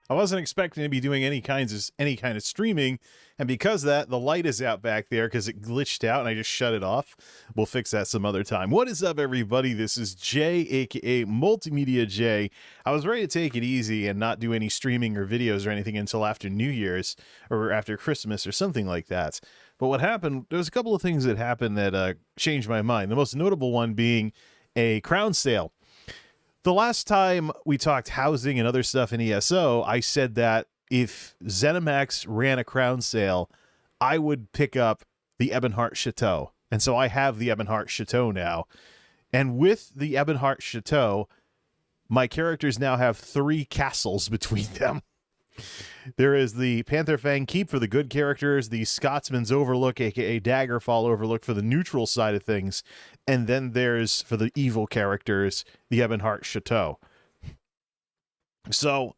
I wasn't expecting to be doing any kind of streaming, and because of that, the light is out back there because it glitched out and I just shut it off. We'll fix that some other time. What is up, everybody? This is Jay, aka MultimediaJay. I was ready to take it easy and not do any streaming or videos or anything until after New Year's or after Christmas or something like that. But what happened, there was a couple of things that happened that changed my mind. The most notable one being a crown sale. The last time we talked housing and other stuff in ESO, I said that if Zenimax ran a crown sale, I would pick up the Ebonheart Chateau. And so I have the Ebonheart Chateau now. And with the Ebonheart Chateau, my characters now have 3 castles between them. There is the Pantherfang Keep for the good characters, the Scotsman's Overlook, aka Daggerfall Overlook for the neutral side of things, and then there's, for the evil characters, the Ebonheart Chateau. So,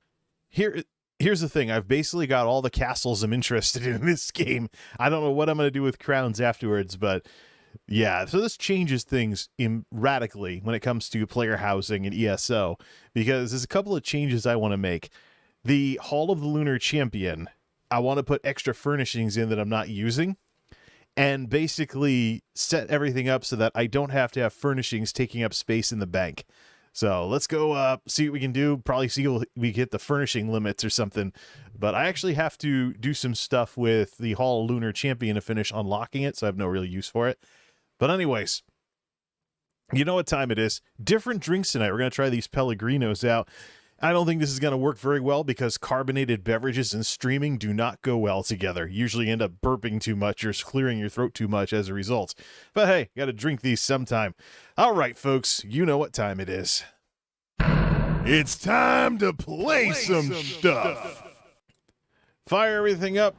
here's the thing. I've basically got all the castles I'm interested in this game. I don't know what I'm going to do with crowns afterwards, but yeah, so this changes things radically when it comes to player housing in ESO, because there's a couple of changes I want to make. The Hall of the Lunar Champion, I want to put extra furnishings in that I'm not using, and basically set everything up so that I don't have to have furnishings taking up space in the bank. So let's go see what we can do. Probably see if we get the furnishing limits or something. But I actually have to do some stuff with the Hall of Lunar Champion to finish unlocking it, so I have no real use for it. But anyways, you know what time it is. Different drinks tonight. We're going to try these Pellegrinos out. I don't think this is going to work very well because carbonated beverages and streaming do not go well together. You usually end up burping too much or clearing your throat too much as a result. But hey, got to drink these sometime. All right, folks, you know what time it is. It's time to play some stuff. Fire everything up.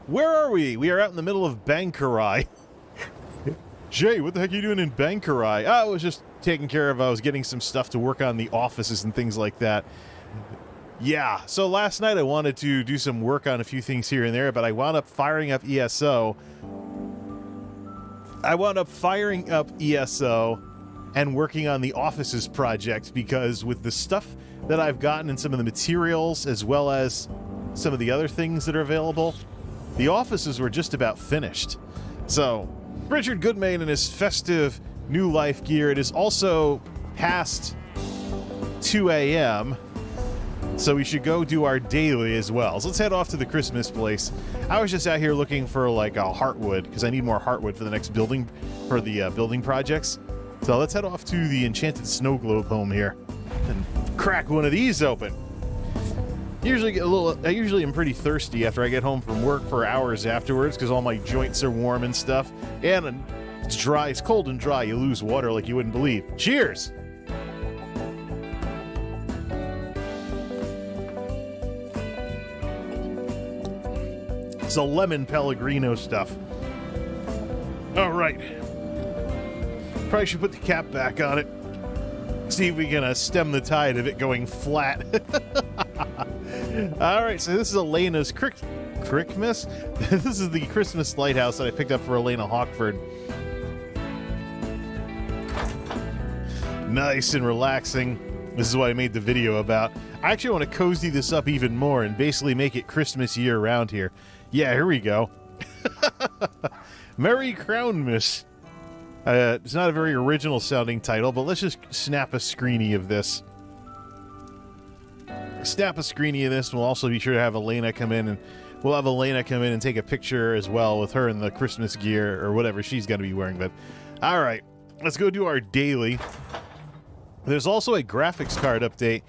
Where are we? We are out in the middle of Bankarai. Jay, what the heck are you doing in Bankarai? I was just taking care of, I was getting some stuff to work on the offices and things like that. Yeah, so last night I wanted to do some work on a few things here and there, but I wound up firing up ESO. And working on the offices project, because with the stuff that I've gotten and some of the materials, as well as some of the other things that are available, the offices were just about finished. So Richard Goodman in his festive New Life gear. It is also past 2 a.m., so we should go do our daily as well. So let's head off to the Christmas place. I was just out here looking for like a heartwood, because I need more heartwood for the next building, for the building projects. So let's head off to the Enchanted Snow Globe home here and crack one of these open. I usually am pretty thirsty after I get home from work for hours afterwards, because all my joints are warm and stuff, and it's dry. It's cold and dry. You lose water like you wouldn't believe. Cheers! It's a lemon Pellegrino stuff. All right. Probably should put the cap back on it. See if we can stem the tide of it going flat. All right, so this is Elena's Christmas. This is the Christmas lighthouse that I picked up for Elena Hawkford. Nice and relaxing. This is what I made the video about. I actually want to cozy this up even more and basically make it Christmas year-round here. Yeah, here we go. Merry Crownmas. It's not a very original-sounding title, but let's just snap a screenie of this. Snap a screenie of this, and we'll also be sure to have Elena come in, and we'll have Elena come in and take a picture as well with her in the Christmas gear, or whatever she's going to be wearing. But all right, let's go do our daily. There's also a graphics card update,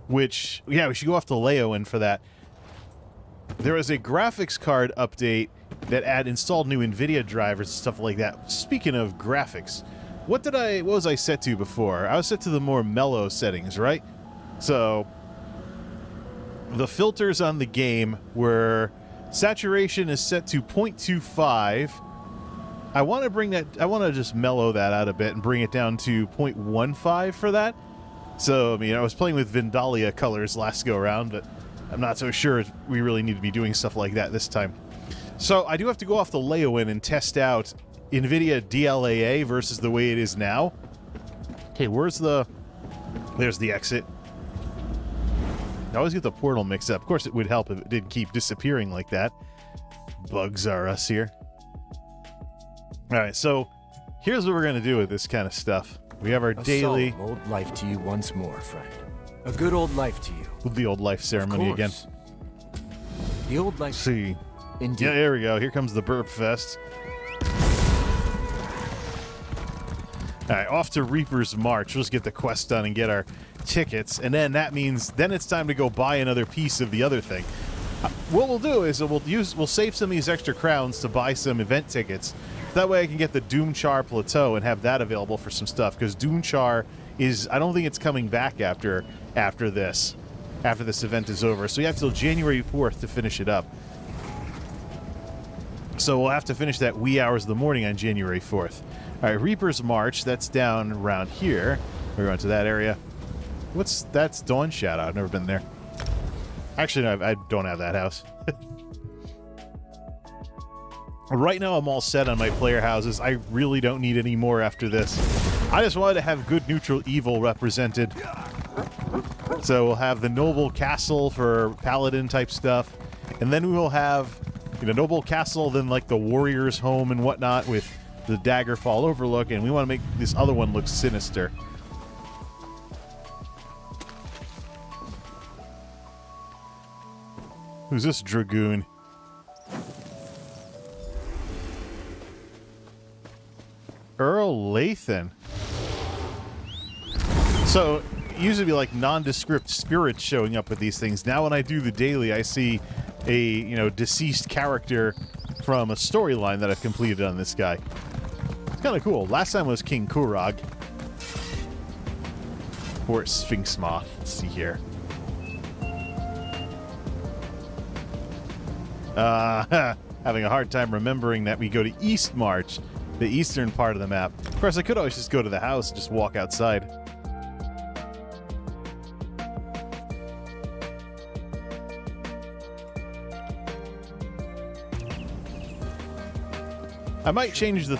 which, yeah, we should go off to Leo in for that. There was a graphics card update that installed new NVIDIA drivers and stuff like that. Speaking of graphics, what was I set to before? I was set to the more mellow settings, right? So the filters on the game were saturation is set to 0.25. I want to just mellow that out a bit and bring it down to 0.15 for that. So, I mean, I was playing with Vindalia colors last go around, but I'm not so sure we really need to be doing stuff like that this time. So I do have to go off the Leowin and test out NVIDIA DLAA versus the way it is now. Okay, there's the exit. I always get the portal mixed up. Of course, it would help if it didn't keep disappearing like that. Bugs are us here. All right, so here's what we're going to do with this kind of stuff. We have our daily... solemn old life to you once more, friend. A good old life to you. The old life ceremony again. The old life... See. Indeed. Yeah, there we go. Here comes the Burp Fest. All right, off to Reaper's March. We'll just get the quest done and get our tickets, and then that means then it's time to go buy another piece of the other thing. What we'll do is we'll save some of these extra crowns to buy some event tickets. That way I can get the Doomchar Plateau and have that available for some stuff, because Doomchar is, I don't think it's coming back after this event is over. So we have till January 4th to finish it up. So we'll have to finish that wee hours of the morning on January 4th. All right, Reaper's March, that's down around here. We're going to that area. That's Dawn Shadow. I've never been there. Actually, no, I don't have that house. Right now, I'm all set on my player houses. I really don't need any more after this. I just wanted to have good neutral evil represented. So we'll have the Noble Castle for Paladin type stuff. And then we will have, Noble Castle, then like the Warrior's Home and whatnot with the Daggerfall Overlook. And we want to make this other one look sinister. Who's this Dragoon? Earl Lathan. So, it used to be like nondescript spirits showing up with these things. Now when I do the daily, I see a, deceased character from a storyline that I've completed on this guy. It's kind of cool. Last time was King Kurog. Or Sphinx Moth. Let's see here. Having a hard time remembering that we go to East March, the eastern part of the map. Of course, I could always just go to the house and just walk outside. I might change the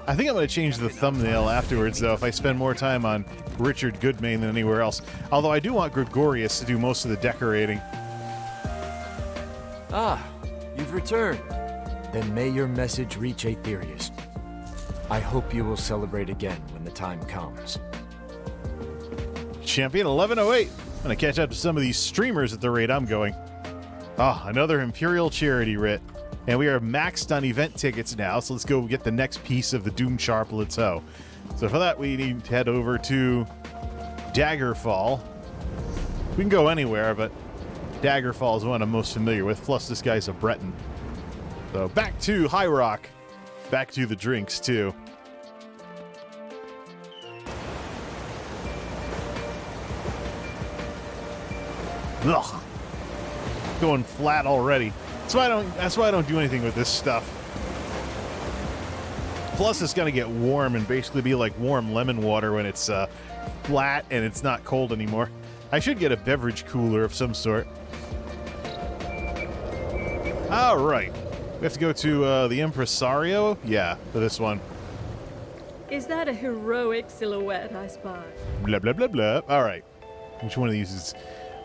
I think I'm going to change the thumbnail afterwards, though, if I spend more time on Richard Goodmain than anywhere else. Although I do want Gregorius to do most of the decorating. Ah, you've returned. Then may your message reach Aetherius. I hope you will celebrate again when the time comes. Champion 1108. I'm going to catch up to some of these streamers at the rate I'm going. Ah, another Imperial Charity writ. And we are maxed on event tickets now, so let's go get the next piece of the Doomchar Plateau. So for that, we need to head over to Daggerfall. We can go anywhere, but Daggerfall is one I'm most familiar with, plus this guy's a Breton. So back to High Rock. Back to the drinks, too. Ugh. Going flat already. That's why I don't do anything with this stuff. Plus, it's going to get warm and basically be like warm lemon water when it's flat and it's not cold anymore. I should get a beverage cooler of some sort. All right. We have to go to the Impresario? Yeah, for this one. Is that a heroic silhouette I spy? Blah, blah, blah, blah. All right. Which one of these is...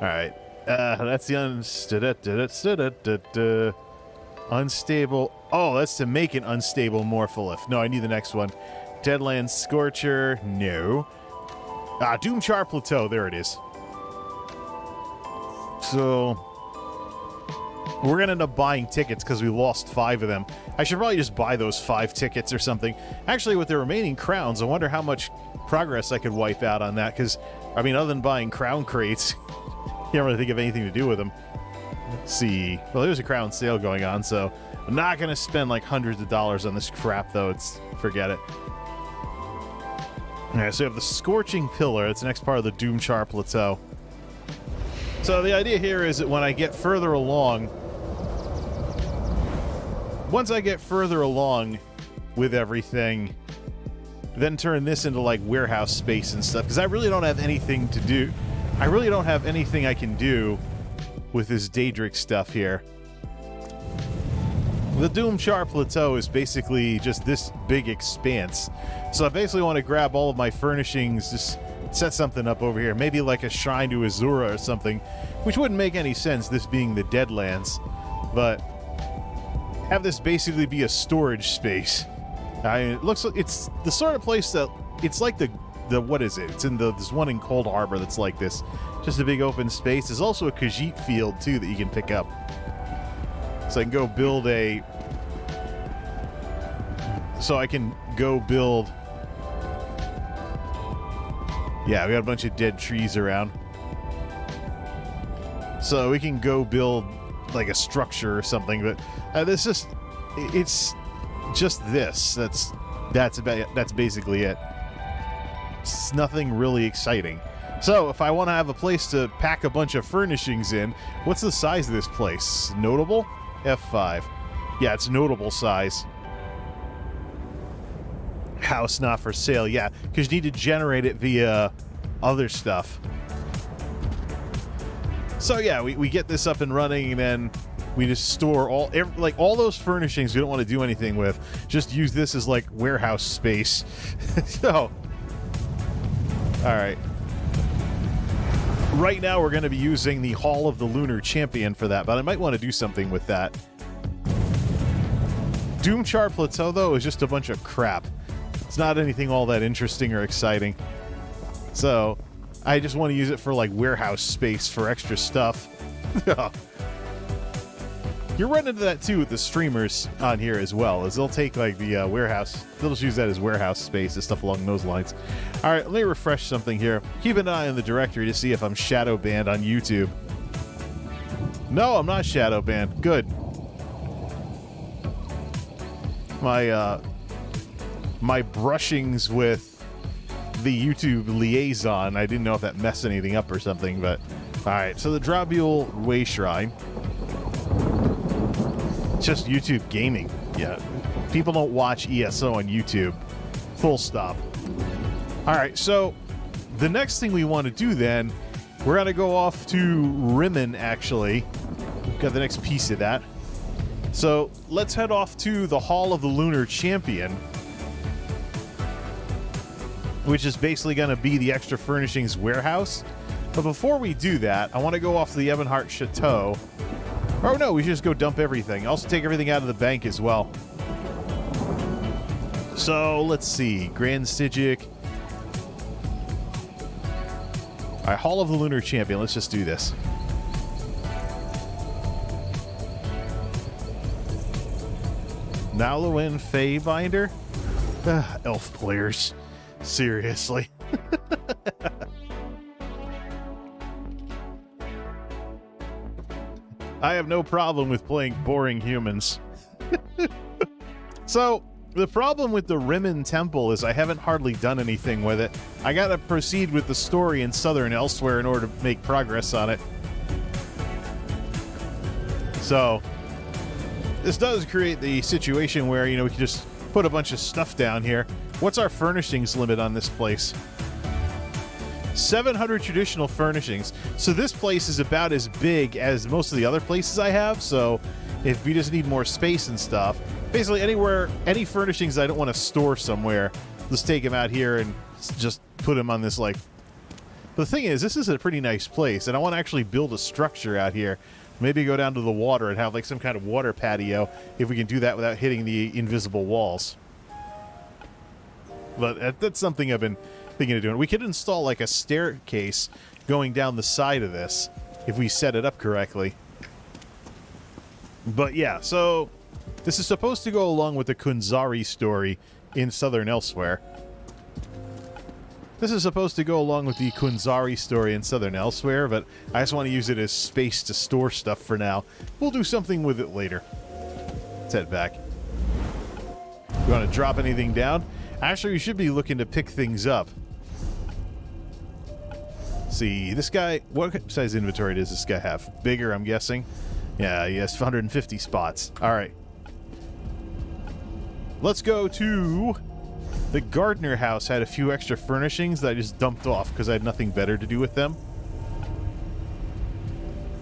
All right. That's the unstable. Oh, that's to make an unstable Morpholith. No, I need the next one. Deadland Scorcher. No. Doomchar Plateau. There it is. So we're going to end up buying tickets because we lost 5 of them. I should probably just buy those 5 tickets or something. Actually, with the remaining crowns, I wonder how much progress I could wipe out on that because, I mean, other than buying crown crates... Can't really think of anything to do with them. Let's see. Well, there's a crown sale going on, so I'm not going to spend like hundreds of dollars on this crap, though. Forget it. All right, so we have the Scorching Pillar. It's the next part of the Doomchar Plateau. So the idea here is that when I get further along, once I get further along with everything, then turn this into like warehouse space and stuff, because I really don't have anything to do. I really don't have anything I can do with this Daedric stuff here. The Doomchar Plateau is basically just this big expanse. So I basically want to grab all of my furnishings, just set something up over here. Maybe like a shrine to Azura or something, which wouldn't make any sense, this being the Deadlands. But have this basically be a storage space. It looks like it's the sort of place that it's like the what is it? It's in this one in Cold Harbor that's like this. Just a big open space. There's also a Khajiit field too that you can pick up. So I can go build a... Yeah, we got a bunch of dead trees around. So we can go build like a structure or something, but it's just this. That's basically it. It's nothing really exciting. So if I want to have a place to pack a bunch of furnishings in, what's the size of this place? Notable? F5. Yeah, it's notable size. House not for sale. Yeah, because you need to generate it via other stuff. So yeah, we get this up and running, and then we just store all those furnishings we don't want to do anything with. Just use this as like warehouse space. So, all right. Right now we're going to be using the Hall of the Lunar Champion for that, but I might want to do something with that. Doomchar Plateau, though, is just a bunch of crap. It's not anything all that interesting or exciting. So, I just want to use it for, like, warehouse space for extra stuff. You're running into that, too, with the streamers on here as well, as they'll take, like, the warehouse... They'll just use that as warehouse space and stuff along those lines. All right, let me refresh something here. Keep an eye on the directory to see if I'm shadow banned on YouTube. No, I'm not shadow banned. Good. My brushings with the YouTube liaison, I didn't know if that messed anything up or something, but... Alright, so the Drabule Way Shrine. It's just YouTube gaming. Yeah, people don't watch ESO on YouTube. Full stop. Alright, so the next thing we want to do then, we're going to go off to Rimmen, actually. Got the next piece of that. So let's head off to the Hall of the Lunar Champion, which is basically going to be the extra furnishings warehouse. But before we do that, I want to go off to the Ebonheart Chateau. Oh no, we should just go dump everything. Also take everything out of the bank as well. So let's see. Grand Stygic. Alright, Hall of the Lunar Champion. Let's just do this. Nalwyn Feybinder? Elf players. Seriously. I have no problem with playing boring humans. So, the problem with the Rimmen Temple is I haven't hardly done anything with it. I gotta proceed with the story in Southern Elsewhere in order to make progress on it. So, this does create the situation where, you know, we can just put a bunch of stuff down here. What's our furnishings limit on this place? 700 traditional furnishings. So this place is about as big as most of the other places I have. So if we just need more space and stuff, basically anywhere, any furnishings I don't want to store somewhere, let's take them out here and just put them on this, like... But the thing is, this is a pretty nice place, and I want to actually build a structure out here. Maybe go down to the water and have like some kind of water patio, if we can do that without hitting the invisible walls. But that's something I've been thinking of doing. We could install like a staircase going down the side of this if we set it up correctly. But yeah, so this is supposed to go along with the Kunzari story in Southern Elsewhere. This is supposed to go along with the Kunzari story in Southern Elsewhere, but I just want to use it as space to store stuff for now. We'll do something with it later. Let's head back. You want to drop anything down? Actually, we should be looking to pick things up. Let's see, this guy, what size inventory does this guy have? Bigger, I'm guessing. Yeah, he has 150 spots. All right. Let's go to... The Gardner house had a few extra furnishings that I just dumped off because I had nothing better to do with them.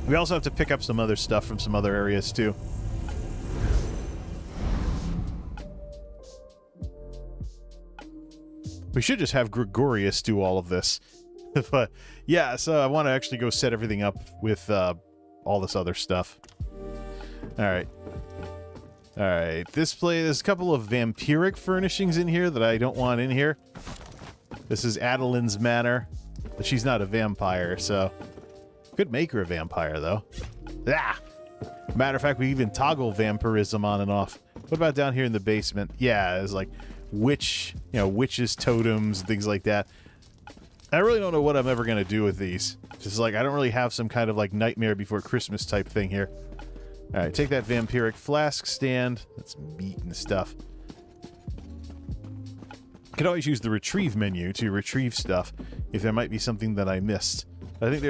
We also have to pick up some other stuff from some other areas, too. We should just have Gregorius do all of this. But yeah, so I want to actually go set everything up with all this other stuff. Alright. Alright, there's a couple of vampiric furnishings in here that I don't want in here. This is Adeline's manor, but she's not a vampire, so... Could make her a vampire, though. Ah! Matter of fact, we even toggle vampirism on and off. What about down here in the basement? Yeah, it's like witches' totems, things like that. I really don't know what I'm ever going to do with these. Just like, I don't really have some kind of like Nightmare Before Christmas type thing here. Alright, take that vampiric flask stand. That's meat and stuff. I could always use the retrieve menu to retrieve stuff if there might be something that I missed. I think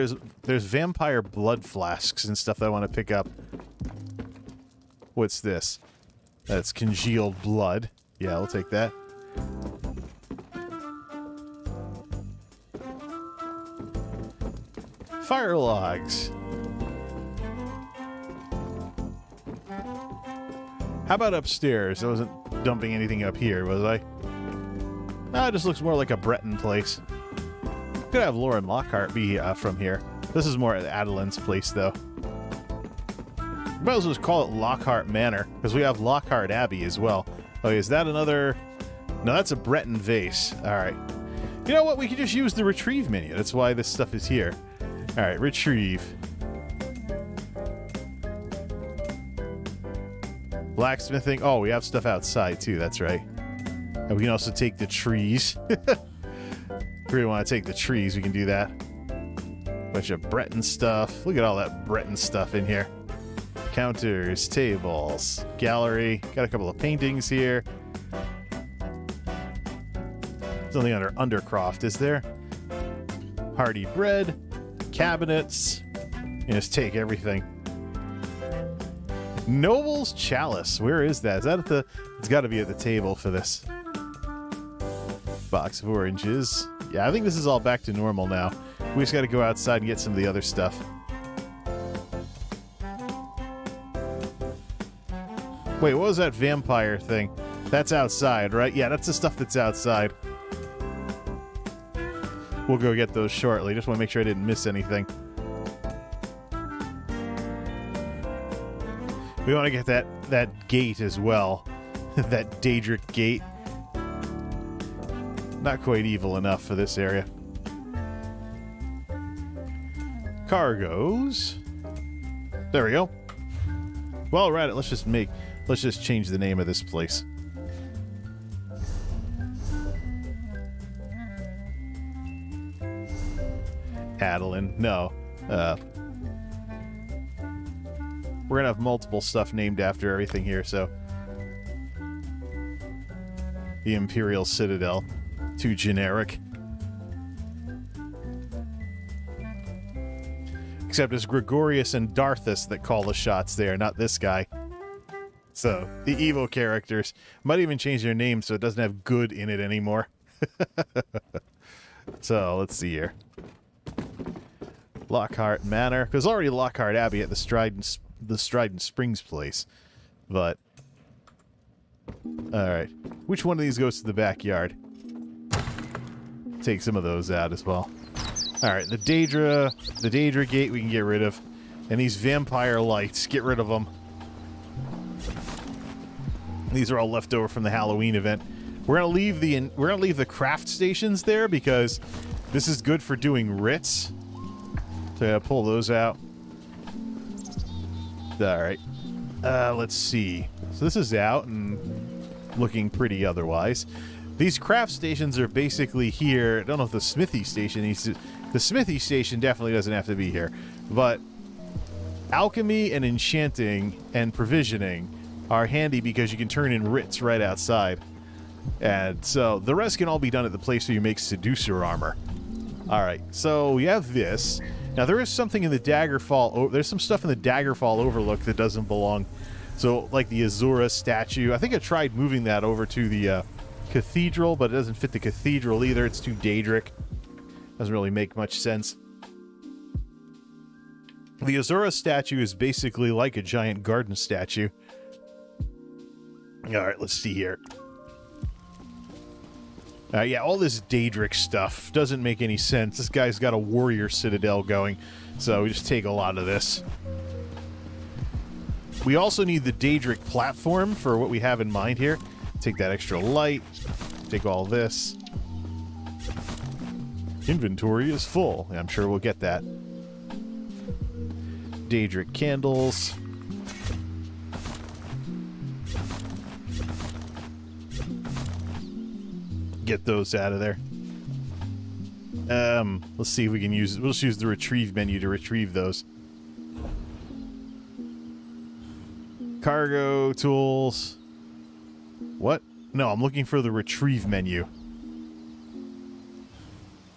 there's vampire blood flasks and stuff that I want to pick up. What's this? That's congealed blood. Yeah, I'll take that. Fire logs. How about upstairs? I wasn't dumping anything up here, was I? Ah, it just looks more like a Breton place. Could have Lauren Lockhart be from here. This is more at Adeline's place, though. Might as well just call it Lockhart Manor, because we have Lockhart Abbey as well. Oh, is that another... No, that's a Breton vase. Alright. You know what? We could just use the retrieve menu. That's why this stuff is here. Alright, retrieve. Blacksmithing. Oh, we have stuff outside, too. That's right. And we can also take the trees. If we really want to take the trees, we can do that. Bunch of Breton stuff. Look at all that Breton stuff in here. Counters, tables, gallery. Got a couple of paintings here. Something under Undercroft, is there? Hearty bread, cabinets. You just take everything. Noble's Chalice. Where is that? Is that at the... It's got to be at the table for this. Box of oranges. Yeah, I think this is all back to normal now. We just got to go outside and get some of the other stuff. Wait, what was that vampire thing? That's outside, right? Yeah, that's the stuff that's outside. We'll go get those shortly. Just want to make sure I didn't miss anything. We want to get that gate as well. That Daedric gate. Not quite evil enough for this area. Cargoes. There we go. Well, right. Let's just change the name of this place. Adeline. No. We're gonna have multiple stuff named after everything here, so. The Imperial Citadel. Too generic. Except it's Gregorius and Darthus that call the shots there, not this guy. So, the evil characters might even change their name so it doesn't have good in it anymore. So, let's see here. Lockhart Manor. There's already Lockhart Abbey at the Strident Springs place. But... Alright. Which one of these goes to the backyard? Take some of those out as well. Alright, the Daedra gate we can get rid of. And these vampire lights, get rid of them. These are all left over from the Halloween event. We're gonna leave the craft stations there because this is good for doing writs. So pull those out. Alright. Let's see. So this is out and looking pretty otherwise. These craft stations are basically here. I don't know if the smithy station needs to... The smithy station definitely doesn't have to be here. But alchemy and enchanting and provisioning are handy because you can turn in writs right outside. And so the rest can all be done at the place where you make seducer armor. Alright, so we have this. Now there is something in the Daggerfall... There's some stuff in the Daggerfall Overlook that doesn't belong. So, like the Azura statue. I think I tried moving that over to the cathedral, but it doesn't fit the cathedral either. It's too Daedric. Doesn't really make much sense. The Azura statue is basically like a giant garden statue. Alright, let's see here. Yeah, all this Daedric stuff doesn't make any sense. This guy's got a warrior citadel going, so we just take a lot of this. We also need the Daedric platform for what we have in mind here. Take that extra light. Take all this. Inventory is full. I'm sure we'll get that. Daedric candles. Get those out of there. Let's see if we can use... We'll just use the retrieve menu to retrieve those. Cargo tools. What? No, I'm looking for the retrieve menu.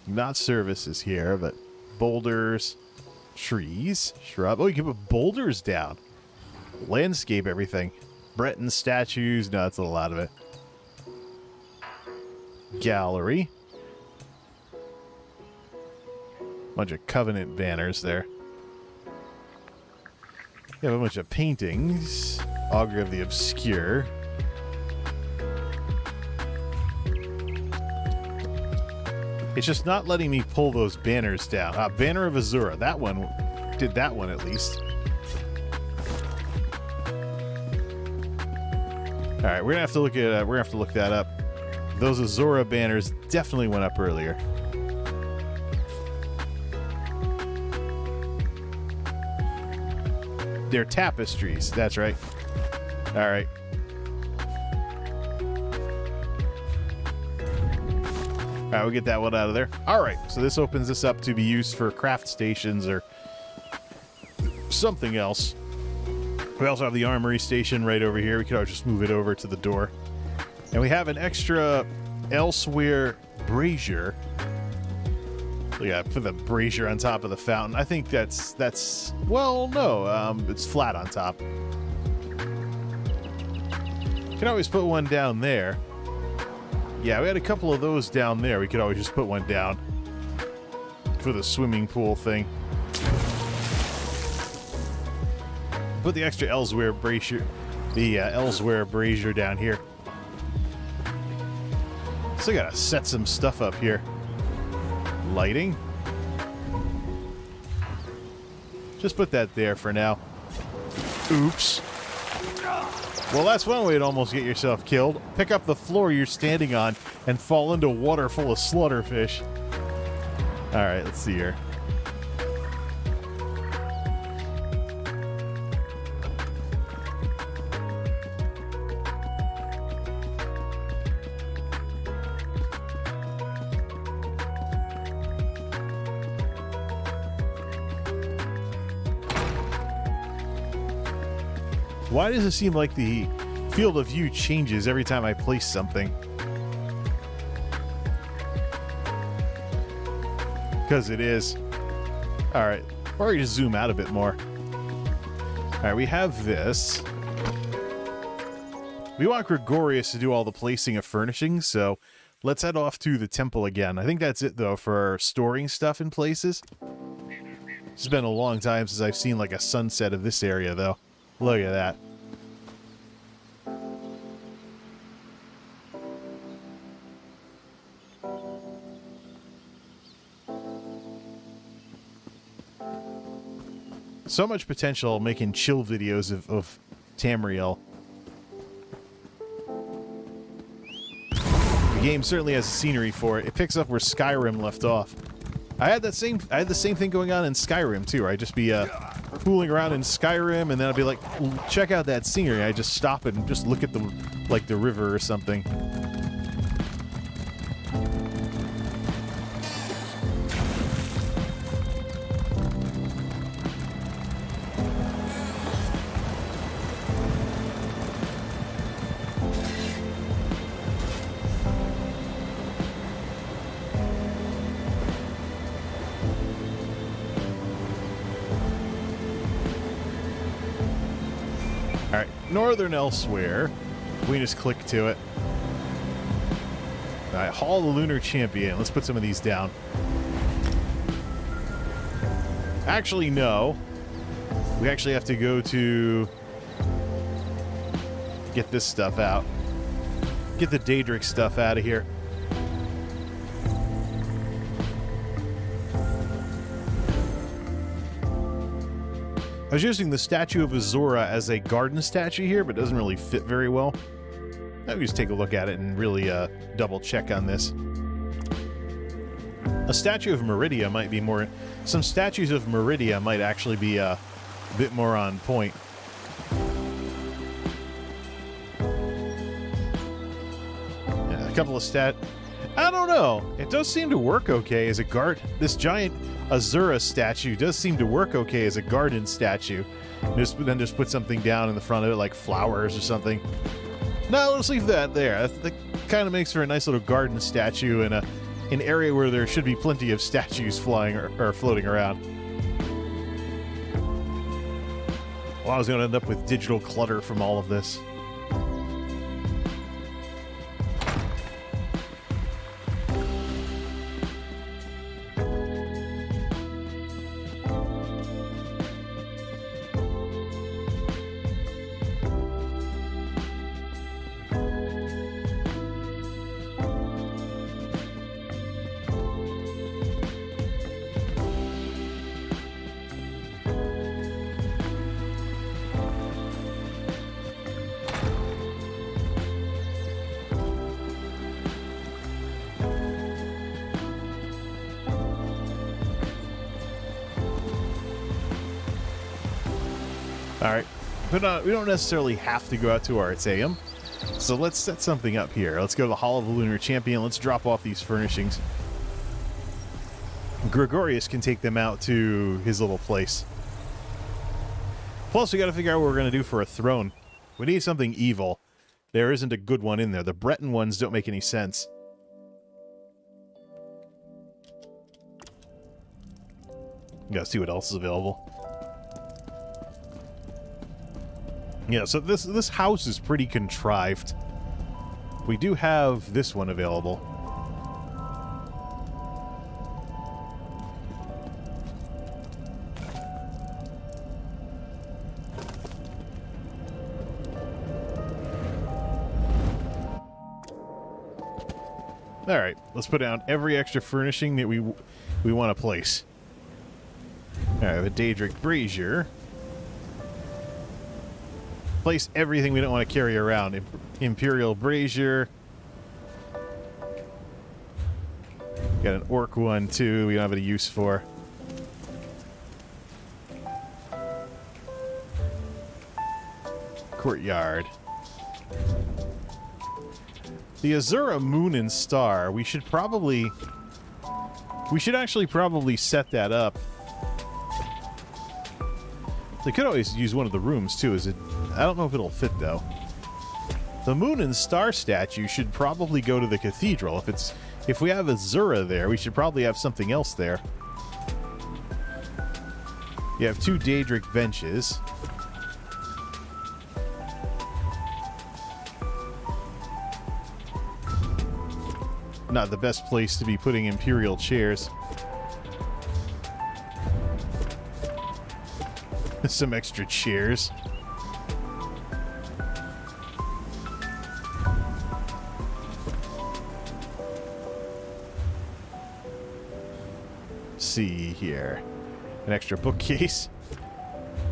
Not services here, but boulders, trees, shrub. Oh, you can put boulders down. Landscape everything. Breton statues. No, that's a lot of it. Gallery. Bunch of Covenant banners there. You have a bunch of paintings. Augur of the Obscure. It's just not letting me pull those banners down. Banner of Azura. That one did that one at least. All right, we're gonna have to look at. We're gonna have to look that up. Those Azura banners definitely went up earlier. They're tapestries. That's right. All right. All right, we'll get that one out of there. All right, so this opens this up to be used for craft stations or something else. We also have the armory station right over here. We could always just move it over to the door. And we have an extra elsewhere brazier. Yeah, put the brazier on top of the fountain. I think that's well, no, it's flat on top. Can always put one down there. Yeah, we had a couple of those down there. We could always just put one down for the swimming pool thing. Put the extra elsewhere brazier, elsewhere brazier down here. Still gotta set some stuff up here. Lighting. Just put that there for now. Oops. Well, that's one way to almost get yourself killed. Pick up the floor you're standing on and fall into water full of slaughterfish. All right, let's see here. Why does it seem like the field of view changes every time I place something? Because it is. Alright, or you just zoom out a bit more. Alright, we have this. We want Gregorius to do all the placing of furnishings, so let's head off to the temple again. I think that's it, though, for storing stuff in places. It's been a long time since I've seen, like, a sunset of this area, though. Look at that. So much potential making chill videos of Tamriel. The game certainly has a scenery for it. It picks up where Skyrim left off. I had the same thing going on in Skyrim too. I'd just be fooling around in Skyrim, and then I'd be like, check out that scenery. I just stop it and just look at the river or something. Alright, Northern Elsewhere. We can just click to it. Alright, Hall the Lunar Champion. Let's put some of these down. Actually, no. We actually have to go to... get this stuff out. Get the Daedric stuff out of here. I was using the statue of Azura as a garden statue here, but it doesn't really fit very well. Let me just take a look at it and really double check on this. A statue of Meridia might be more... Some statues of Meridia might actually be a bit more on point. Yeah, a couple of I don't know. It does seem to work okay as a guard. This giant Azura statue does seem to work okay as a garden statue. Then just put something down in the front of it, like flowers or something. No, let's leave that there. That kind of makes for a nice little garden statue in an area where there should be plenty of statues flying or floating around. Well, I was going to end up with digital clutter from all of this. Alright, but we don't necessarily have to go out to Artaeum, so let's set something up here. Let's go to the Hall of the Lunar Champion, let's drop off these furnishings. Gregorius can take them out to his little place. Plus, we gotta figure out what we're gonna do for a throne. We need something evil. There isn't a good one in there. The Breton ones don't make any sense. Gotta see what else is available. Yeah, so this house is pretty contrived. We do have this one available. Alright, let's put down every extra furnishing that we want to place. Alright, I have a Daedric Brazier. Place everything we don't want to carry around. Imperial Brazier. Got an Orc one, too, we don't have any use for. Courtyard. The Azura Moon and Star, we should actually probably set that up. They could always use one of the rooms, too. I don't know if it'll fit, though. The Moon and Star statue should probably go to the cathedral. If we have Azura there, we should probably have something else there. You have 2 Daedric benches. Not the best place to be putting Imperial chairs. Some extra chairs. See here. An extra bookcase.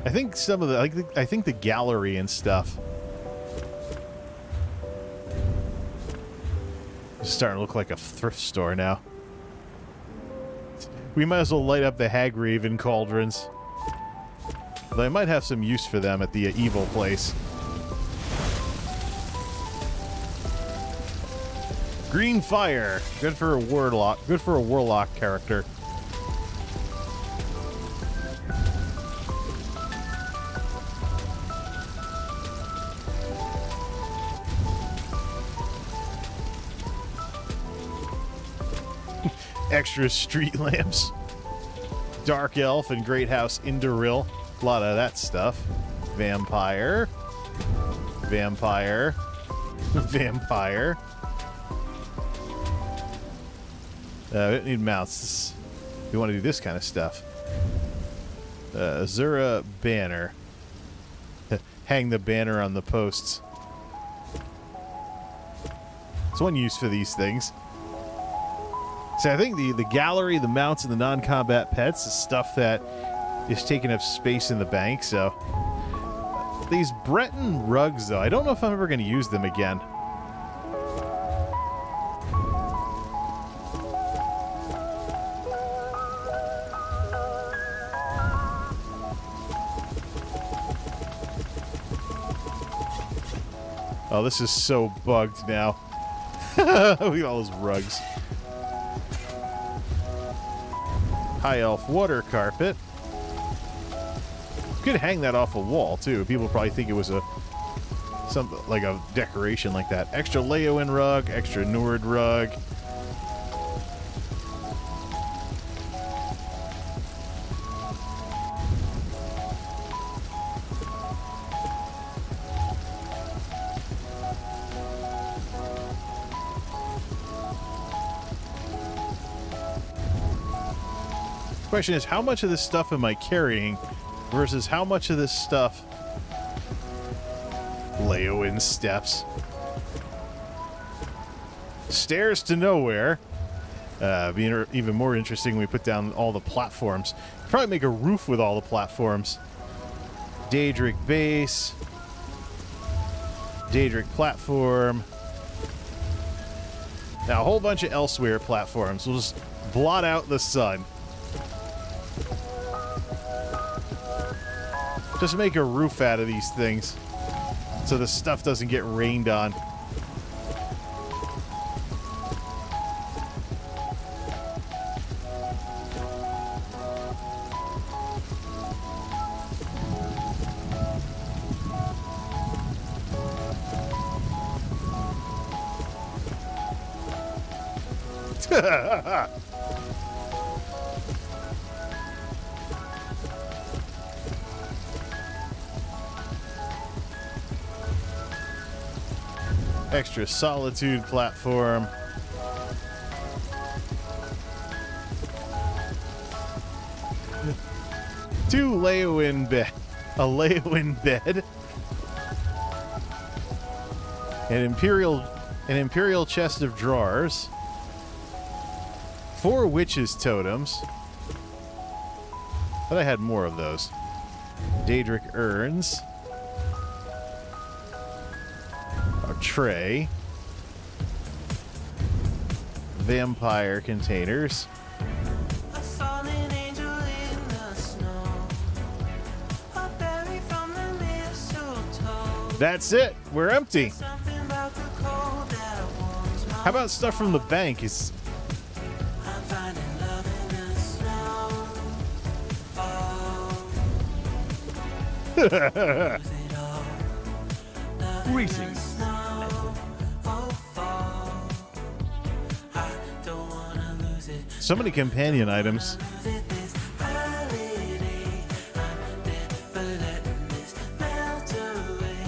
I think some of the I think the gallery and stuff is starting to look like a thrift store now. We might as well light up the Hagraven cauldrons. But I might have some use for them at the evil place. Green fire. Good for a warlock. Good for a warlock character. Extra street lamps. Dark Elf and Great House Indoril. A lot of that stuff. Vampire. Vampire. Vampire. We don't need mounts. We want to do this kind of stuff. Azura banner. Hang the banner on the posts. There's one use for these things. So I think the gallery, the mounts, and the non-combat pets is stuff that is taking up space in the bank, so... These Breton rugs, though, I don't know if I'm ever going to use them again. Oh, this is so bugged now. Look at all those rugs. High elf water carpet. Could hang that off a wall too. People probably think it was something like a decoration like that. Extra Leoin rug, extra Nord rug. Question is, how much of this stuff am I carrying versus how much of this stuff... Leoin steps. Stairs to nowhere. Being even more interesting when we put down all the platforms. Probably make a roof with all the platforms. Daedric base. Daedric platform. Now a whole bunch of elsewhere platforms. We'll just blot out the sun. Just make a roof out of these things so the stuff doesn't get rained on. Extra solitude platform. Two Leoin bed. A Leoin bed. An imperial chest of drawers. 4 witches totems. But I had more of those. Daedric urns. A tray. Vampire containers. That's it. We're empty. How about stuff from the bank? Is Greetings. so many companion items.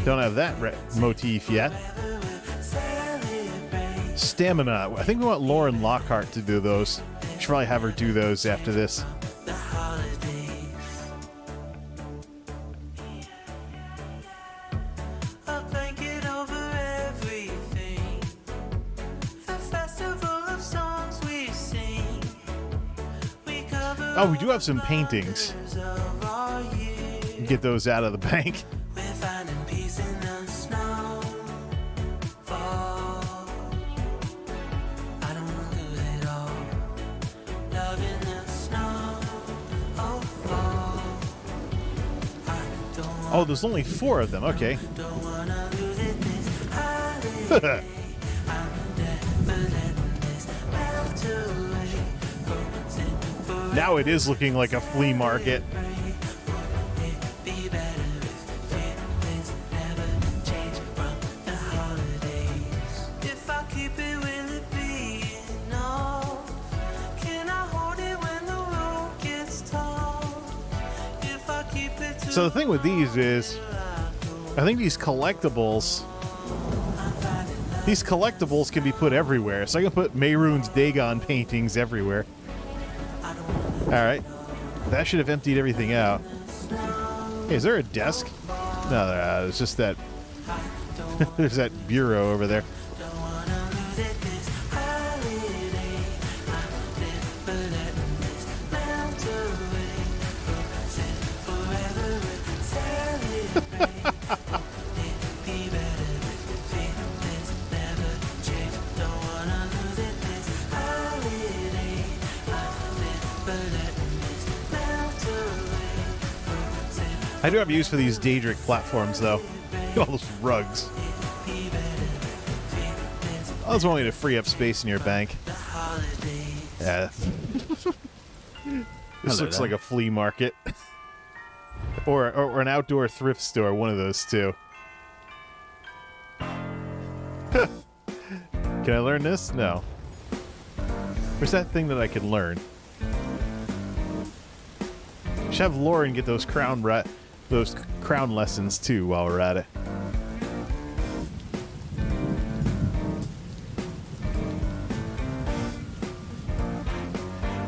Don't have that motif yet. Stamina. I think we want Lauren Lockhart to do those. Should probably have her do those after this. Oh, we do have some paintings. Get those out of the bank. Oh, there's only 4 of them. Okay. Now it is looking like a flea market. So the thing with these is, I think these collectibles can be put everywhere. So I can put Mehrunes Dagon paintings everywhere. Alright. That should have emptied everything out. Hey, is there a desk? No, it's just that... There's that bureau over there. I do have use for these Daedric platforms, though. Look at all those rugs. I was wanting to free up space in your bank. Yeah. This looks like a flea market. or an outdoor thrift store, one of those two. Can I learn this? No. Where's that thing that I can learn? We should have Lauren get those crown lessons too while we're at it.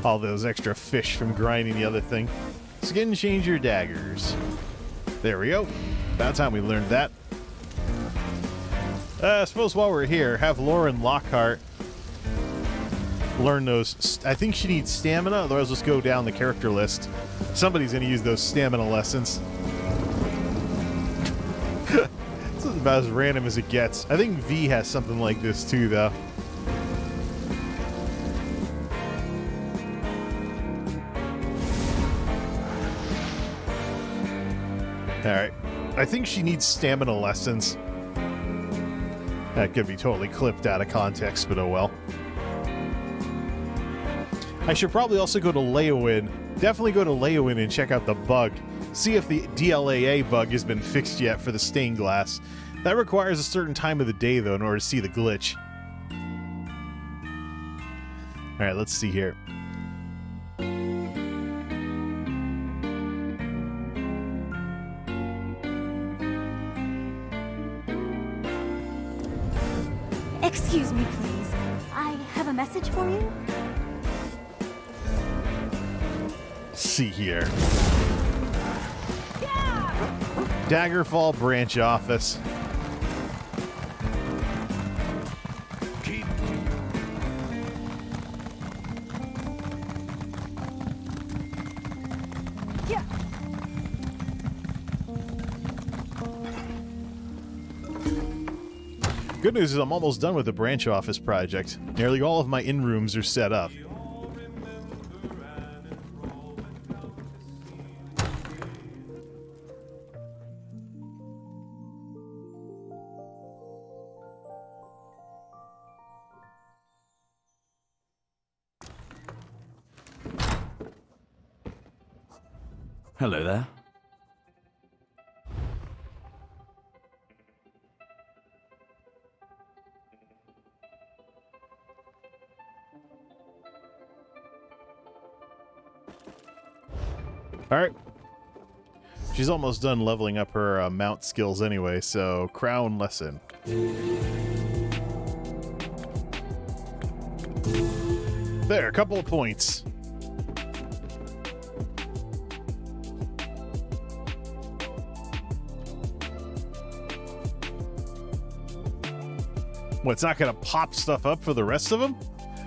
All those extra fish from grinding the other thing. Skin change your daggers. There we go. About time we learned that. I suppose while we're here, have Lauren Lockhart learn those. I think she needs stamina, otherwise let's go down the character list. Somebody's going to use those stamina lessons. This is about as random as it gets. I think V has something like this too, though. Alright. I think she needs stamina lessons. That could be totally clipped out of context, but oh well. I should probably also go to Leowin. Definitely go to Leowin and check out the bug. See if the DLAA bug has been fixed yet for the stained glass. That requires a certain time of the day, though, in order to see the glitch. Alright, let's see here. Excuse me, please. I have a message for you. See here. Daggerfall branch office. Good news is I'm almost done with the branch office project. Nearly all of my in-rooms are set up. Hello there. Alright. She's almost done leveling up her mount skills anyway, so crown lesson. There, a couple of points. What, it's not going to pop stuff up for the rest of them?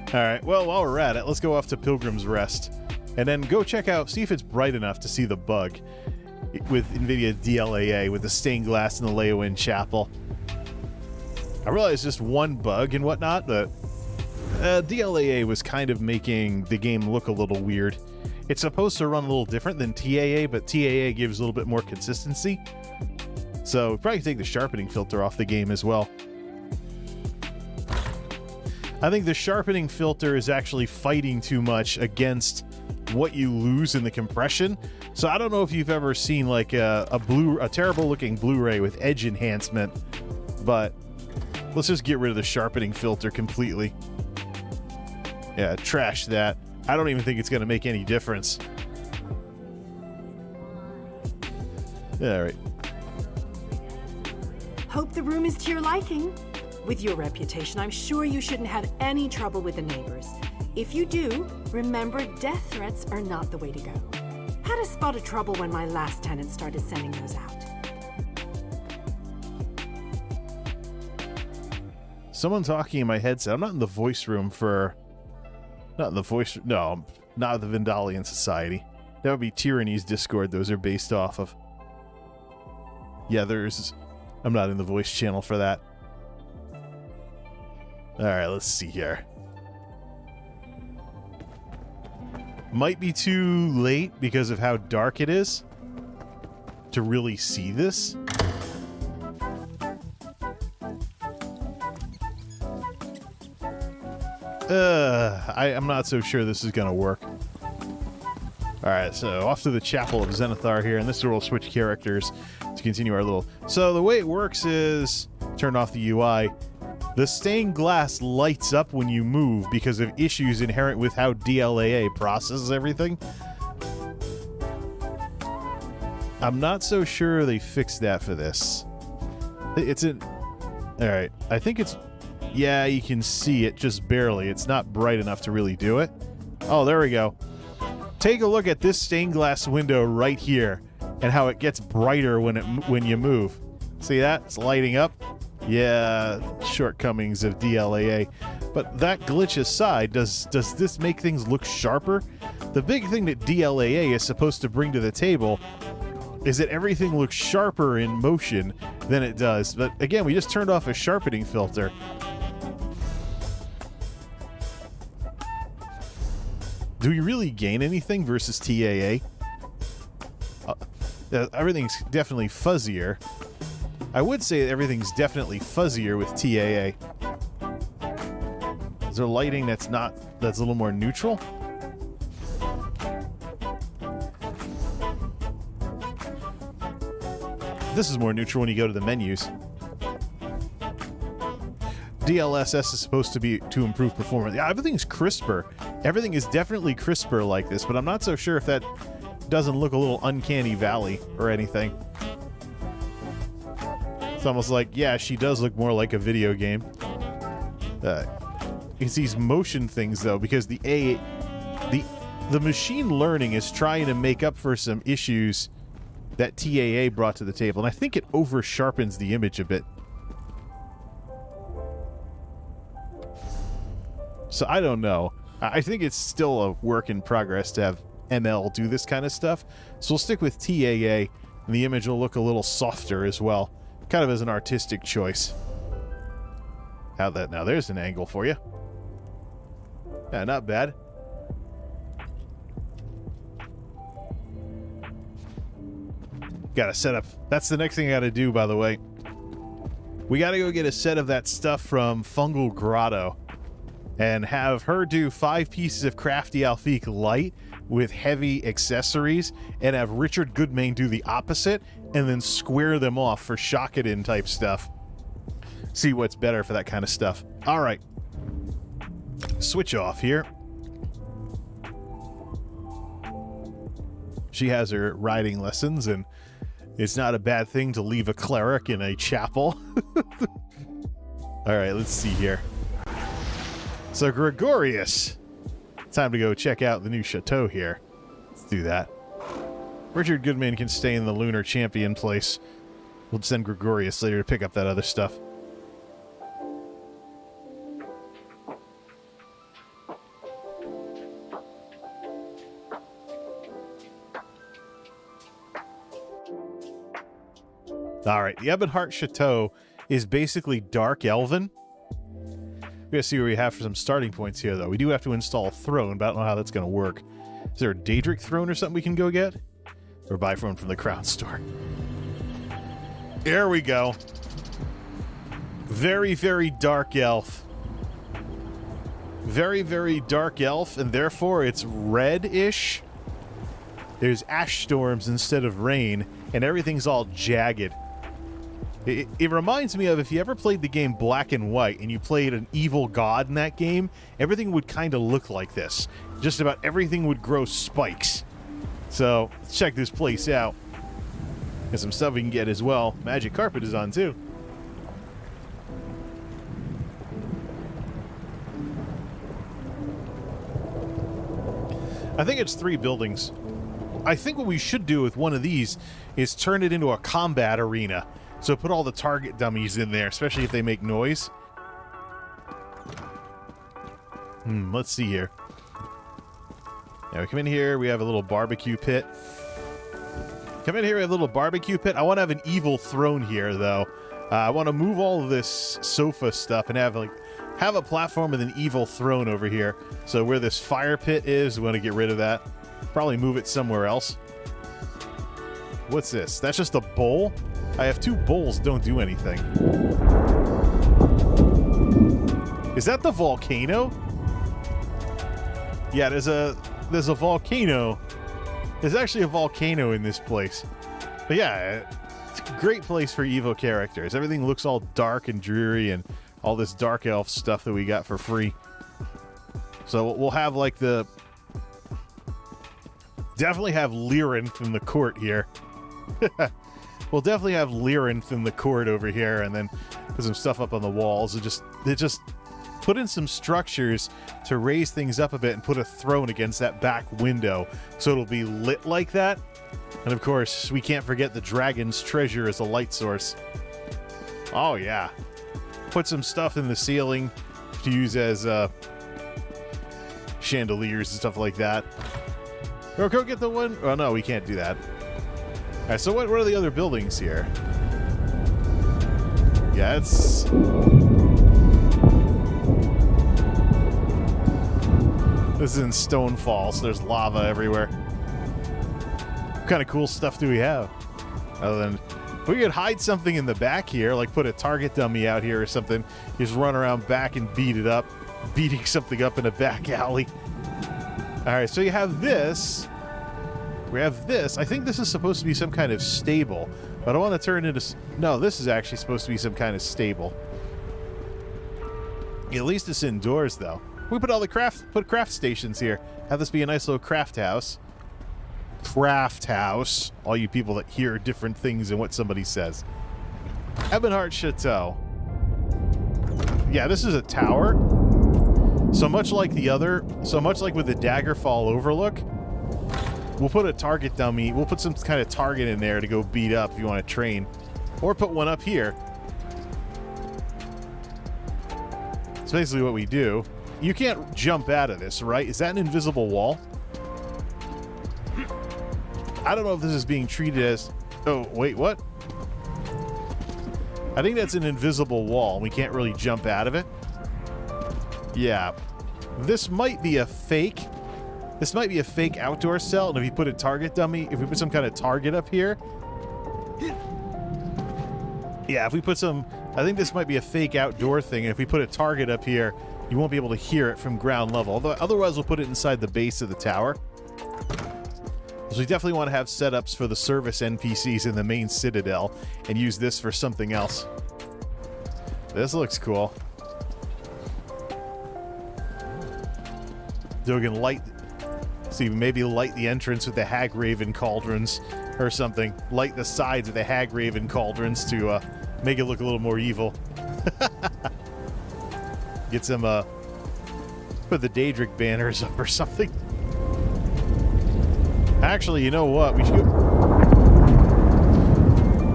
Alright, well, while we're at it, let's go off to Pilgrim's Rest. And then go check out, see if it's bright enough to see the bug with NVIDIA DLAA, with the stained glass in the Leowin Chapel. I realize it's just one bug and whatnot, but DLAA was kind of making the game look a little weird. It's supposed to run a little different than TAA, but TAA gives a little bit more consistency. So probably take the sharpening filter off the game as well. I think the sharpening filter is actually fighting too much against what you lose in the compression. So I don't know if you've ever seen like a terrible looking Blu-ray with edge enhancement, but let's just get rid of the sharpening filter completely. Yeah, trash that. I don't even think it's going to make any difference. All right. Hope the room is to your liking. With your reputation, I'm sure you shouldn't have any trouble with the neighbors. If you do, remember death threats are not the way to go. Had a spot of trouble when my last tenant started sending those out. Someone talking in my headset. I'm not in the voice room for... Not in the voice... No, not the Vendalian Society. That would be Tyranny's Discord those are based off of. Yeah, there's... I'm not in the voice channel for that. Alright, let's see here. Might be too late because of how dark it is to really see this. I'm not so sure this is going to work. Alright, so off to the Chapel of Zenithar here, and this is where we'll switch characters to continue our little... So the way it works is, turn off the UI, the stained glass lights up when you move because of issues inherent with how DLAA processes everything. I'm not so sure they fixed that for this. It's an... Alright, I think it's... Yeah, you can see it just barely. It's not bright enough to really do it. Oh, there we go. Take a look at this stained glass window right here and how it gets brighter when you move. See that? It's lighting up. Yeah, shortcomings of DLAA. But that glitch aside, does this make things look sharper? The big thing that DLAA is supposed to bring to the table is that everything looks sharper in motion than it does. But again, we just turned off a sharpening filter. Do we really gain anything versus TAA? Everything's definitely fuzzier. I would say everything's definitely fuzzier with TAA. Is there lighting that's a little more neutral? This is more neutral when you go to the menus. DLSS is supposed to improve performance. Yeah, everything's crisper. Everything is definitely crisper like this, but I'm not so sure if that doesn't look a little uncanny valley or anything. It's almost like, yeah, she does look more like a video game. It's these motion things though, because the machine learning is trying to make up for some issues that TAA brought to the table, and I think it over sharpens the image a bit. So I don't know. I think it's still a work in progress to have ML do this kind of stuff. So we'll stick with TAA, and the image will look a little softer as well, kind of as an artistic choice. Now there's an angle for you. Yeah, not bad. Got to set up. That's the next thing I got to do, by the way. We got to go get a set of that stuff from Fungal Grotto and have her do 5 pieces of Crafty Alfiq light with heavy accessories, and have Richard Goodmain do the opposite, and then square them off for Shakadin type stuff. See what's better for that kind of stuff. All right. Switch off here. She has her riding lessons, and it's not a bad thing to leave a cleric in a chapel. All right, let's see here. So Gregorius, time to go check out the new chateau here. Let's do that. Richard Goodman can stay in the Lunar Champion place. We'll send Gregorius later to pick up that other stuff. All right, the Ebonheart Chateau is basically Dark Elven. We gotta see what we have for some starting points here, though. We do have to install a throne, but I don't know how that's gonna work. Is there a Daedric throne or something we can go get? Or buy from the Crown Store? There we go. Very, very dark elf. Very, very dark elf, and therefore it's red-ish. There's ash storms instead of rain, and everything's all jagged. It reminds me of if you ever played the game Black and White and you played an evil god in that game, everything would kind of look like this. Just about everything would grow spikes. So, let's check this place out. There's some stuff we can get as well. Magic carpet is on too. I think it's 3 buildings. I think what we should do with one of these is turn it into a combat arena. So put all the target dummies in there, especially if they make noise. Let's see here. Now we come in here, we have a little barbecue pit. Come in here, we have a little barbecue pit. I want to have an evil throne here, though. I want to move all of this sofa stuff and have a platform with an evil throne over here. So where this fire pit is, we want to get rid of that. Probably move it somewhere else. What's this? That's just a bowl? I have 2 bowls, don't do anything. Is that the volcano? Yeah, there's a volcano. There's actually a volcano in this place. But yeah, it's a great place for Evo characters. Everything looks all dark and dreary and all this dark elf stuff that we got for free. So we'll have like the... Definitely have Lyrinth in the court here. We'll definitely have Lyrinth in the court over here, and then put some stuff up on the walls. And just put in some structures to raise things up a bit and put a throne against that back window so it'll be lit like that. And of course, we can't forget the dragon's treasure as a light source. Oh yeah. Put some stuff in the ceiling to use as chandeliers and stuff like that. Or go get the one... Oh no, we can't do that. Alright, so what are the other buildings here? Yeah, it's... This is in Stonefall, so there's lava everywhere. What kind of cool stuff do we have? Other than... We could hide something in the back here, like put a target dummy out here or something. Just run around back and beat it up. Beating something up in a back alley. Alright, so you have this. We have this. I think this is supposed to be some kind of stable. But I want to turn it into... No, this is actually supposed to be some kind of stable. At least it's indoors, though. We put all the craft stations here. Have this be a nice little craft house. Craft house. All you people that hear different things than what somebody says. Ebonheart Chateau. Yeah, this is a tower. So much like the other, so much like with the Daggerfall Overlook, we'll put a target dummy, we'll put some kind of target in there to go beat up if you want to train. Or put one up here. That's basically what we do. You can't jump out of this, right? Is that an invisible wall? I don't know if this is being treated as... Oh, wait, what? I think that's an invisible wall. We can't really jump out of it. Yeah. This might be a fake. This might be a fake outdoor cell, and if you put a target dummy, if we put some kind of target up here... Yeah, if we put some... I think this might be a fake outdoor thing, and if we put a target up here, you won't be able to hear it from ground level. Although, otherwise, we'll put it inside the base of the tower. So we definitely want to have setups for the service NPCs in the main citadel, and use this for something else. This looks cool. So we can light... See, maybe light the entrance with the Hagraven cauldrons or something. Light the sides of the Hagraven cauldrons to make it look a little more evil. Get some, put the Daedric banners up or something. Actually, you know what? We should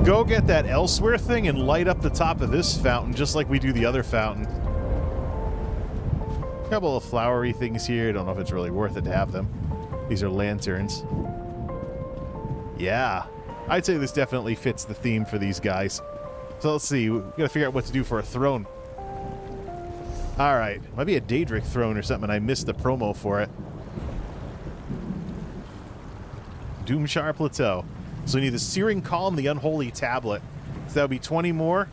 go get that Elsewhere thing and light up the top of this fountain just like we do the other fountain. A couple of flowery things here. Don't know if it's really worth it to have them. These are lanterns. Yeah. I'd say this definitely fits the theme for these guys. So let's see. We've got to figure out what to do for a throne. Alright. Might be a Daedric throne or something. I missed the promo for it. Doomshire Plateau. So we need the Searing Calm, the Unholy Tablet. So that would be 20 more.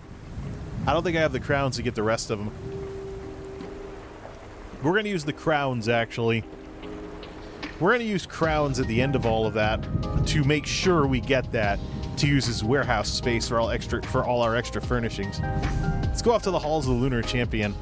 I don't think I have the crowns to get the rest of them. We're going to use the crowns, actually. We're going to use crowns at the end of all of that to make sure we get that to use as warehouse space for all our extra furnishings. Let's go off to the Halls of the Lunar Champion.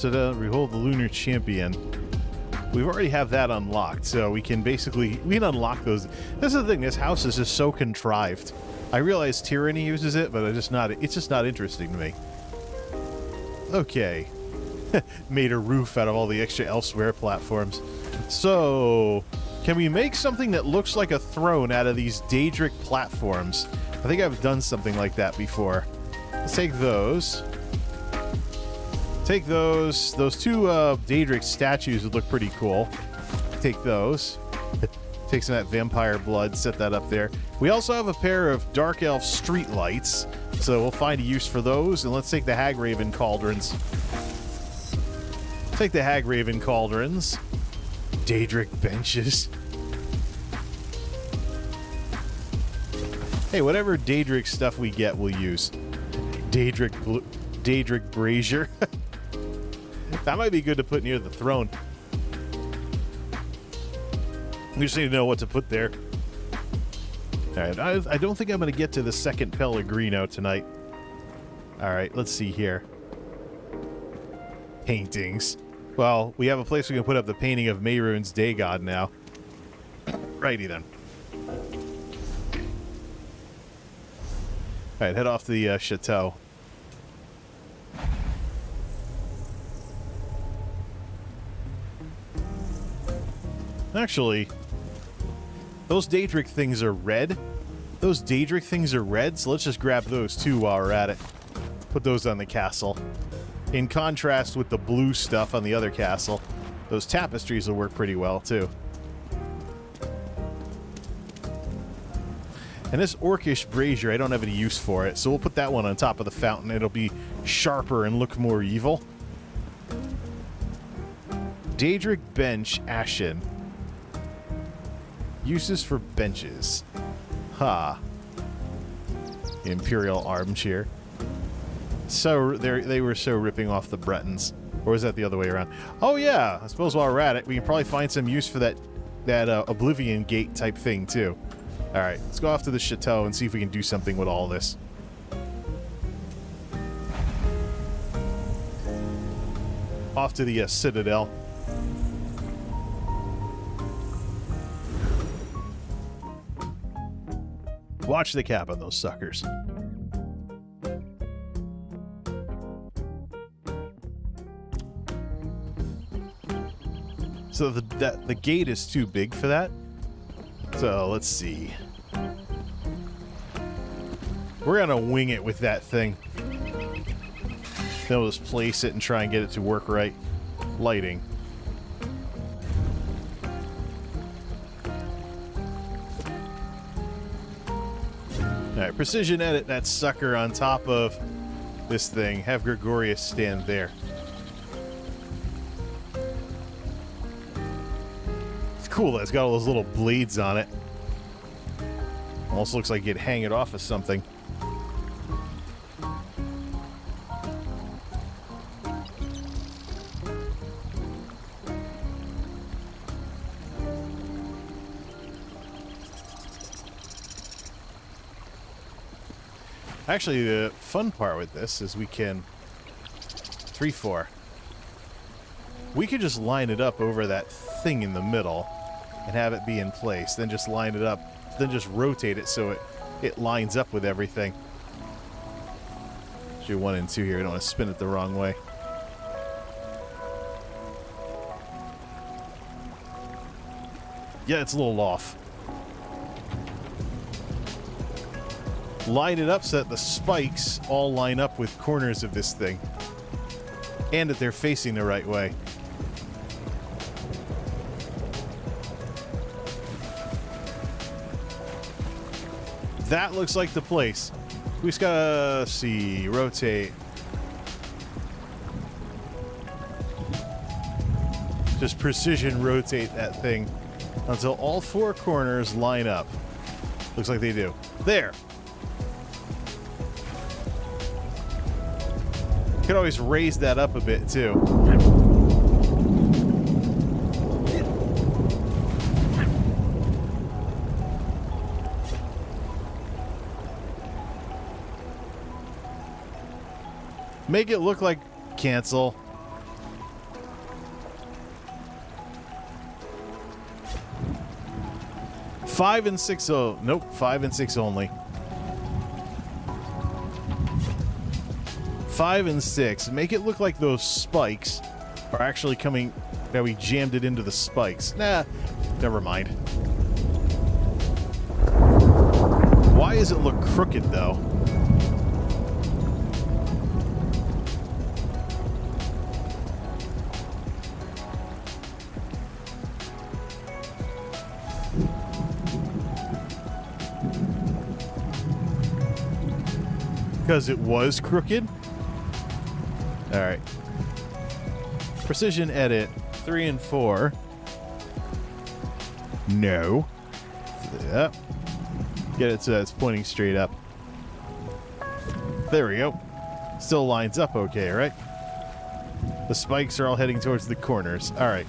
To behold the Lunar Champion. We already have that unlocked, so we can unlock those. This is the thing, this house is just so contrived. I realize Tyranny uses it, but it's just not interesting to me. Okay. Made a roof out of all the extra Elsewhere platforms. So, can we make something that looks like a throne out of these Daedric platforms? I think I've done something like that before. Let's take those. Take those. Those two Daedric statues would look pretty cool. Take those. Take some of that vampire blood, set that up there. We also have a pair of Dark Elf street lights, so we'll find a use for those. And let's take the Hagraven cauldrons. Take the Hagraven cauldrons. Daedric benches. Hey, whatever Daedric stuff we get, we'll use. Daedric brazier. That might be good to put near the throne. We just need to know what to put there. Alright, I don't think I'm going to get to the second Pellegrino tonight. Alright, let's see here. Paintings. Well, we have a place we can put up the painting of Mehrunes Day God now. Righty then. Alright, head off to the chateau. Actually, those Daedric things are red. Those Daedric things are red, so let's just grab those too while we're at it. Put those on the castle. In contrast with the blue stuff on the other castle, those tapestries will work pretty well too. And this orcish brazier, I don't have any use for it, so we'll put that one on top of the fountain. It'll be sharper and look more evil. Daedric bench, ashen. Uses for benches. Ha. Imperial armchair. So they were so ripping off the Bretons. Or was that the other way around? Oh yeah, I suppose while we're at it, we can probably find some use for that Oblivion Gate type thing too. Alright, let's go off to the chateau and see if we can do something with all this. Off to the Citadel. Watch the cap on those suckers. So the gate is too big for that. So let's see. We're gonna wing it with that thing. Then we'll just place it and try and get it to work right. Lighting. Alright, precision edit that sucker on top of this thing. Have Gregorius stand there. It's cool that it's got all those little blades on it. Almost looks like you'd hang it off of something. Actually, the fun part with this is we can 3-4. We could just line it up over that thing in the middle and have it be in place. Then just line it up. Then just rotate it so it lines up with everything. Let's do 1 and 2 here. I don't want to spin it the wrong way. Yeah, it's a little off. Line it up so that the spikes all line up with corners of this thing. And that they're facing the right way. That looks like the place. We just gotta see, rotate. Just precision rotate that thing until all 4 corners line up. Looks like they do. There. Could always raise that up a bit too. Make it look like cancel. Five and 6. Oh, nope. 5 and 6 only. 5 and 6. Make it look like those spikes are actually coming Now we jammed it into the spikes. Nah, never mind. Why does it look crooked, though? Because it was crooked? Alright. Precision edit 3 and 4. No. Yep. Get it so that it's pointing straight up. There we go. Still lines up okay, right? The spikes are all heading towards the corners. Alright.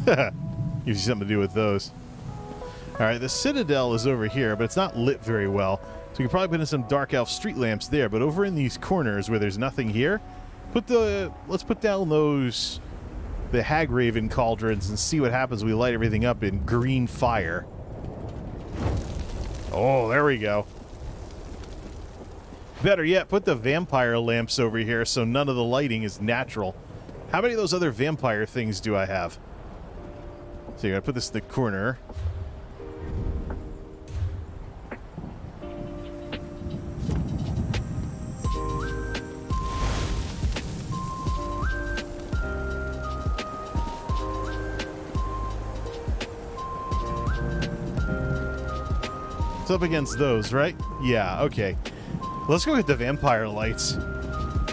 Gives you something to do with those. Alright, the Citadel is over here, but it's not lit very well. So you can probably put in some Dark Elf street lamps there, but over in these corners where there's nothing here, let's put down the Hagraven cauldrons and see what happens when we light everything up in green fire. Oh, there we go. Better yet, put the vampire lamps over here so none of the lighting is natural. How many of those other vampire things do I have? So you gotta put this in the corner. It's up against those, right? Yeah, okay. Let's go get the vampire lights.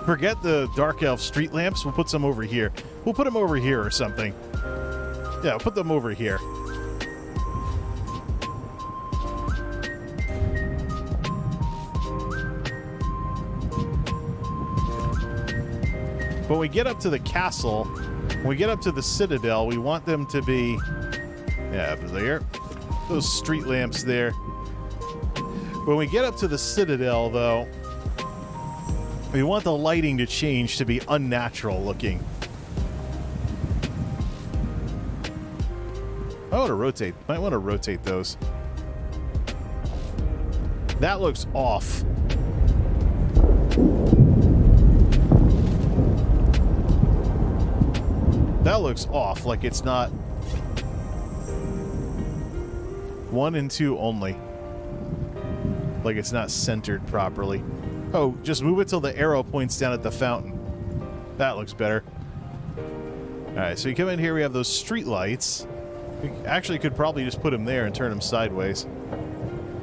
Forget the Dark Elf street lamps. We'll put some over here. We'll put them over here or something. Yeah, we'll put them over here. When we get up to the castle, when we get up to the Citadel, we want them to be... Yeah, up there. Those street lamps there. When we get up to the Citadel, though, we want the lighting to change to be unnatural looking. I want to rotate. Might want to rotate those. That looks off. That looks off, like it's not 1 and 2 only. Like it's not centered properly. Oh, just move it till the arrow points down at the fountain. That looks better. Alright, so you come in here, we have those street lights. We actually could probably just put them there and turn them sideways.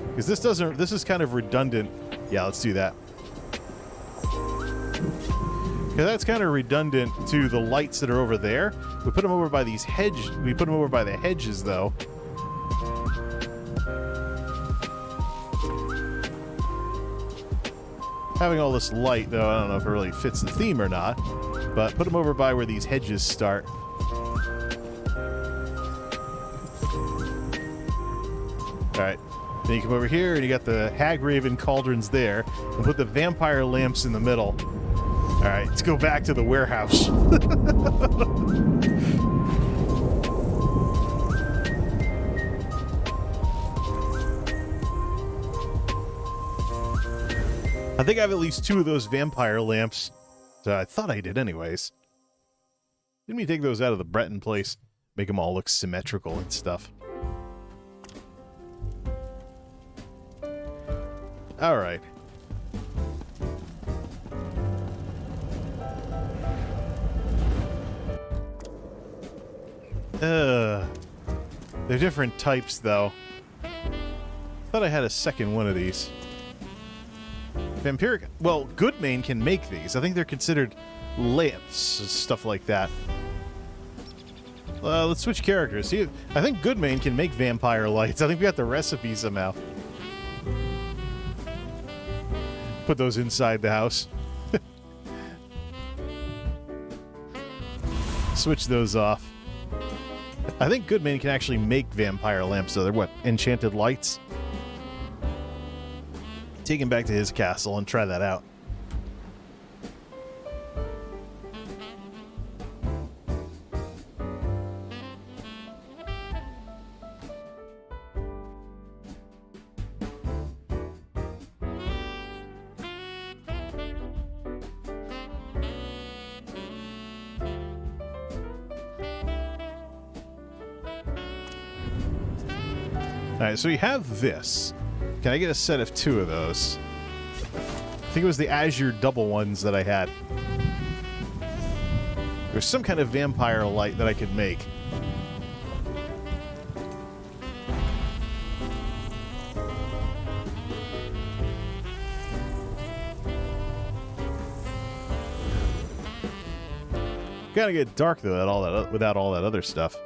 Because this is kind of redundant. Yeah, let's do that. Because that's kind of redundant to the lights that are over there. We put them over by these hedges. We put them over by the hedges, though. Having all this light, though, I don't know if it really fits the theme or not. But put them over by where these hedges start. Alright. Then you come over here, and you got the Hagraven cauldrons there. And put the vampire lamps in the middle. Alright, let's go back to the warehouse. I think I have at least 2 of those vampire lamps. So I thought I did anyways. Didn't we take those out of the Breton place? Make them all look symmetrical and stuff. Alright. They're different types, though. Thought I had a second one of these. Vampiric... Well, Goodmane can make these. I think they're considered lamps, stuff like that. Let's switch characters. See, I think Goodmane can make vampire lights. I think we got the recipe somehow. Put those inside the house. Switch those off. I think Goodmane can actually make vampire lamps, so they're what? Enchanted lights? Take him back to his castle and try that out. All right, so we have this. Can I get a set of 2 of those? I think it was the Azure double ones that I had. There's some kind of vampire light that I could make. Gotta get dark though without all that other stuff.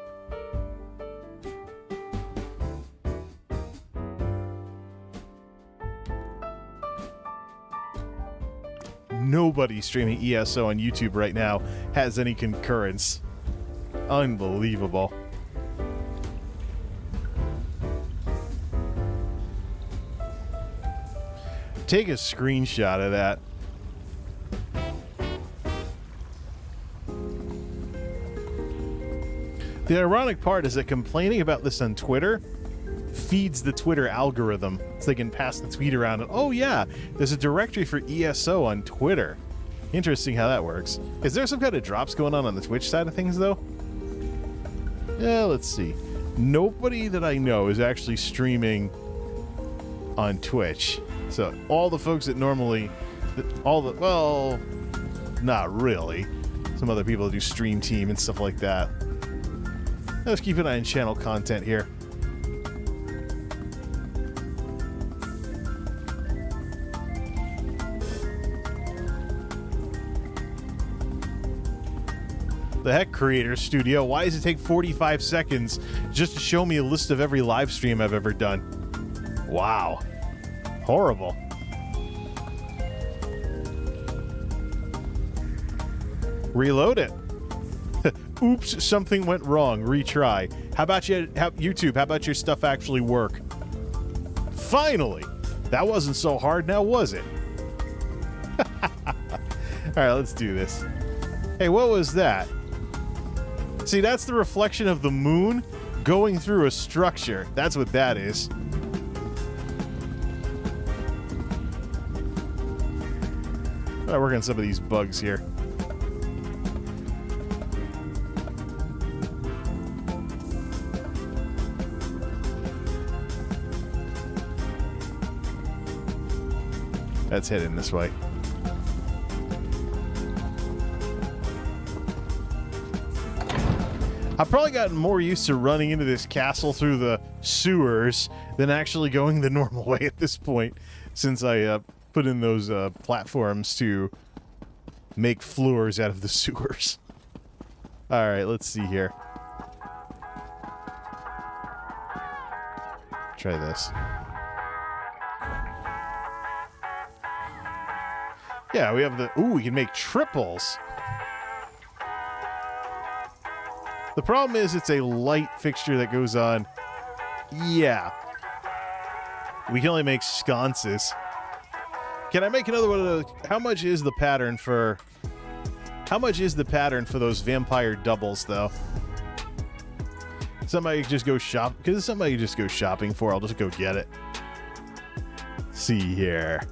Nobody streaming ESO on YouTube right now has any concurrence. Unbelievable. Take a screenshot of that. The ironic part is that complaining about this on Twitter feeds the Twitter algorithm so they can pass the tweet around. And, oh yeah, there's a directory for ESO on Twitter. Interesting how that works. Is there some kind of drops going on the Twitch side of things, though? Yeah, let's see. Nobody that I know is actually streaming on Twitch. So all the folks that normally... well, not really. Some other people do Stream Team and stuff like that. Let's keep an eye on channel content here. The heck, Creator Studio? Why does it take 45 seconds just to show me a list of every live stream I've ever done? Wow. Horrible. Reload it. Oops, something went wrong. Retry. How about YouTube? How about your stuff actually work? Finally! That wasn't so hard now, was it? Alright, let's do this. Hey, what was that? See, that's the reflection of the moon going through a structure. That's what that is. I'll work on some of these bugs here. That's heading this way. I've probably gotten more used to running into this castle through the sewers than actually going the normal way at this point, since I put in those platforms to make floors out of the sewers. Alright, let's see here. Try this. Yeah, we have the... Ooh, we can make triples. The problem is it's a light fixture that goes on. Yeah. We can only make sconces. Can I make another one of those? How much is the pattern for... How much is the pattern for those vampire doubles, though? Somebody just go shop... Because somebody just go shopping for, I'll just go get it. Let's see here.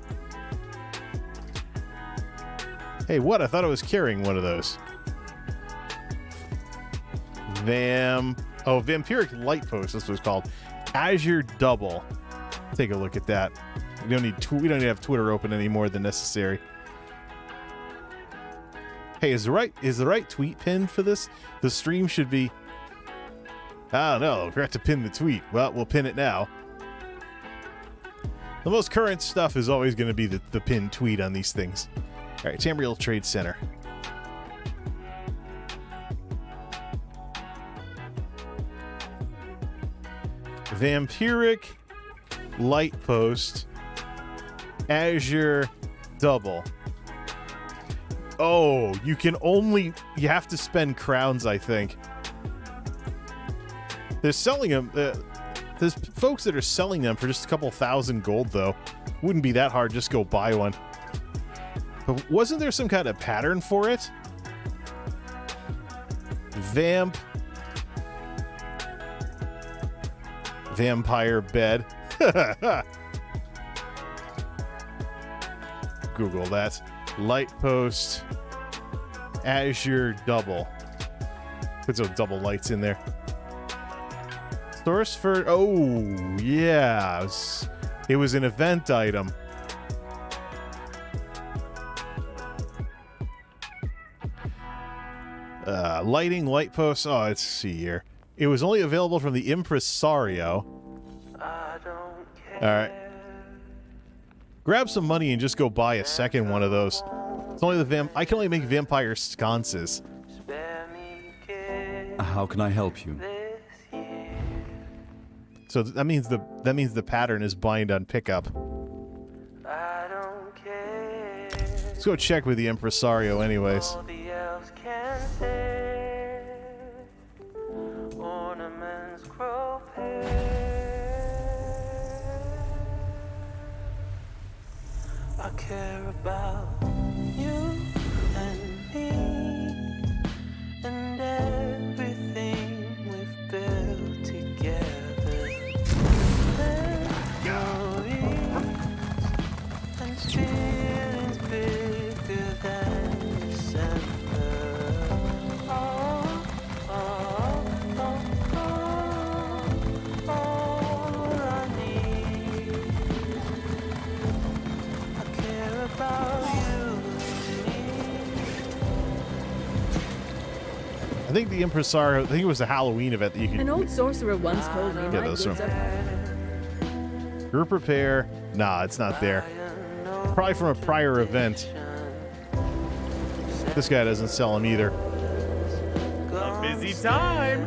Hey, what? I thought I was carrying one of those. Vampiric Light Post, this was called. Azure Double. Take a look at that. We don't need have Twitter open any more than necessary. Hey, is the right tweet pin for this? The stream should be... I don't know. We forgot to pin the tweet. Well, we'll pin it now. The most current stuff is always going to be the pinned tweet on these things. All right, Tamriel Trade Center. Vampiric Light Post Azure Double. Oh, you have to spend crowns, I think. They're selling them. There's folks that are selling them for just a couple thousand gold, though. Wouldn't be that hard. Just go buy one. But wasn't there some kind of pattern for it? Vampire bed. Google that. Light Post Azure Double. Put some double lights in there. Source for... Oh, yeah. It was an event item. Lighting, light posts. Oh, let's see here. It was only available from the impresario. Alright. Grab some money and just go buy a second one of those. It's only the I can only make vampire sconces. How can I help you? So that means the pattern is bind on pickup. Let's go check with the impresario anyways. I care about you and me and everything we've built together. Memories and feelings bigger than December. Oh, oh, oh, oh, all I need. About you and me. I think the impresario. I think it was a Halloween event that you could. An old sorcerer once told me Yeah, my those goods are- are... Group repair. Nah, it's not there. Probably from a prior event. This guy doesn't sell them either. Busy time.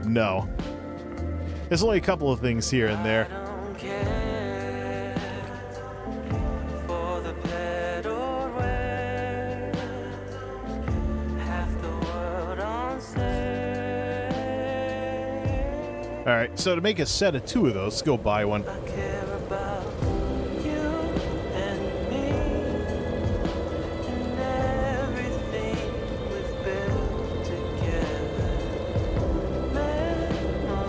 No. There's only a couple of things here and there. Don't care for the pedal where half the world on sale. Alright, so to make a set of 2 of those, let's go buy one. I care about you and me and everything we've built together. Memories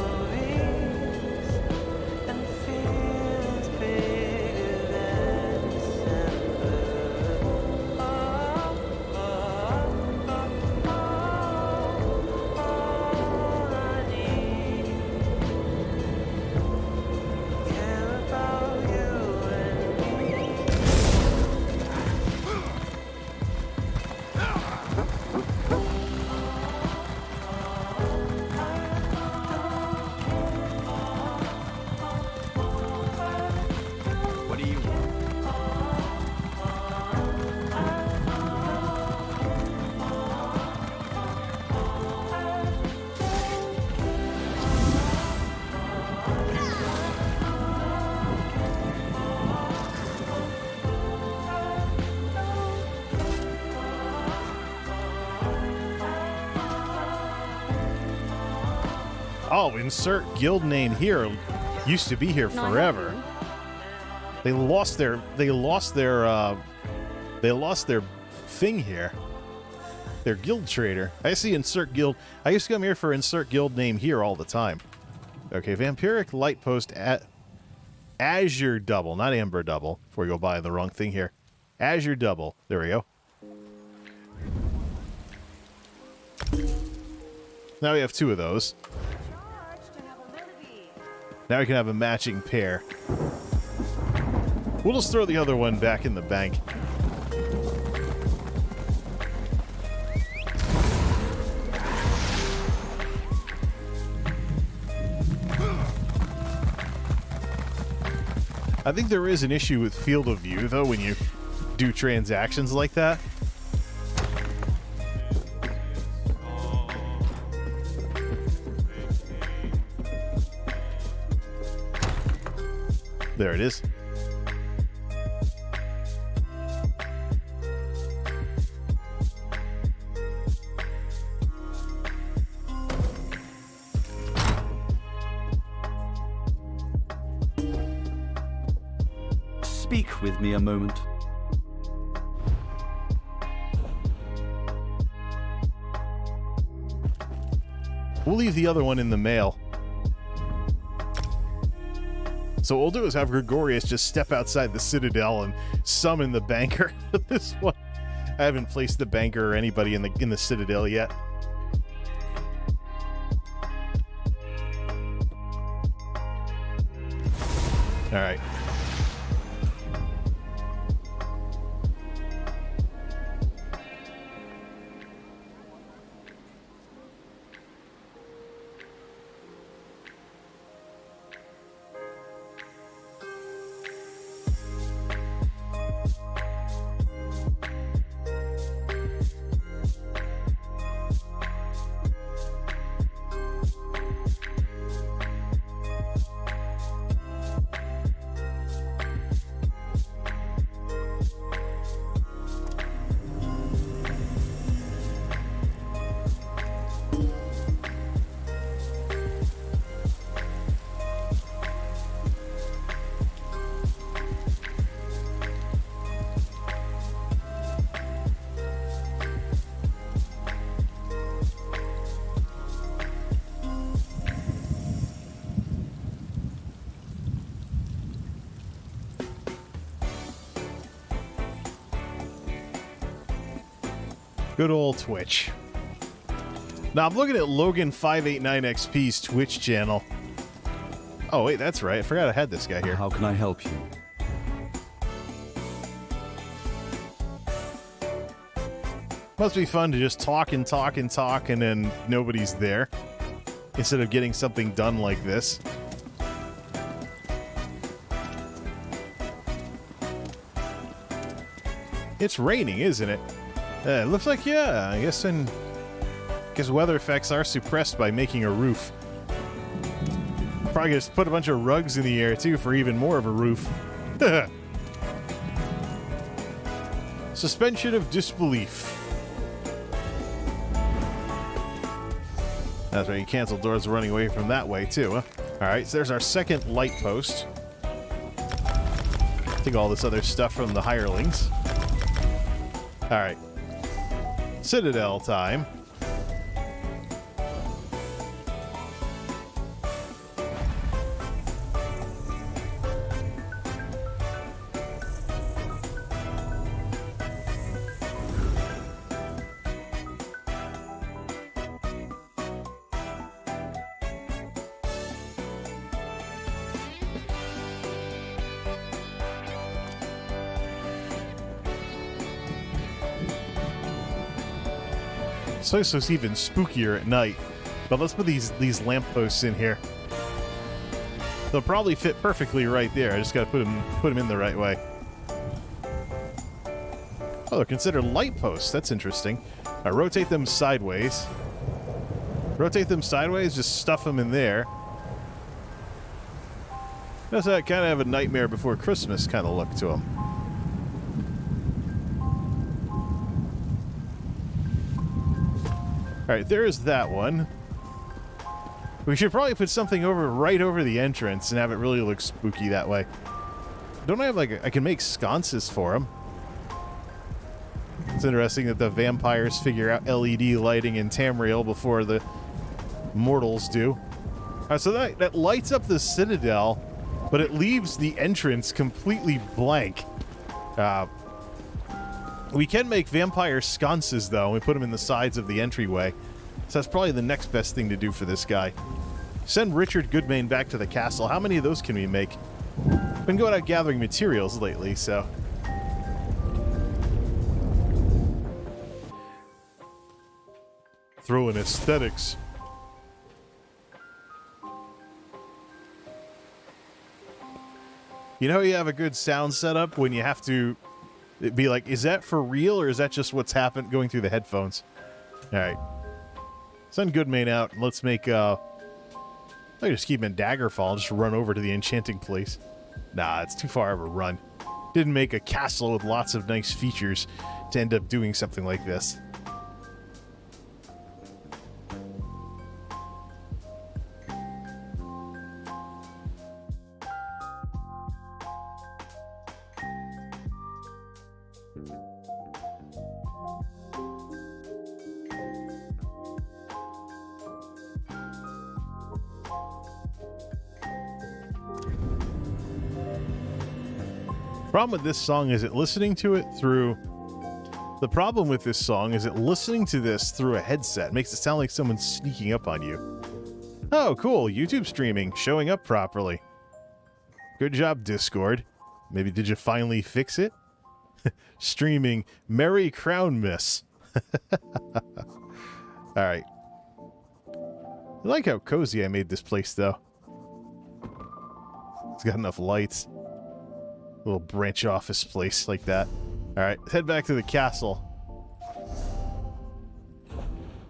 and feelings bigger than December. Oh, oh, oh, oh, all I need. Care about you and me. What do you want? Oh, insert guild name here. Used to be here forever. They lost their thing here. Their guild trader. I see insert guild. I used to come here for insert guild name here all the time. Okay, vampiric light post at Azure double, not Amber double. Before we go buy the wrong thing here. Azure double. There we go. Now we have 2 of those. Now we can have a matching pair. We'll just throw the other one back in the bank. I think there is an issue with field of view, though, when you do transactions like that. There it is. Speak with me a moment. We'll leave the other one in the mail. So what we'll do is have Gregorius just step outside the Citadel and summon the banker for this one. I haven't placed the banker or anybody in the Citadel yet. All right. Good old Twitch. Now I'm looking at Logan589XP's Twitch channel. Oh wait, that's right. I forgot I had this guy here. How can I help you? Must be fun to just talk and talk and talk and then nobody's there. Instead of getting something done like this. It's raining, isn't it? It looks like, yeah, I guess weather effects are suppressed by making a roof. Probably just put a bunch of rugs in the air, too, for even more of a roof. Suspension of disbelief. That's right, you canceled doors running away from that way, too, huh? Alright, so there's our second light post. Take all this other stuff from the hirelings. Alright. Citadel time. So it's even spookier at night. But let's put these lampposts in here. They'll probably fit perfectly right there. I just got to put them in the right way. Oh, they're considered light posts. That's interesting. Rotate them sideways. Rotate them sideways. Just stuff them in there. Does that kind of have a Nightmare Before Christmas kind of look to them? Alright, there's that one. We should probably put something right over the entrance and have it really look spooky that way. Don't I have I can make sconces for them. It's interesting that the vampires figure out LED lighting in Tamriel before the mortals do. Alright, so that lights up the Citadel, but it leaves the entrance completely blank. We can make vampire sconces, though, and we put them in the sides of the entryway. So that's probably the next best thing to do for this guy. Send Richard Goodmain back to the castle. How many of those can we make? Been going out gathering materials lately, so... Throw in aesthetics. You know you have a good sound setup when you have to... It'd be like, is that for real, or is that just what's happened going through the headphones? Alright. Send Goodmain out, and let's make, I just keep him in Daggerfall and just run over to the enchanting place. Nah, it's too far of a run. Didn't make a castle with lots of nice features to end up doing something like this. Problem with this song is listening to this through a headset makes it sound like someone's sneaking up on you. Oh, cool. YouTube streaming, showing up properly. Good job, Discord. Maybe did you finally fix it? Streaming Merry Crown Miss. Alright. I like how cozy I made this place, though. It's got enough lights. Little branch office place like that. Alright, head back to the castle.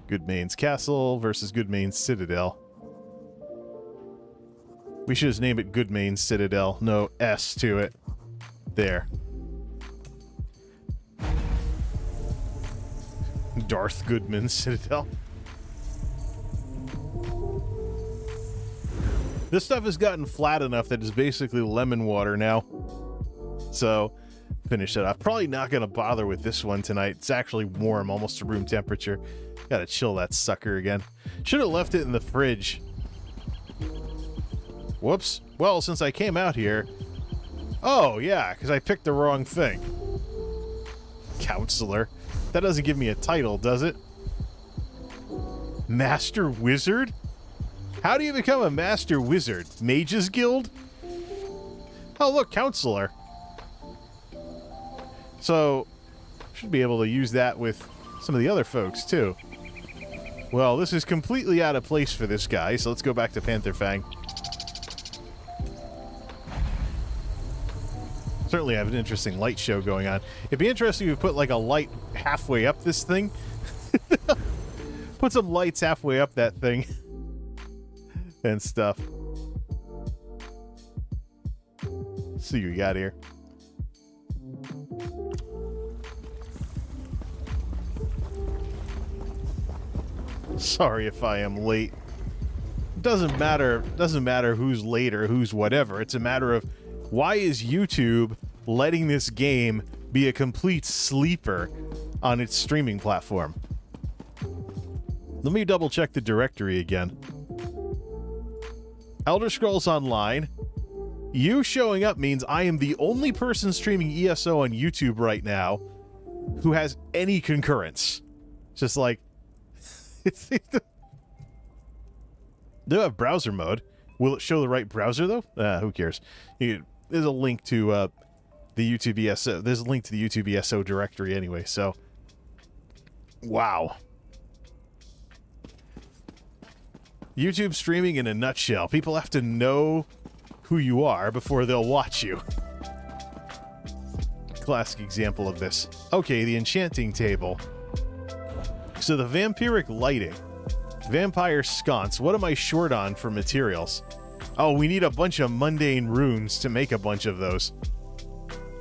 Goodmane's Castle versus Goodmane's Citadel. We should just name it Goodmane's Citadel. No S to it. There. Darth Goodman's Citadel. This stuff has gotten flat enough that it's basically lemon water now. So, finish it off. Probably not going to bother with this one tonight. It's actually warm, almost to room temperature. Gotta chill that sucker again. Should have left it in the fridge. Whoops. Well, since I came out here... Oh, yeah, because I picked the wrong thing. Counselor. That doesn't give me a title, does it? Master Wizard? How do you become a Master Wizard? Mages Guild? Oh, look, Counselor. So, should be able to use that with some of the other folks, too. Well, this is completely out of place for this guy, so let's go back to Panther Fang. Certainly have an interesting light show going on. It'd be interesting if we put like a light halfway up this thing. Put some lights halfway up that thing. And stuff. Let's see what we got here. Sorry if I am late. Doesn't matter who's late or who's whatever. It's a matter of why is YouTube letting this game be a complete sleeper on its streaming platform? Let me double check the directory again. Elder Scrolls Online. You showing up means I am the only person streaming ESO on YouTube right now who has any concurrence. Just like... They have browser mode. Will it show the right browser, though? Who cares? There's a link to the YouTube ESO. There's a link to the YouTube ESO directory anyway, so... Wow. YouTube streaming in a nutshell. People have to know who you are before they'll watch you. Classic example of this. Okay, the enchanting table. So the vampiric lighting. Vampire sconce. What am I short on for materials? Oh, we need a bunch of mundane runes to make a bunch of those.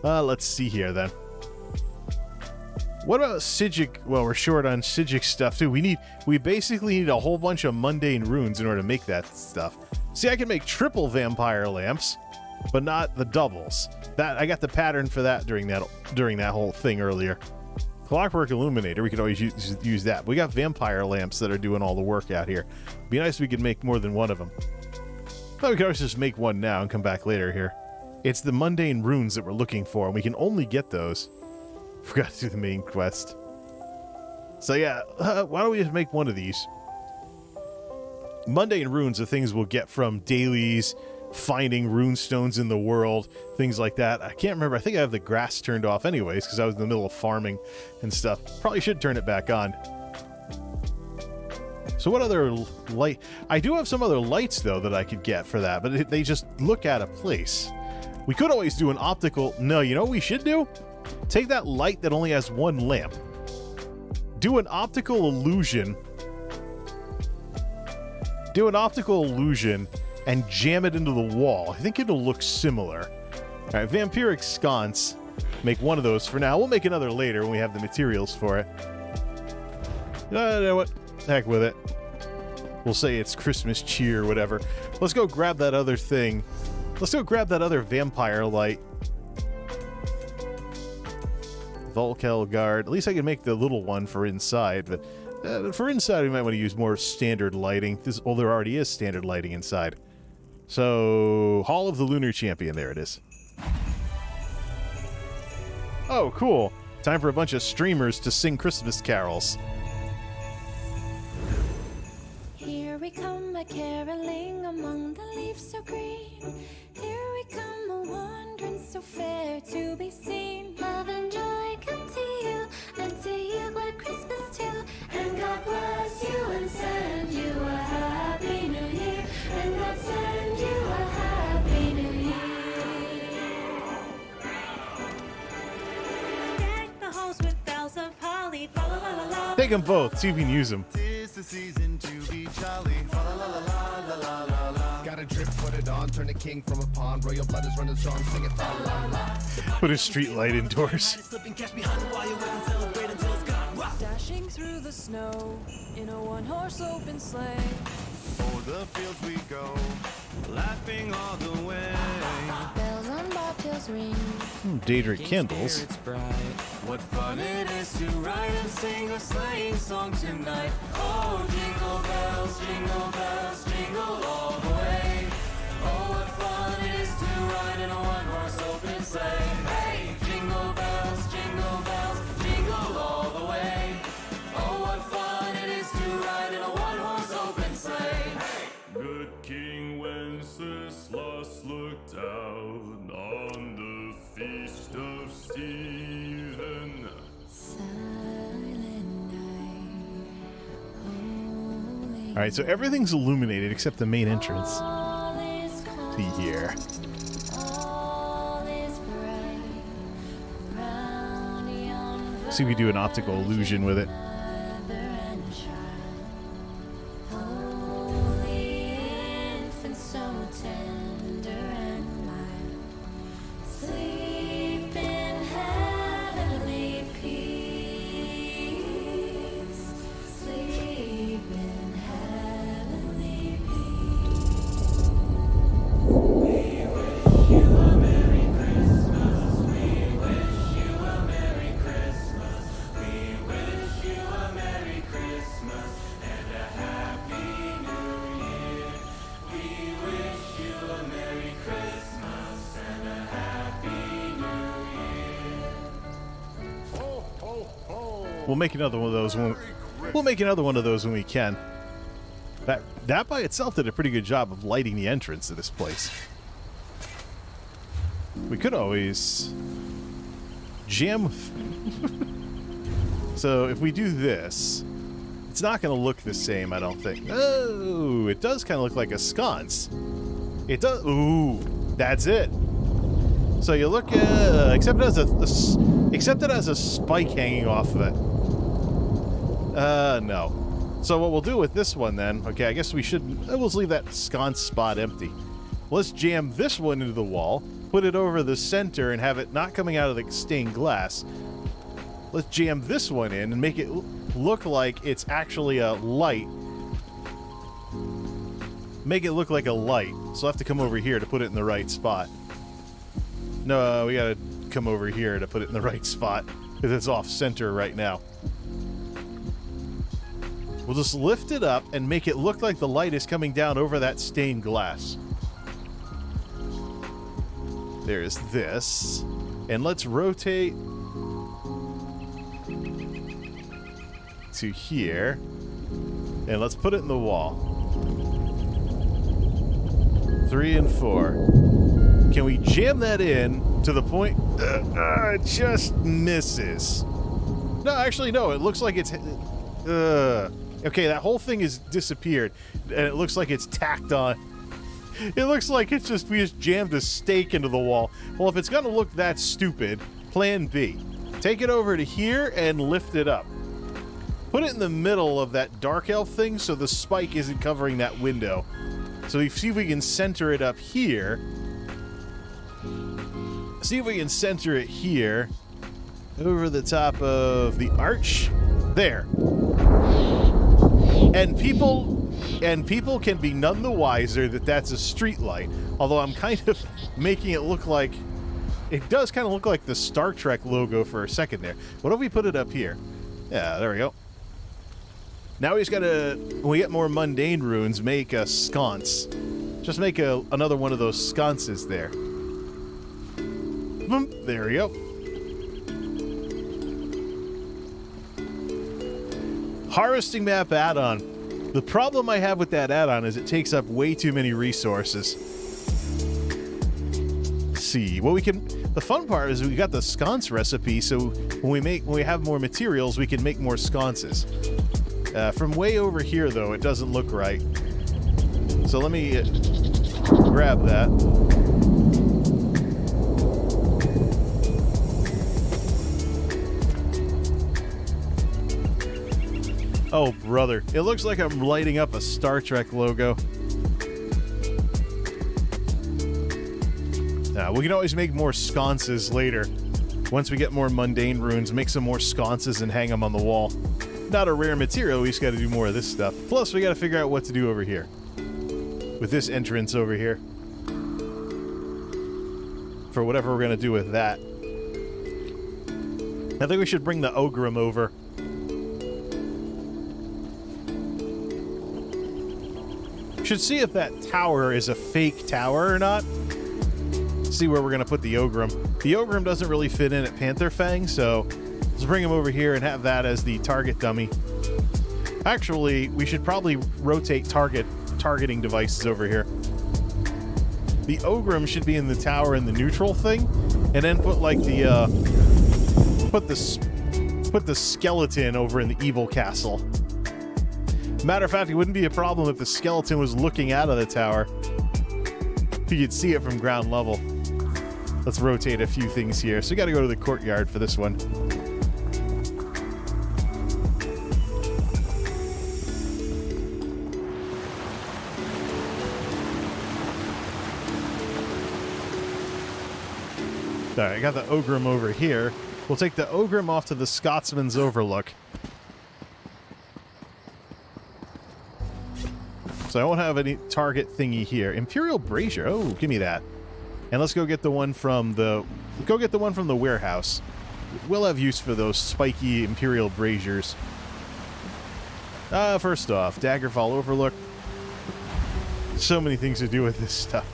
Let's see here, then. What about Sigic? Well, we're short on Sigic stuff, too. We basically need a whole bunch of mundane runes in order to make that stuff. See, I can make triple vampire lamps, but not the doubles. That I got the pattern for that during that whole thing earlier. Clockwork Illuminator, we could always use that. We got vampire lamps that are doing all the work out here. Be nice if we could make more than one of them. But we could always just make one now and come back later here. It's the mundane runes that we're looking for, and we can only get those. Forgot to do the main quest. So yeah, why don't we just make one of these? Mundane runes are things we'll get from dailies, finding rune stones in the world, things like that. I can't remember. I think I have the grass turned off anyways because I was in the middle of farming and stuff. Probably should turn it back on. So what other light? I do have some other lights, though, that I could get for that, but they just look out of place. We could always do an optical... No, you know what we should do? Take that light that only has one lamp. Do an optical illusion. Do an optical illusion and jam it into the wall. I think it'll look similar. All right, vampiric sconce. Make one of those for now. We'll make another later when we have the materials for it. You know what? Heck with it. We'll say it's Christmas cheer or whatever. Let's go grab that other thing. Let's go grab that other vampire light. Volkel guard. At least I can make the little one for inside, but for inside we might want to use more standard lighting. Well, there already is standard lighting inside. So, Hall of the Lunar Champion. There it is. Oh, cool. Time for a bunch of streamers to sing Christmas carols. Here we come a caroling among the leaves so green. Here we come so fair to be seen. Love and joy come to you, and to you glad Christmas too. And God bless you and send you a happy new year. And God send you a happy new year. Deck the halls with boughs of holly. Fa la la la la. Take them both. See if you can use them. Tis the season to be jolly. Fa la la la la la la la. Got a drip, put it on, turn the king from a pond. Royal blood is running strong, sing it fa la la. Put a street light indoors. Dashing through the snow in a one-horse open sleigh. O'er the fields we go, laughing all the way. Bells on bobtails ring. Daedric candles. What fun it is to ride and sing a sleighing song tonight. Oh, jingle bells, jingle all the way. Oh, what fun it is to ride in a one-horse open sleigh. Hey, jingle bells, jingle all the way. Oh, what fun it is to ride in a one-horse open sleigh. Hey. Good King Wenceslas looked down on the feast of Stephen. All right, so everything's illuminated except the main entrance. See here. See if we do an optical illusion with it. We'll make another one of those when we can. That by itself did a pretty good job of lighting the entrance to this place. We could always jam. So if we do this, it's not going to look the same, I don't think. Oh, it does kind of look like a sconce. It does. Ooh, that's it. So you look at, except it has a spike hanging off of it. No. So what we'll do with this one then, okay, I guess we'll just leave that sconce spot empty. Let's jam this one into the wall, put it over the center and have it not coming out of the stained glass. Let's jam this one in and make it look like it's actually a light. Make it look like a light. So I'll have to come over here to put it in the right spot. No, we gotta come over here to put it in the right spot because it's off center right now. We'll just lift it up and make it look like the light is coming down over that stained glass. There's this. And let's rotate to here. And let's put it in the wall. 3 and 4. Can we jam that in to the point? It just misses. No, actually, no. It looks like it's... Okay, that whole thing has disappeared, and it looks like it's tacked on. It looks like we just jammed a stake into the wall. Well, if it's gonna look that stupid, plan B. Take it over to here and lift it up. Put it in the middle of that dark elf thing so the spike isn't covering that window. So see if we can center it up here. See if we can center it here over the top of the arch. There. And people can be none the wiser that that's a street light. Although I'm kind of making it look like... It does kind of look like the Star Trek logo for a second there. What if we put it up here? Yeah, there we go. Now we just gotta, when we get more mundane runes, make a sconce. Just make another one of those sconces there. Boom, there we go. Harvesting map add-on. The problem I have with that add-on is it takes up way too many resources. Let's see, well, we can The fun part is we got the sconce recipe, so when we have more materials, we can make more sconces. From way over here, though, it doesn't look right. So let me grab that. Oh, brother. It looks like I'm lighting up a Star Trek logo. We can always make more sconces later. Once we get more mundane runes, make some more sconces and hang them on the wall. Not a rare material, we just got to do more of this stuff. Plus, we got to figure out what to do over here. With this entrance over here. For whatever we're going to do with that. I think we should bring the Ogrim over. Should see if that tower is a fake tower or not. See where we're going to put the Ogrim. The Ogrim doesn't really fit in at Panther Fang, so let's bring him over here and have that as the target dummy. Actually, we should probably rotate targeting devices over here. The Ogrim should be in the tower in the neutral thing, and then put like the put the skeleton over in the evil castle. Matter of fact, it wouldn't be a problem if the skeleton was looking out of the tower. If you could see it from ground level. Let's rotate a few things here. So we got to go to the courtyard for this one. All right, I got the Ogrim over here. We'll take the Ogrim off to the Scotsman's Overlook. So I won't have any target thingy here. Imperial Brazier. Oh, give me that. And let's go get the one from the warehouse. We'll have use for those spiky Imperial Braziers. First off, Daggerfall Overlook. So many things to do with this stuff.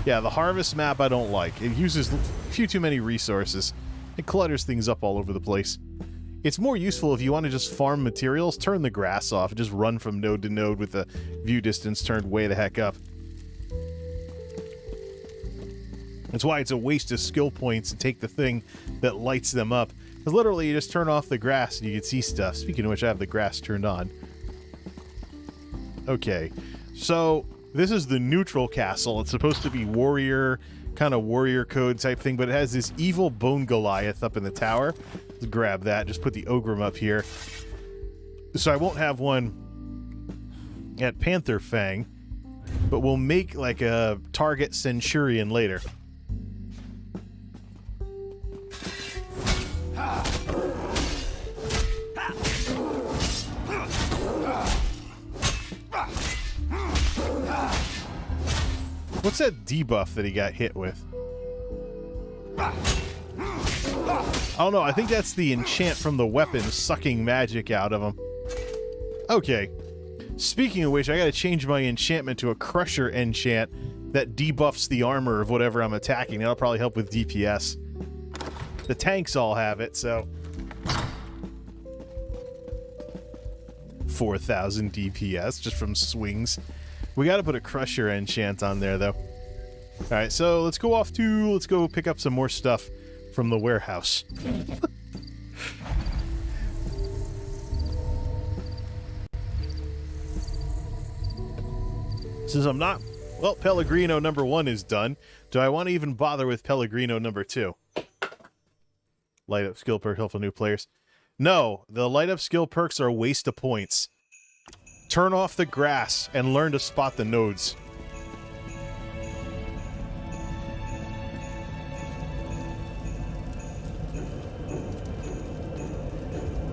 Yeah, the harvest map I don't like. It uses a few too many resources. It clutters things up all over the place. It's more useful if you want to just farm materials, turn the grass off, and just run from node to node with the view distance turned way the heck up. That's why it's a waste of skill points to take the thing that lights them up. Because literally you just turn off the grass and you can see stuff. Speaking of which, I have the grass turned on. Okay, so this is the neutral castle. It's supposed to be warrior, kind of warrior code type thing, but it has this evil bone Goliath up in the tower. Let's grab that, just put the Ogrim up here. So I won't have one at Panther Fang, but we'll make like a target Centurion later. What's that debuff that he got hit with? I don't know, I think that's the enchant from the weapon sucking magic out of him. Okay. Speaking of which, I gotta change my enchantment to a Crusher enchant that debuffs the armor of whatever I'm attacking. That'll probably help with DPS. The tanks all have it, so... 4,000 DPS just from swings. We gotta put a Crusher enchant on there, though. Alright, so let's go pick up some more stuff from the warehouse. Since I'm not... Well, Pellegrino number 1 is done. Do I want to even bother with Pellegrino number 2? Light up skill perk, helpful new players. No, the light up skill perks are a waste of points. Turn off the grass and learn to spot the nodes.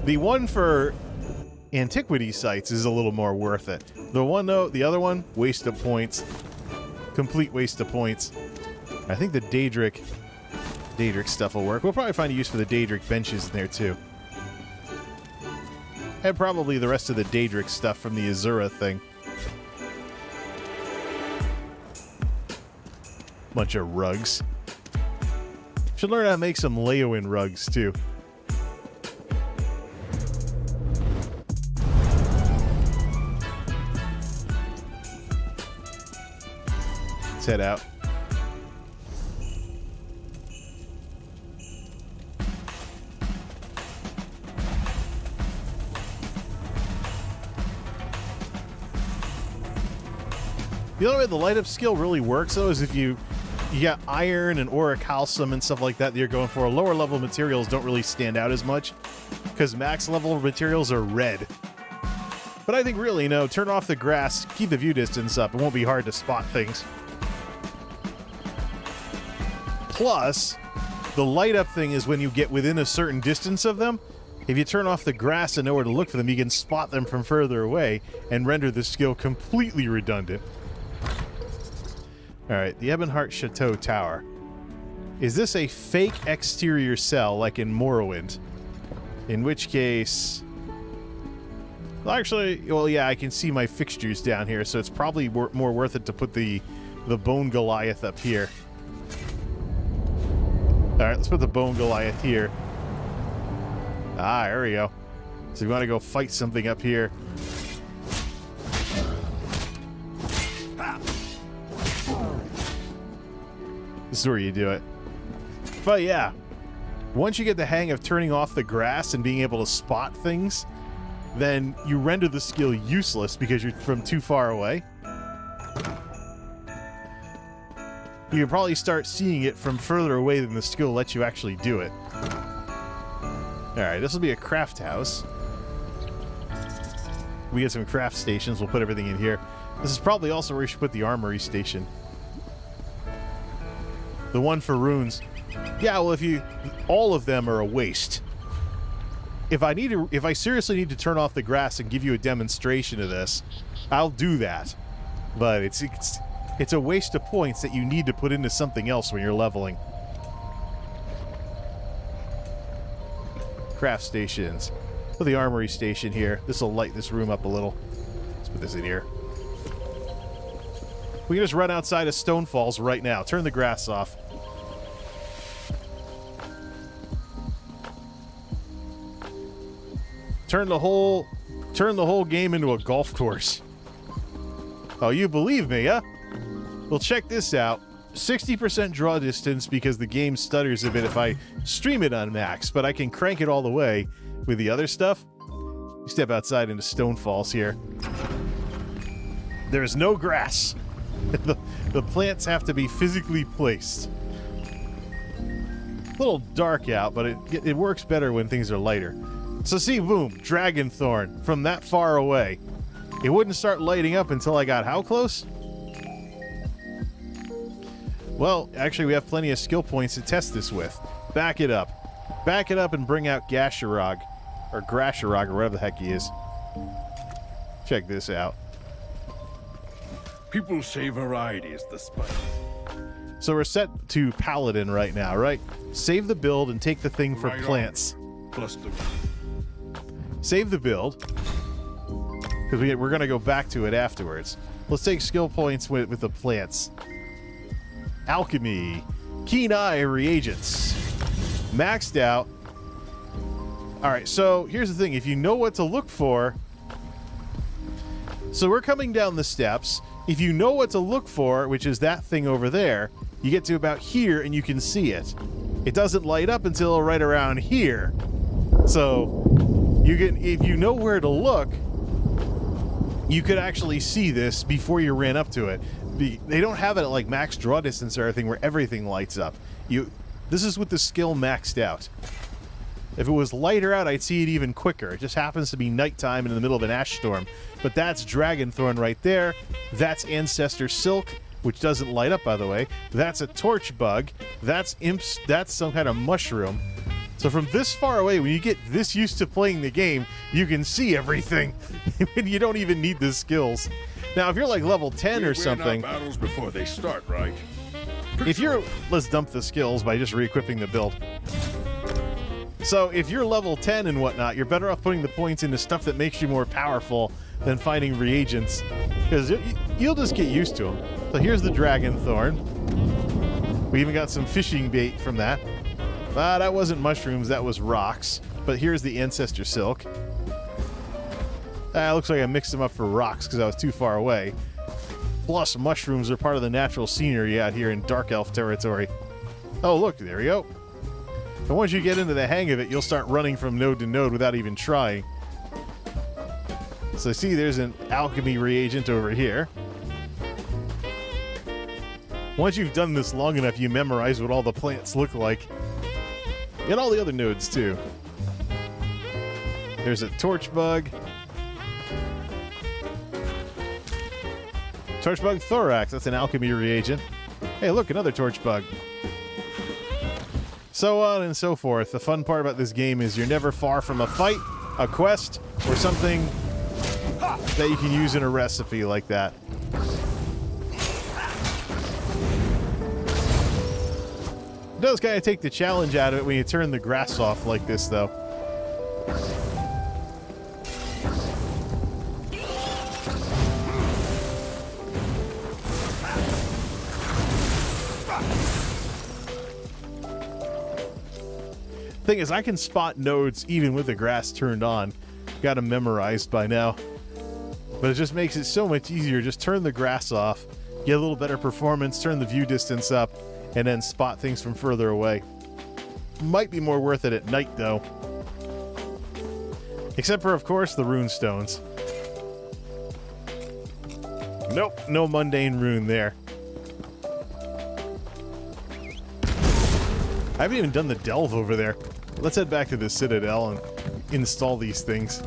The one for antiquity sites is a little more worth it. The one though, the other one, waste of points. Complete waste of points. I think the Daedric stuff will work. We'll probably find a use for the Daedric benches in there too. And probably the rest of the Daedric stuff from the Azura thing. Bunch of rugs. Should learn how to make some Leoin rugs too. Let's head out. The only way the light up skill really works though is if you got iron and orichalcum and stuff like that you're going for. Lower level materials don't really stand out as much because max level materials are red. But I think really, turn off the grass, keep the view distance up. It won't be hard to spot things. Plus, the light up thing is when you get within a certain distance of them. If you turn off the grass and know where to look for them, you can spot them from further away and render the skill completely redundant. Alright, the Ebonheart Chateau Tower. Is this a fake exterior cell like in Morrowind? In which case... Well, actually, yeah, I can see my fixtures down here, so it's probably more worth it to put the Bone Goliath up here. Alright, let's put the Bone Goliath here. Ah, there we go. So we want to go fight something up here. This is where you do it. But yeah, once you get the hang of turning off the grass and being able to spot things, then you render the skill useless because you're from too far away. You can probably start seeing it from further away than the skill lets you actually do it. Alright, this will be a craft house. We get some craft stations. We'll put everything in here. This is probably also where we should put the armory station. The one for runes. Yeah, well, all of them are a waste. If I seriously need to turn off the grass and give you a demonstration of this, I'll do that. But it's a waste of points that you need to put into something else when you're leveling. Craft stations. Put the armory station here. This will light this room up a little. Let's put this in here. We can just run outside of Stone Falls right now. Turn the grass off. Turn the whole game into a golf course. Oh, you believe me, huh? Well, check this out. 60% draw distance because the game stutters a bit if I stream it on max, but I can crank it all the way with the other stuff. You step outside into Stone Falls here. There's no grass. The plants have to be physically placed. A little dark out, but it works better when things are lighter. So see, boom, Dragonthorn from that far away. It wouldn't start lighting up until I got how close? Well, actually, we have plenty of skill points to test this with. Back it up. Back it up and bring out Gasharog. Or Grasharog, or whatever the heck he is. Check this out. People say variety is the spice. So we're set to Paladin right now, right? Save the build and take the thing for plants. Cluster. Save the build. Because we're going to go back to it afterwards. Let's take skill points with the plants. Alchemy. Keen Eye reagents. Maxed out. Alright, so here's the thing. If you know what to look for... So we're coming down the steps. If you know what to look for, which is that thing over there, you get to about here and you can see it. It doesn't light up until right around here. So you can, if you know where to look, you could actually see this before you ran up to it. They don't have it at like max draw distance or everything where everything lights up. This is with the skill maxed out. If it was lighter out, I'd see it even quicker. It just happens to be nighttime and in the middle of an ash storm. But that's Dragonthorn right there. That's Ancestor Silk, which doesn't light up, by the way. That's a torch bug. That's imps. That's some kind of mushroom. So from this far away, when you get this used to playing the game, you can see everything. You don't even need the skills. Now, if you're like level 10 or something... We win our battles before they start, right? If you're... Let's dump the skills by just re-equipping the build. So if you're level 10 and whatnot, you're better off putting the points into stuff that makes you more powerful than finding reagents. Because you'll just get used to them. So here's the Dragonthorn. We even got some fishing bait from that. That wasn't mushrooms, that was rocks. But here's the Ancestor Silk. Looks like I mixed them up for rocks because I was too far away. Plus, mushrooms are part of the natural scenery out here in Dark Elf territory. Oh, look, there we go. And once you get into the hang of it, you'll start running from node to node without even trying. So see, there's an alchemy reagent over here. Once you've done this long enough, you memorize what all the plants look like. And all the other nodes, too. There's a torch bug. Torch bug thorax. That's an alchemy reagent. Hey, look, another torch bug. So on and so forth. The fun part about this game is you're never far from a fight, a quest, or something that you can use in a recipe like that. It does kind of take the challenge out of it when you turn the grass off like this, though. Thing is, I can spot nodes even with the grass turned on. Got them memorized by now. But it just makes it so much easier. Just turn the grass off, get a little better performance, turn the view distance up, and then spot things from further away. Might be more worth it at night, though. Except for, of course, the rune stones. Nope, no mundane rune there. I haven't even done the delve over there. Let's head back to the Citadel and install these things.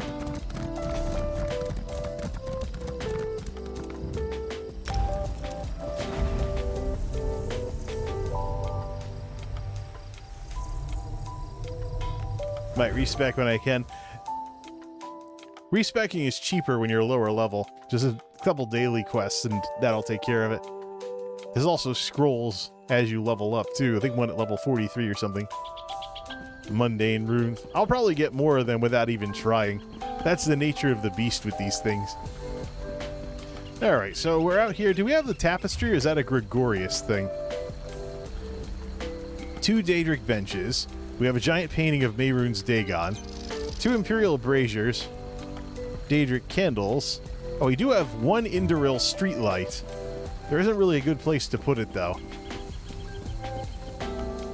Might respec when I can. Respecking is cheaper when you're lower level. Just a couple daily quests and that'll take care of it. There's also scrolls as you level up too. I think one at level 43 or something. Mundane runes. I'll probably get more of them without even trying. That's the nature of the beast with these things. Alright, so we're out here. Do we have the tapestry or is that a Gregorius thing? 2 Daedric benches. We have a giant painting of Mehrunes Dagon. 2 Imperial braziers. Daedric candles. Oh, we do have 1 Indoril streetlight. There isn't really a good place to put it, though.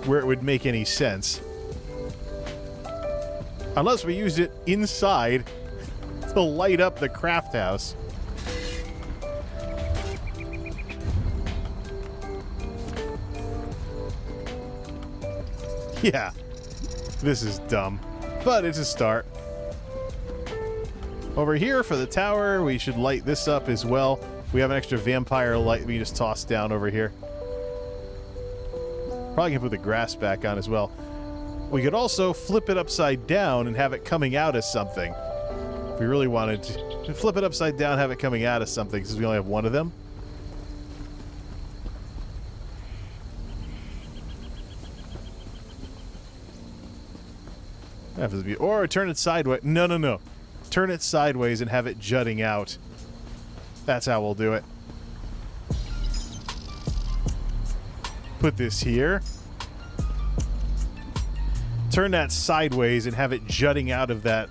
Where it would make any sense. Unless we used it inside to light up the craft house. Yeah. This is dumb. But it's a start. Over here for the tower, we should light this up as well. We have an extra vampire light we just tossed down over here. Probably can put the grass back on as well. We could also flip it upside down and have it coming out as something. If we really wanted to flip it upside down, have it coming out as something, since we only have 1 of them. Or turn it sideways. No. Turn it sideways and have it jutting out. That's how we'll do it. Put this here. Turn that sideways and have it jutting out of that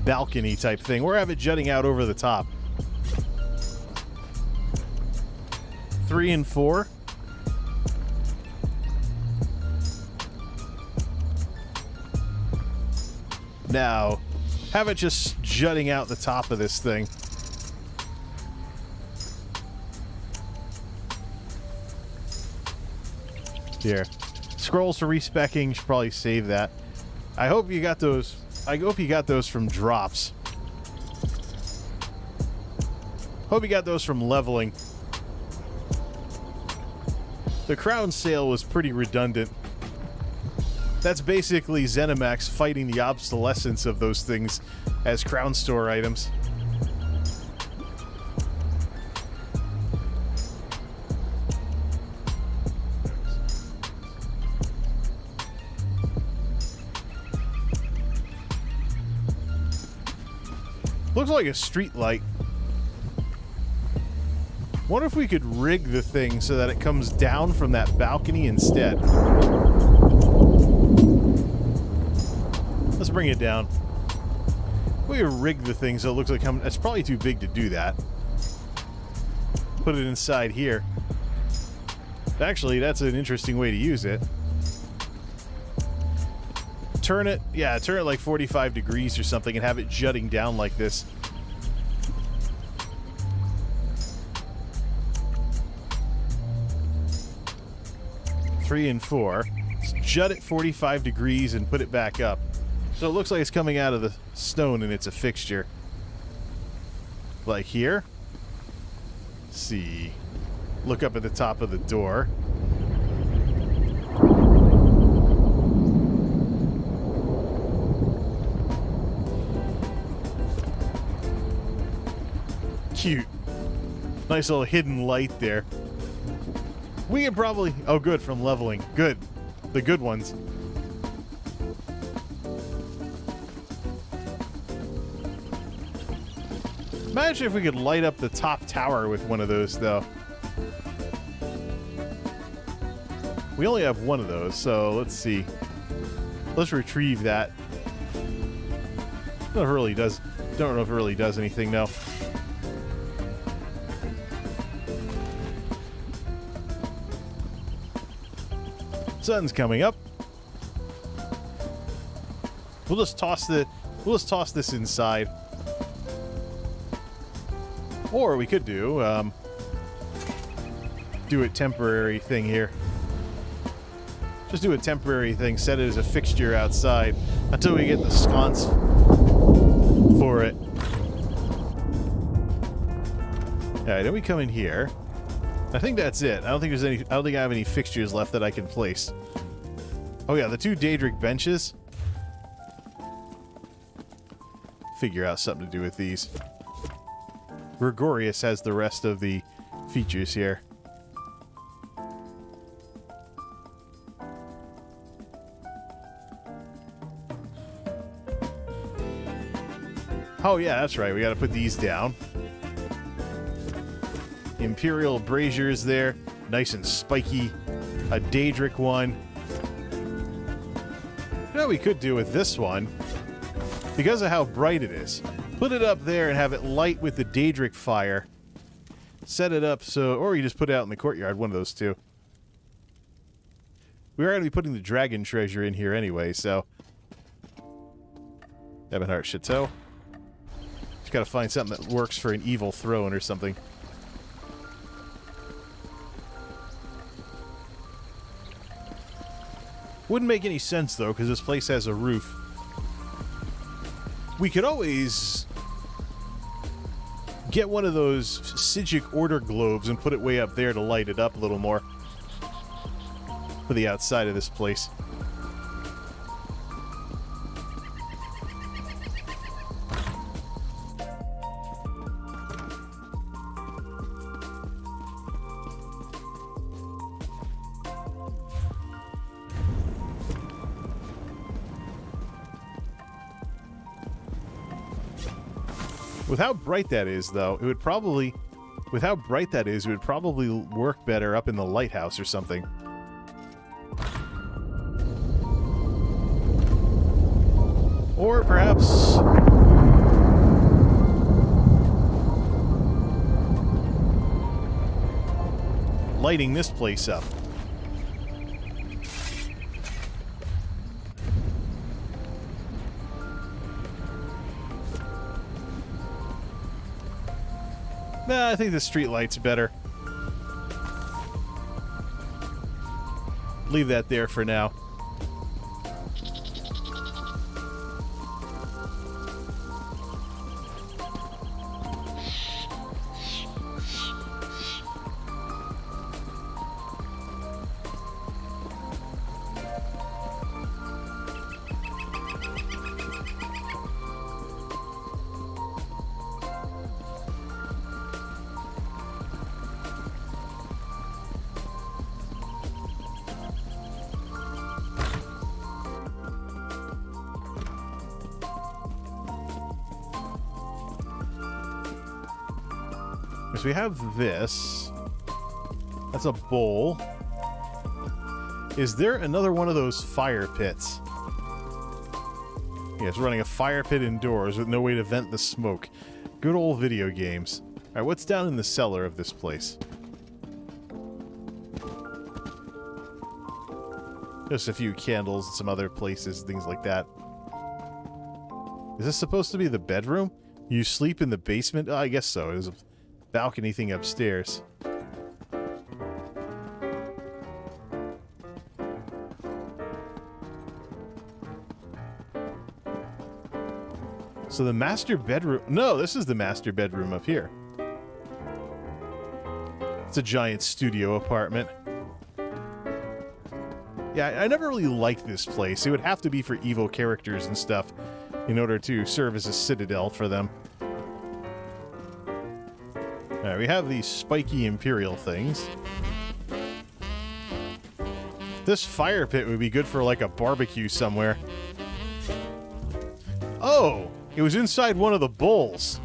balcony type thing. Or have it jutting out over the top. 3 and 4. Now, have it just jutting out the top of this thing. Here. Scrolls for respecking, should probably save that. I hope you got those. I hope you got those from drops. Hope you got those from leveling. The crown sale was pretty redundant. That's basically Zenimax fighting the obsolescence of those things as crown store items. Looks like a street light. Wonder if we could rig the thing so that it comes down from that balcony instead. Let's bring it down. We rig the thing so it looks like it's probably too big to do that. Put it inside here. Actually, that's an interesting way to use it. Turn it like 45 degrees or something and have it jutting down like this. 3 and 4. Let's jut it 45 degrees and put it back up. So it looks like it's coming out of the stone and it's a fixture. Like here. Let's see. Look up at the top of the door. Cute. Nice little hidden light there. We could probably... Oh, good, from leveling. Good. The good ones. Imagine if we could light up the top tower with one of those, though. We only have one of those, so let's see. Let's retrieve that. Don't know if it really does. Don't know if it really does anything, though. Sun's coming up. We'll just toss this inside. Or we could do a temporary thing here. Just do a temporary thing, set it as a fixture outside until we get the sconce for it. Alright, then we come in here. I think that's it. I don't think I have any fixtures left that I can place. Oh yeah, the 2 Daedric benches. Figure out something to do with these. Gregorius has the rest of the features here. Oh yeah, that's right. We got to put these down. Imperial braziers there, nice and spiky. A Daedric one. You know what we could do with this one, because of how bright it is. Put it up there and have it light with the Daedric fire. Set it up so, or you just put it out in the courtyard, one of those two. We are going to be putting the dragon treasure in here anyway, so. Ebonheart Chateau. Just got to find something that works for an evil throne or something. Wouldn't make any sense, though, because this place has a roof. We could always get one of those Sigic Order globes and put it way up there to light it up a little more for the outside of this place. With how bright that is, though, it would probably... With how bright that is, it would probably work better up in the lighthouse or something. Or perhaps... lighting this place up. Nah, I think the street light's better. Leave that there for now. So we have this. That's a bowl. Is there another one of those fire pits? Yeah, it's running a fire pit indoors with no way to vent the smoke. Good old video games. Alright, what's down in the cellar of this place? Just a few candles and some other places, things like that. Is this supposed to be the bedroom? You sleep in the basement? Oh, I guess so. There's a balcony thing upstairs. So the master bedroom... No, this is the master bedroom up here. It's a giant studio apartment. Yeah, I never really liked this place. It would have to be for evil characters and stuff in order to serve as a citadel for them. Alright, we have these spiky Imperial things. This fire pit would be good for, like, a barbecue somewhere. Oh! It was inside one of the bowls.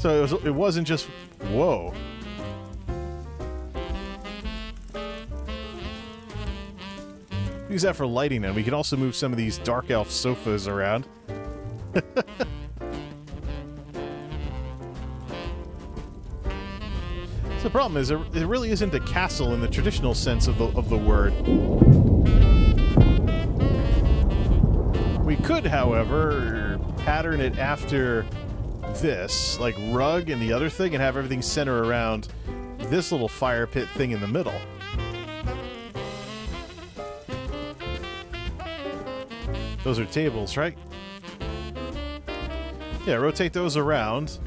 So it wasn't just... Whoa. Use that for lighting, and we can also move some of these dark elf sofas around. So the problem is, it really isn't a castle in the traditional sense of the word. We could, however, pattern it after this, like rug and the other thing, and have everything center around this little fire pit thing in the middle. Those are tables, right? Yeah, rotate those around.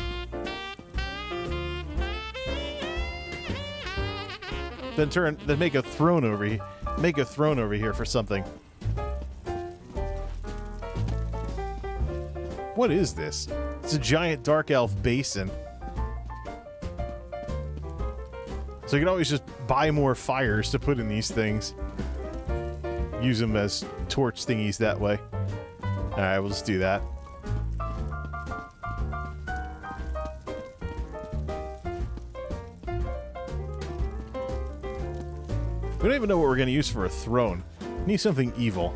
Then make a throne over here. Make a throne over here for something. What is this? It's a giant dark elf basin. So you can always just buy more fires to put in these things. Use them as torch thingies that way. Alright, we'll just do that. We don't even know what we're going to use for a throne. We need something evil.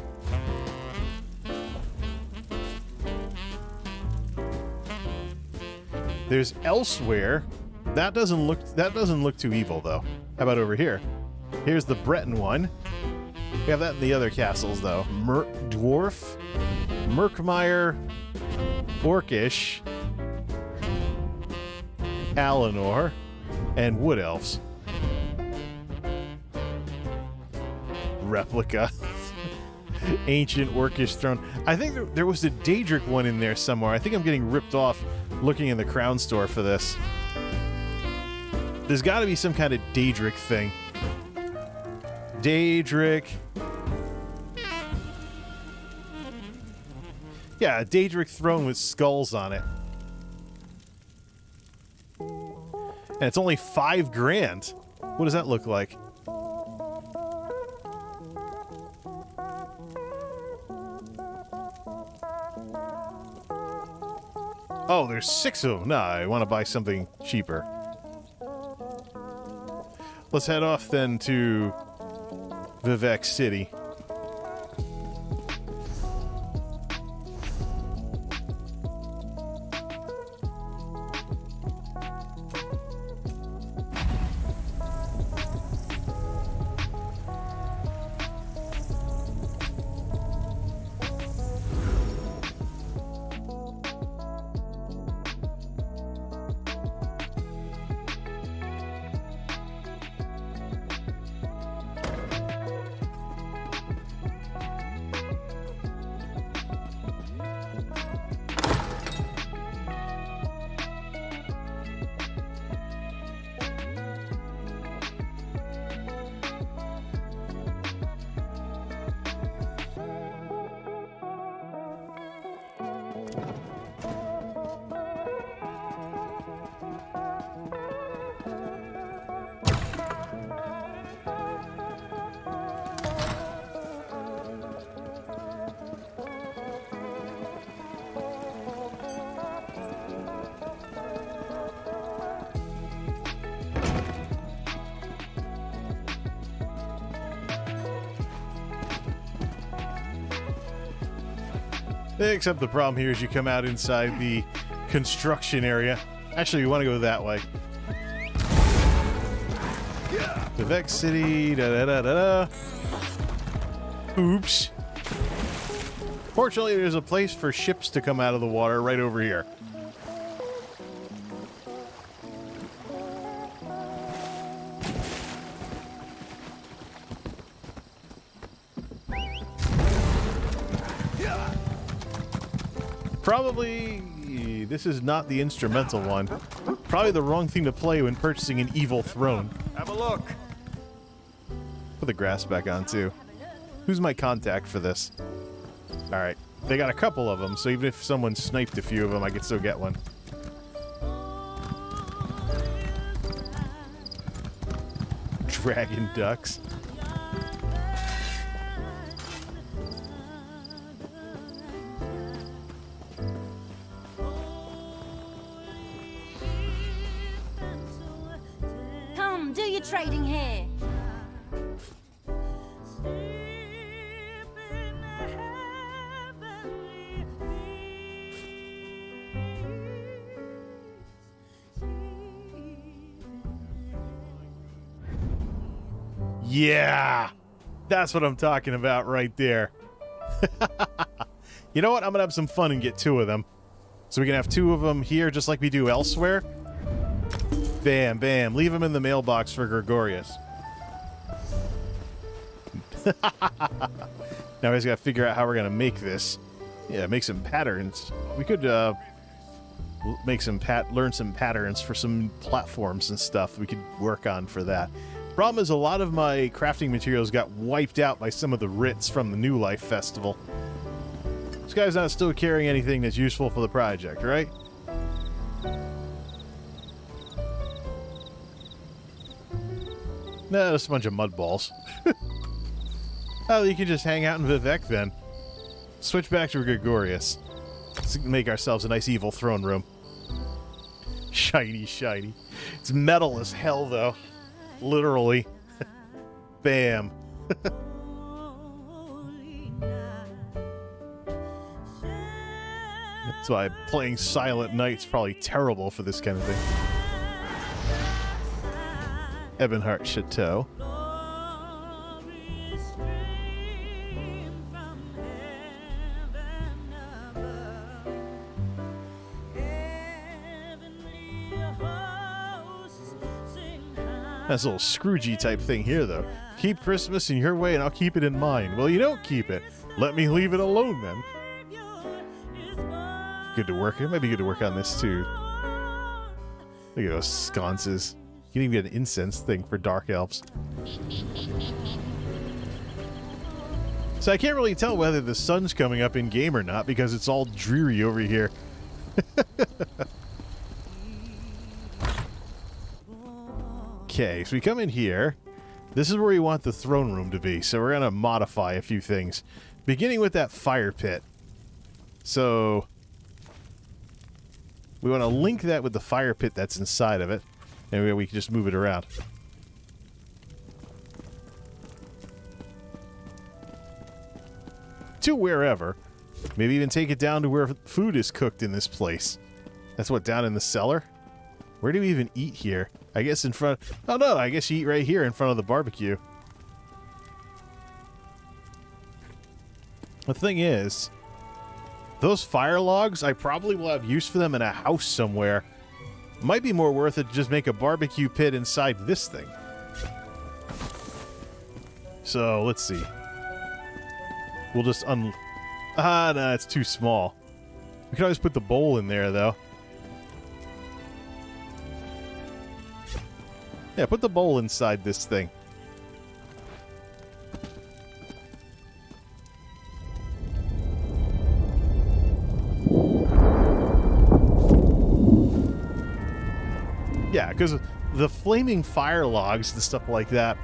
There's elsewhere. That doesn't look too evil though. How about over here? Here's the Breton one. We have that in the other castles though. Dwarf, Merkmeyer, Orcish, Alinor, and Wood Elves. Replica. Ancient Orcish throne. I think there was a Daedric one in there somewhere. I think I'm getting ripped off looking in the Crown store for this. There's got to be some kind of Daedric thing. Daedric. Yeah, a Daedric throne with skulls on it. And it's only $5,000. What does that look like? Oh, there's 6 of them. Nah, I want to buy something cheaper. Let's head off then to Vivek City. Except the problem here is you come out inside the construction area. Actually, we want to go that way. Vivek City, da-da-da-da-da. Oops. Fortunately, there's a place for ships to come out of the water right over here. Probably, this is not the instrumental one. Probably the wrong thing to play when purchasing an evil throne. Have a look. Put the grass back on, too. Who's my contact for this? Alright. They got a couple of them, so even if someone sniped a few of them, I could still get one. Dragon ducks. Come, do your trading here. Yeah! That's what I'm talking about right there. You know what? I'm gonna have some fun and get two of them. So we can have two of them here just like we do elsewhere. Bam, bam. Leave them in the mailbox for Gregorius. Now we just gotta figure out how we're gonna make this. Yeah, make some patterns. We could make some learn some patterns for some platforms and stuff we could work on for that. Problem is, a lot of my crafting materials got wiped out by some of the writs from the New Life Festival. This guy's not still carrying anything that's useful for the project, right? Nah, just a bunch of mud balls. Oh, you can just hang out in Vivek then. Switch back to Gregorius. Let's make ourselves a nice evil throne room. Shiny, shiny. It's metal as hell, though. Literally. Bam. That's why playing Silent Night's probably terrible for this kind of thing. Ebonheart Chateau. That's a little Scroogey type thing here, though. Keep Christmas in your way and I'll keep it in mine. Well, you don't keep it. Let me leave it alone, then. Good to work. It might be good to work on this, too. Look at those sconces. You can even get an incense thing for Dark Elves. So I can't really tell whether the sun's coming up in-game or not because it's all dreary over here. Okay, so we come in here. This is where we want the throne room to be, so we're going to modify a few things. Beginning with that fire pit. So we want to link that with the fire pit that's inside of it. And we can just move it around. To wherever. Maybe even take it down to where food is cooked in this place. That's what, down in the cellar? Where do we even eat here? I guess in front... Oh, no, I guess you eat right here in front of the barbecue. The thing is, those fire logs, I probably will have use for them in a house somewhere. Might be more worth it to just make a barbecue pit inside this thing. So, let's see. We'll just Ah, no, it's too small. We can always put the bowl in there, though. Yeah, put the bowl inside this thing. Yeah, because the flaming fire logs and stuff like that,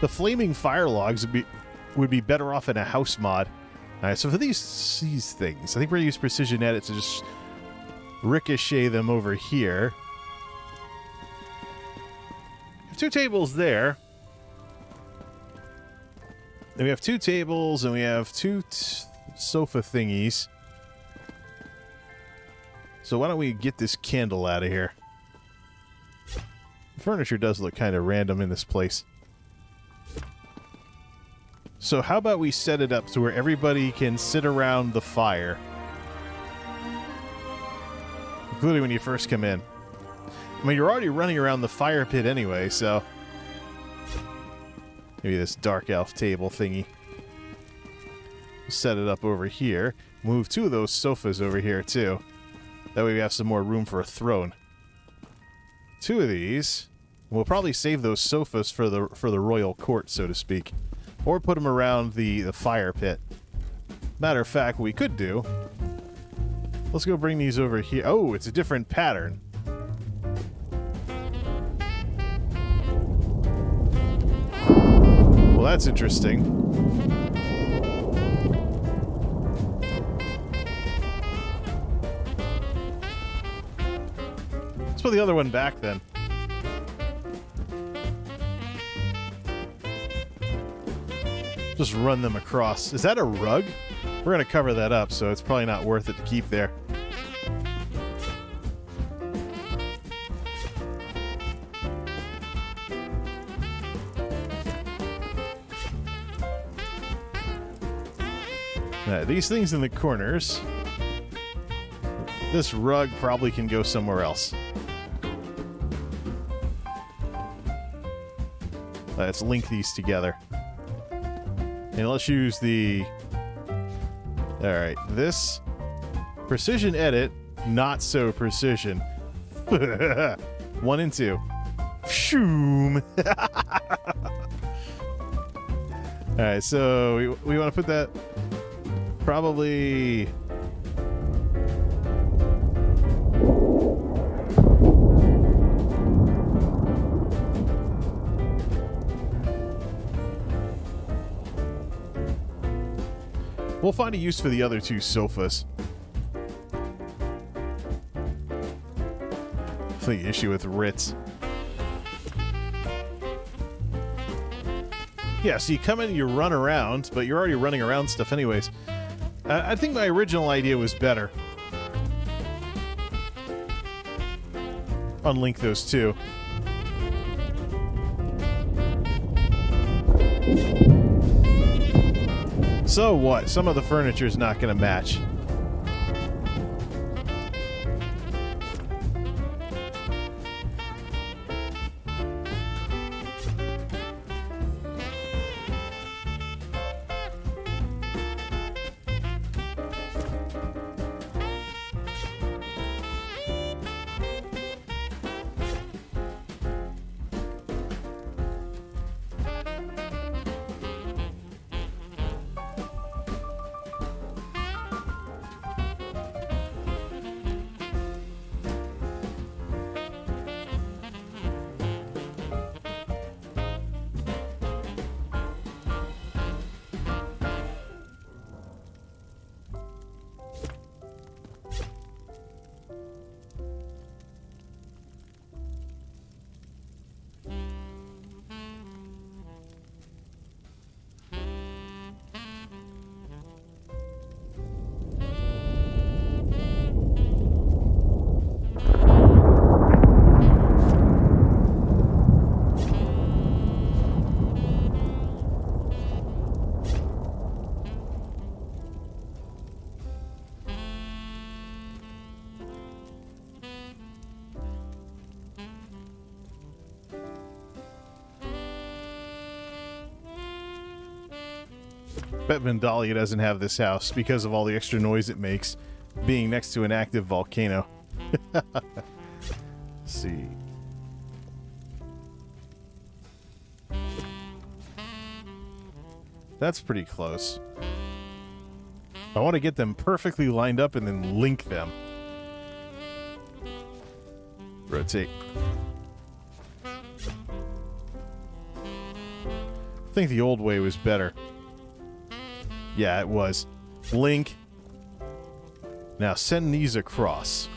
the flaming fire logs would be better off in a house mod. All right, so for these things, I think we're going to use Precision Edit to just ricochet them over here. We have two tables there. And we have two tables, and we have two sofa thingies. So why don't we get this candle out of here? The furniture does look kind of random in this place. So how about we set it up to where everybody can sit around the fire? Including when you first come in. I mean, you're already running around the fire pit anyway, so... Maybe this dark elf table thingy. Set it up over here. Move 2 of those sofas over here, too. That way we have some more room for a throne. 2 of these. We'll probably save those sofas for the royal court, so to speak. Or put them around the fire pit. Matter of fact, what we could do... Let's go bring these over here. Oh, it's a different pattern. Well, that's interesting. Let's put the other one back then. Just run them across. Is that a rug? We're going to cover that up, so it's probably not worth it to keep there. These things in the corners. This rug probably can go somewhere else. Let's link these together. And let's use the... Alright, this... Precision edit, not so precision. 1 and 2. Shoom! Alright, so we want to put that... Probably... We'll find a use for the other 2 sofas. The issue with Ritz. Yeah, so you come in and you run around, but you're already running around stuff anyways. I think my original idea was better. Unlink those 2. So what? Some of the furniture's not going to match. Bet Vandalia doesn't have this house because of all the extra noise it makes being next to an active volcano. Let's see. That's pretty close. I want to get them perfectly lined up and then link them. Rotate. I think the old way was better. Yeah, it was. Link. Now send these across.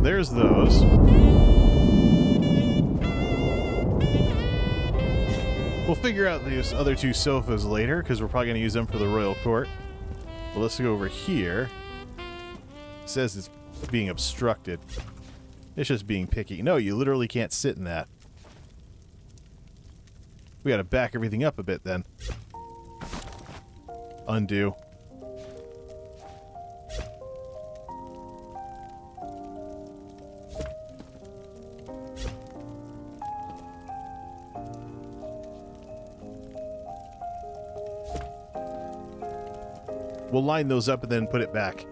There's those. We'll figure out these other 2 sofas later, because we're probably going to use them for the royal court. But let's go over here. It says it's being obstructed. It's just being picky. No, you literally can't sit in that. We gotta back everything up a bit then. Undo. We'll line those up and then put it back.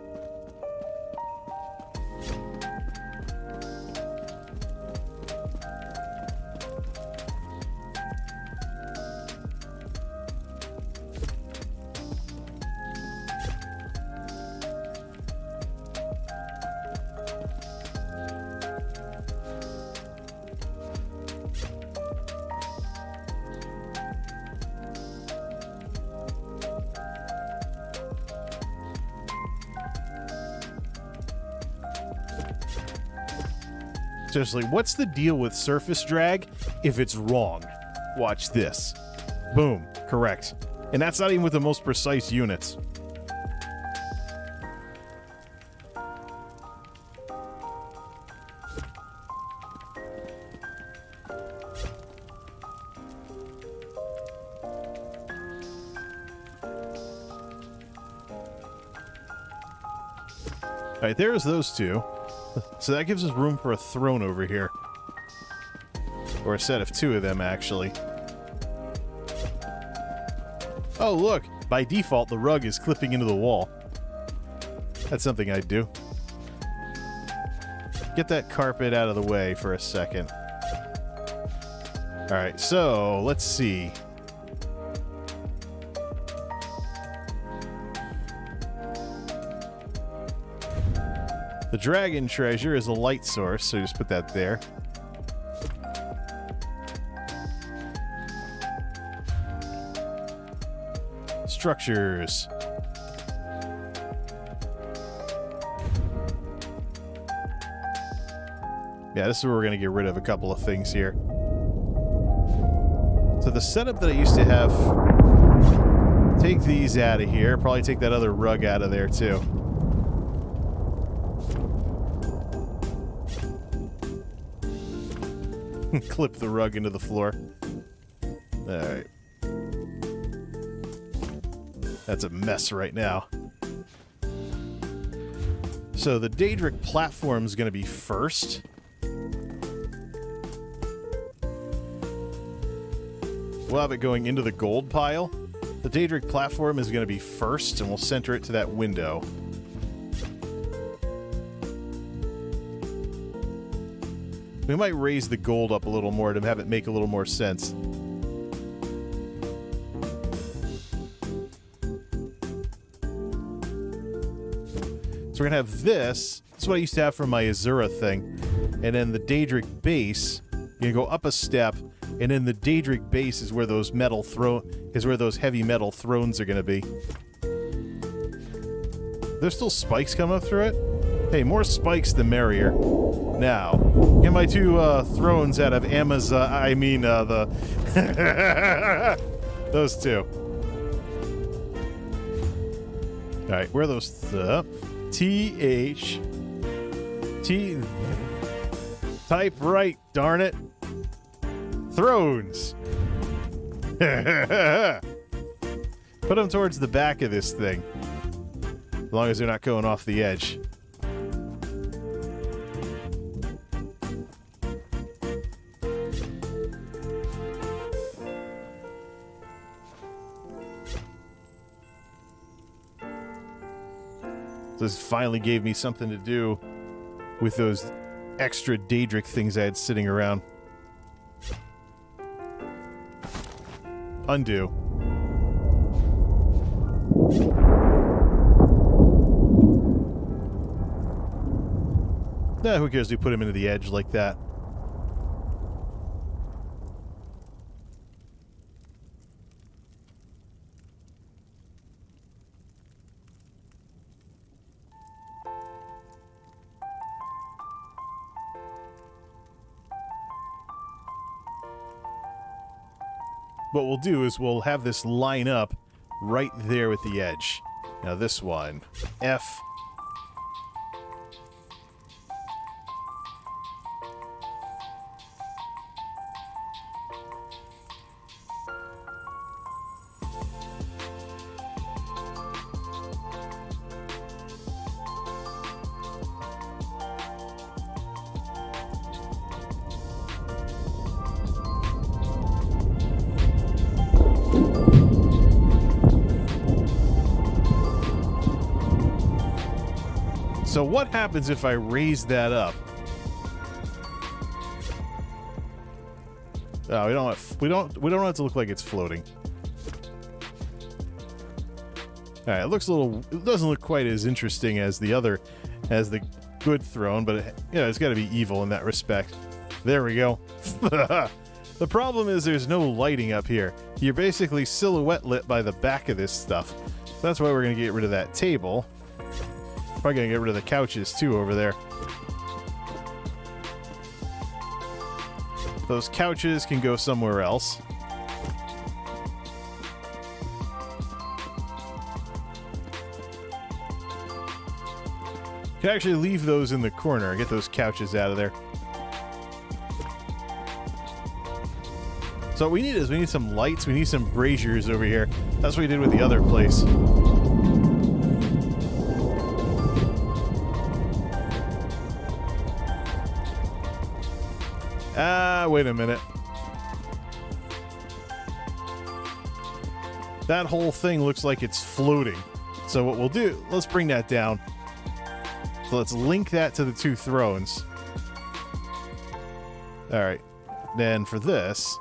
Seriously, what's the deal with surface drag if it's wrong? Watch this. Boom. Correct. And that's not even with the most precise units. All right, there's those two. So that gives us room for a throne over here. Or a set of two of them, actually. Oh, look! By default, the rug is clipping into the wall. That's something I'd do. Get that carpet out of the way for a second. Alright, so let's see. The dragon treasure is a light source, so just put that there. Structures. Yeah, this is where we're going to get rid of a couple of things here. So the setup that I used to have, take these out of here. Probably take that other rug out of there, too. Clip the rug into the floor. Alright. That's a mess right now. So the Daedric platform is going to be first. We'll have it going into the gold pile. The Daedric platform is going to be first, and we'll center it to that window. We might raise the gold up a little more to have it make a little more sense. So we're going to have this. This is what I used to have from my Azura thing. And then the Daedric base, you're going to go up a step, and then the Daedric base is where those heavy metal thrones are going to be. There's still spikes coming up through it? Hey, more spikes the merrier. Now, get my two thrones out of Amazon. I mean, those two. All right, where are those? T. Type right, darn it. Thrones. Put them towards the back of this thing. As long as they're not going off the edge. This finally gave me something to do with those extra Daedric things I had sitting around. Undo. Nah, who cares? We put him into the edge like that. What we'll do is we'll have this line up right there with the edge. Now this one, F. So what happens if I raise that up? Oh, we don't want it to look like it's floating. All right, it doesn't look quite as interesting as the good throne, but it's got to be evil in that respect. There we go. The problem is there's no lighting up here. You're basically silhouette lit by the back of this stuff. So that's why we're going to get rid of that table. Probably going to get rid of the couches too over there. Those couches can go somewhere else. You can actually leave those in the corner. Get those couches out of there. So what we need some lights. We need some braziers over here. That's what we did with the other place. Wait a minute. That whole thing looks like it's floating. So what we'll do, let's bring that down. So let's link that to the two thrones. All right. Then for this,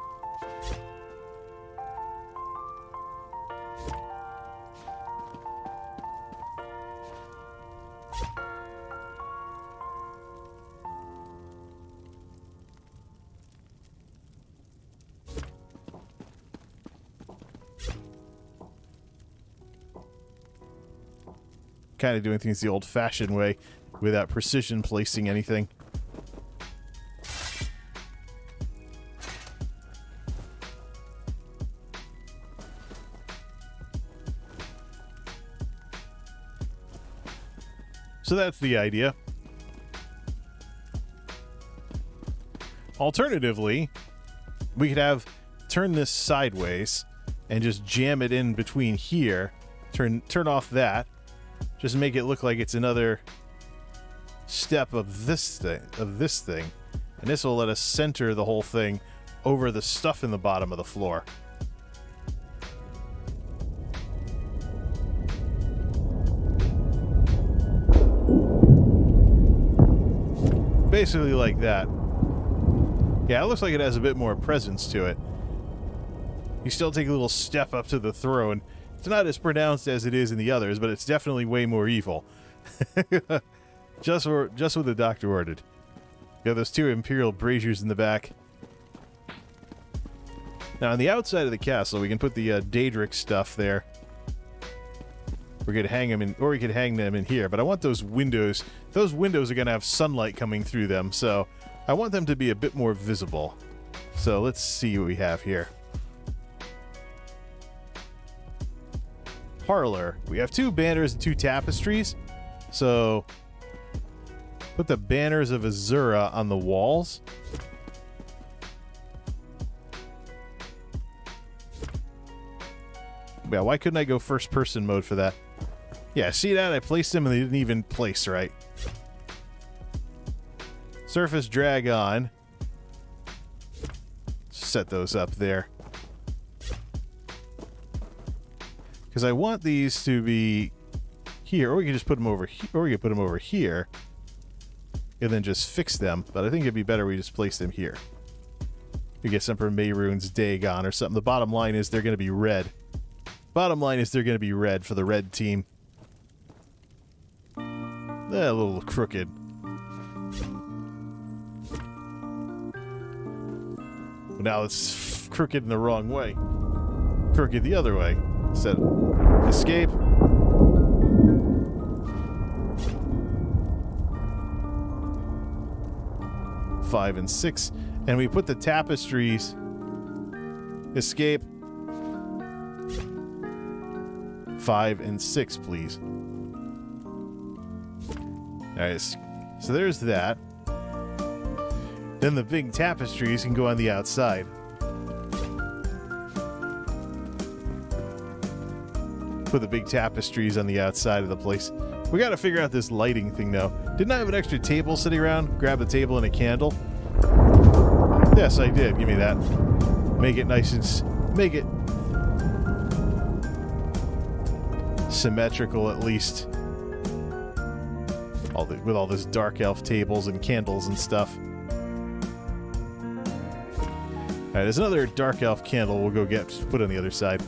kind of doing things the old-fashioned way without precision placing anything. So that's the idea. Alternatively, we could turn this sideways and just jam it in between here. Turn off that. Just make it look like it's another step of this thing. And this will let us center the whole thing over the stuff in the bottom of the floor. Basically like that. Yeah, it looks like it has a bit more presence to it. You still take a little step up to the throne. It's not as pronounced as it is in the others, but it's definitely way more evil. Just what the doctor ordered. Got those two Imperial braziers in the back. Now, on the outside of the castle, we can put the Daedric stuff there. We could hang them in, or we could hang them in here. But I want those windows. Those windows are going to have sunlight coming through them, so I want them to be a bit more visible. So let's see what we have here. Parlor. We have 2 banners and 2 tapestries. So put the banners of Azura on the walls. Yeah, why couldn't I go first person mode for that? Yeah, see that? I placed them and they didn't even place right. Surface drag on. Set those up there. Because I want these to be here, or we can just put them over here, or we can put them over here, and then just fix them. But I think it'd be better we just place them here. We get some for Mehrunes Dagon or something. The bottom line is they're going to be red. Bottom line is they're going to be red for the red team. A little crooked. Well, now it's crooked in the wrong way. Crooked the other way. Set escape. Five and 6, and we put the tapestries. Escape. 5 and 6, please. All right, so there's that. Then the big tapestries can go on the outside. Put the big tapestries on the outside of the place. We got to figure out this lighting thing, though. Didn't I have an extra table sitting around? Grab a table and a candle? Yes, I did. Give me that. Make it nice and... make it... symmetrical, at least. with all this dark elf tables and candles and stuff. All right, there's another dark elf candle we'll go get, just put on the other side.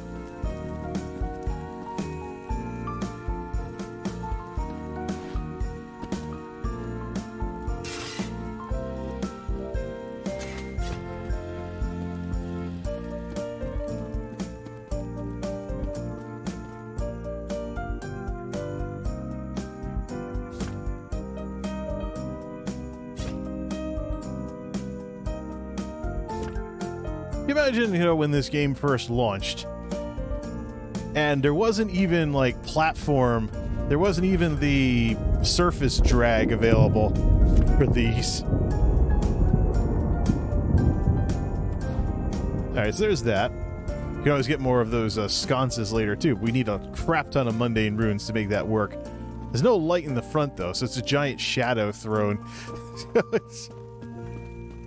Imagine, when this game first launched, and there wasn't even, like, platform, there wasn't even the surface drag available for these. Alright, so there's that. You can always get more of those sconces later, too. We need a crap ton of mundane runes to make that work. There's no light in the front, though, so it's a giant shadow throne.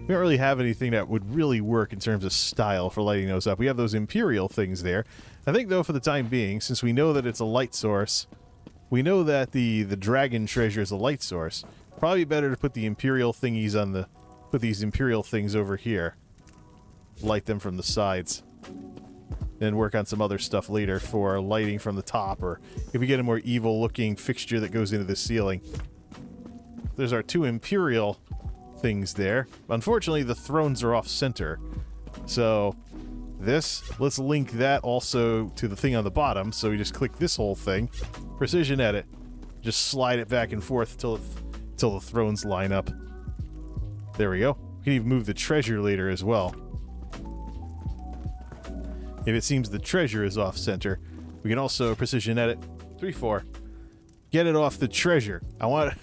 We don't really have anything that would really work in terms of style for lighting those up. We have those Imperial things there. I think, though, for the time being, since we know that it's a light source, we know that the dragon treasure is a light source, probably better to put the Imperial thingies on the... put these Imperial things over here. Light them from the sides. Then work on some other stuff later for lighting from the top, or if we get a more evil-looking fixture that goes into the ceiling. There's our two Imperial things there. Unfortunately, the thrones are off-center. So, let's link that also to the thing on the bottom. So we just click this whole thing. Precision edit. Just slide it back and forth till the thrones line up. There we go. We can even move the treasure later as well. If it seems the treasure is off-center, we can also precision edit. 3-4. Get it off the treasure. I want it...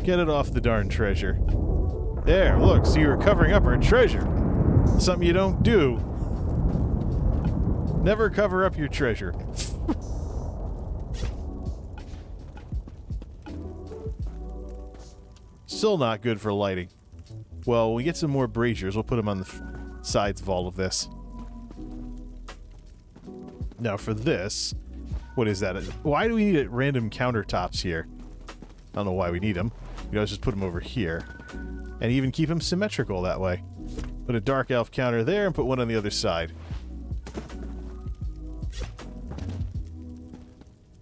Get it off the darn treasure. There, look, so you were covering up our treasure. Something you don't do. Never cover up your treasure. Still not good for lighting. Well, when we get some more braziers, we'll put them on the sides of all of this. Now for this, what is that? Why do we need random countertops here? I don't know why we need them. You know, let's just put them over here. And even keep them symmetrical that way. Put a dark elf counter there and put one on the other side.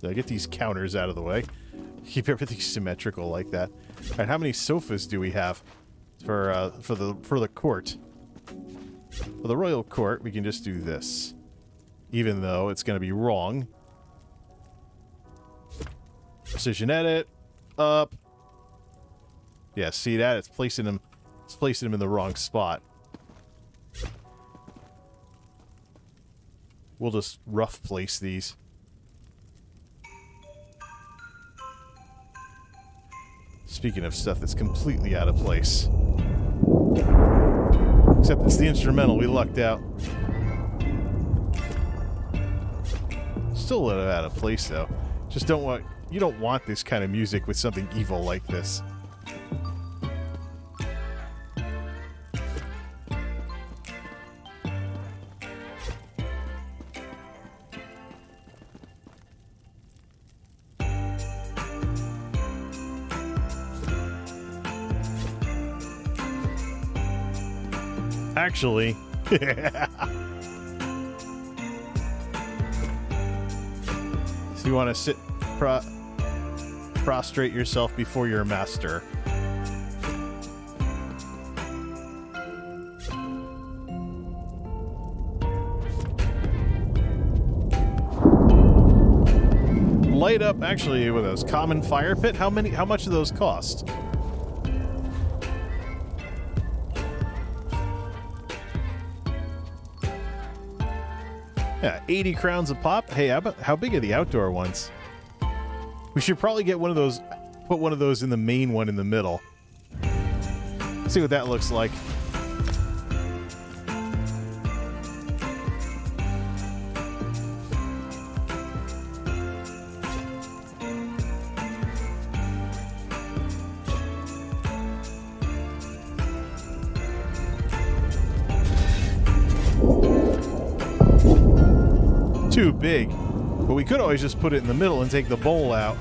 So I get these counters out of the way. Keep everything symmetrical like that. Alright, how many sofas do we have for the court? For the royal court, we can just do this. Even though it's going to be wrong. Precision edit. Up. Yeah, see that? It's placing them in the wrong spot. We'll just rough place these. Speaking of stuff that's completely out of place. Except it's the instrumental, we lucked out. Still a little out of place though. Just don't want... You don't want this kind of music with something evil like this. Actually, so you want to sit... prostrate yourself before your master. Light up, actually, with those common fire pit. How much do those cost? Yeah, 80 crowns a pop. Hey, how big are the outdoor ones? We should probably get one of those, put one of those in the main one in the middle. See what that looks like. Too big. But we could always just put it in the middle and take the bowl out.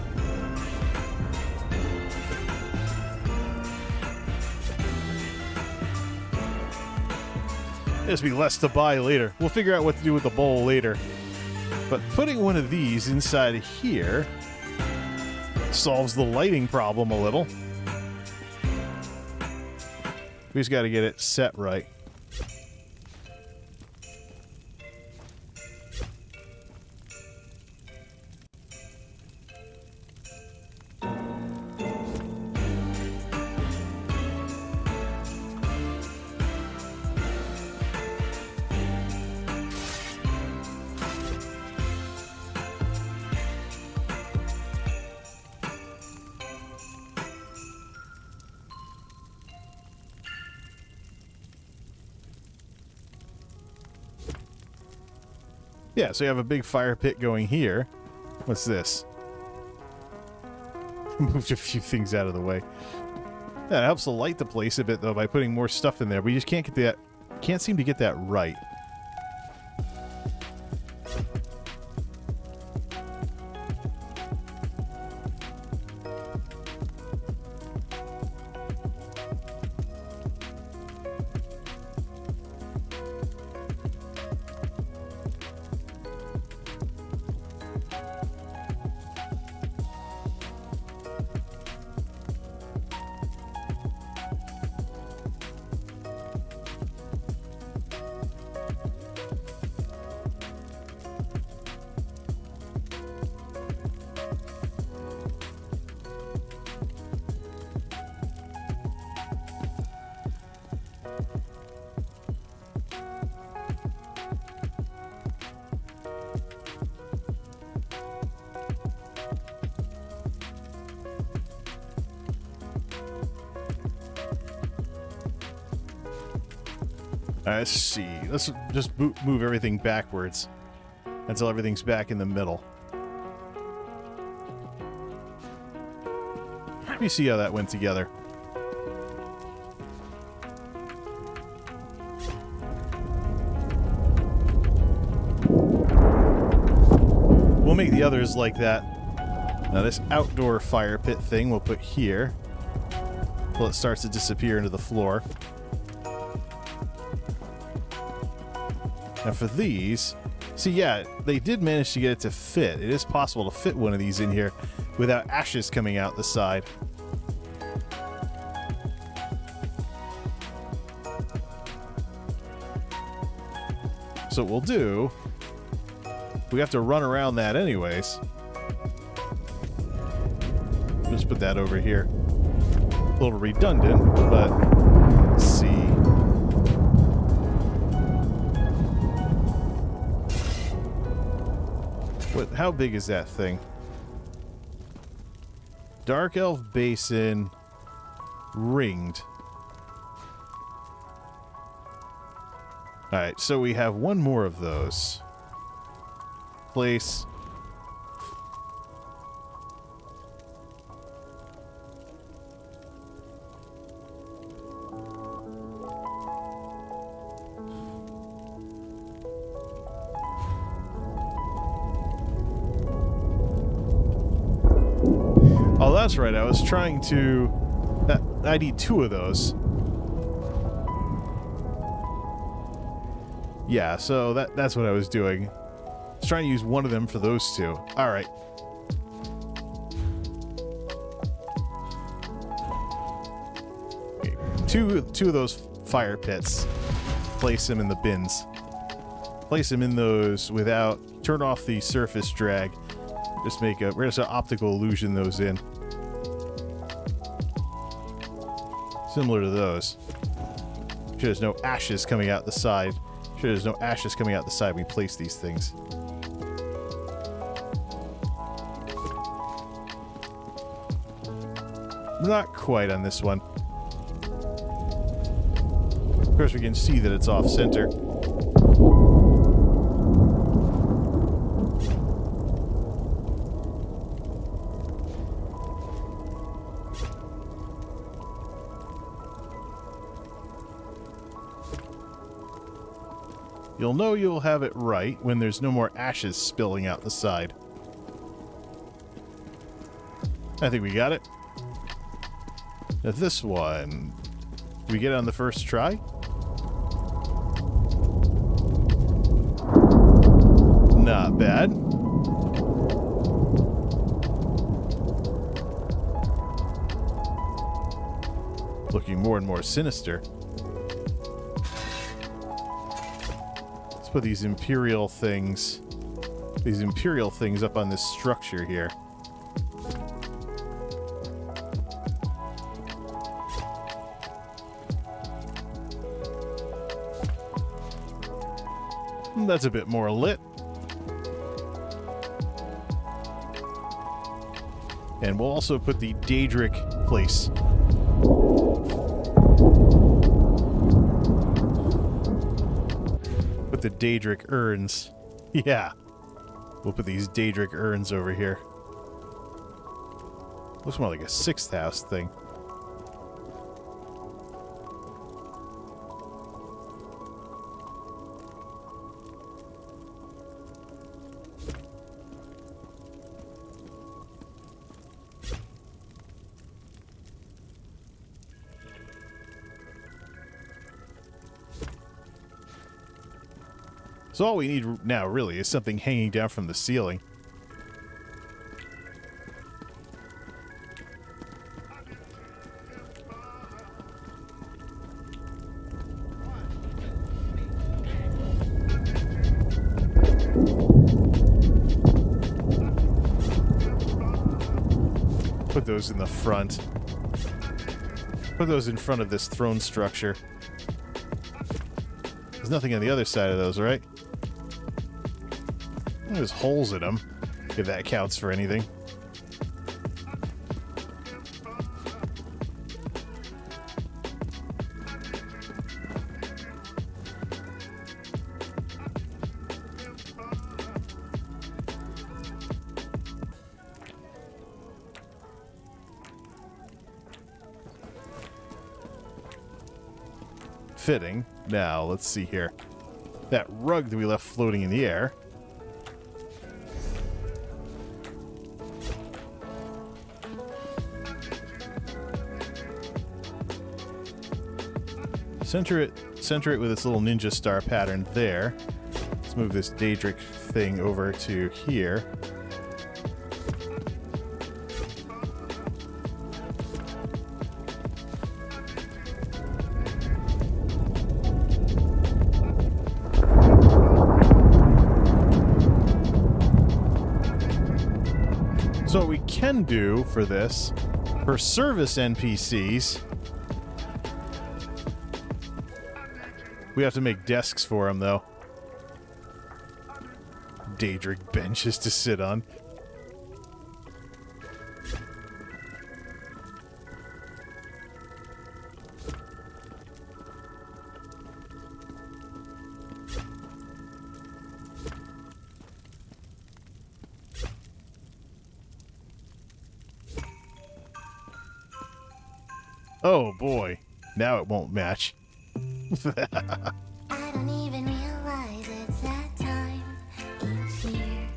There's be less to buy later. We'll figure out what to do with the bowl later. But putting one of these inside of here solves the lighting problem a little. We just got to get it set right. Yeah, so you have a big fire pit going here. What's this? Moved a few things out of the way. Yeah, it helps to light the place a bit though by putting more stuff in there. We just can't get that. Can't seem to get that right. Let's see. Let's just move everything backwards until everything's back in the middle. Let me see how that went together. We'll make the others like that. Now this outdoor fire pit thing we'll put here until it starts to disappear into the floor. Now for these, see, yeah, they did manage to get it to fit. It is possible to fit one of these in here without ashes coming out the side. So what we'll do, we have to run around that anyways. Just put that over here. A little redundant, but let's see. How big is that thing? Dark Elf Basin ringed. Alright, so we have one more of those. Place. Oh, that's right. I was trying to... I need two of those. Yeah, so that's what I was doing. I was trying to use one of them for those two. All right. Okay, two of those fire pits. Place them in the bins. Place them in those without... Turn off the surface drag. Just make a... We're just gonna optical illusion those in. Similar to those. Sure there's no ashes coming out the side. Sure there's no ashes coming out the side when we place these things. Not quite on this one. Of course we can see that it's off center. You'll know you'll have it right when there's no more ashes spilling out the side. I think we got it. Now this one, did we get it on the first try? bad. Looking more and more sinister. Let's put these Imperial things up on this structure here. That's a bit more lit. And we'll also put the Daedric place. Put the Daedric urns. Yeah. We'll put these Daedric urns over here. Looks more like a 6th house thing. So all we need now, really, is something hanging down from the ceiling. Put those in the front. Put those in front of this throne structure. There's nothing on the other side of those, right? There's holes in them, if that counts for anything. Fitting. Now, let's see here. That rug that we left floating in the air. Center it with its little ninja star pattern there. Let's move this Daedric thing over to here. So what we can do for this, for service NPCs, we have to make desks for them, though. Daedric benches to sit on. Oh boy, now it won't match. I don't even realize it's that time each year.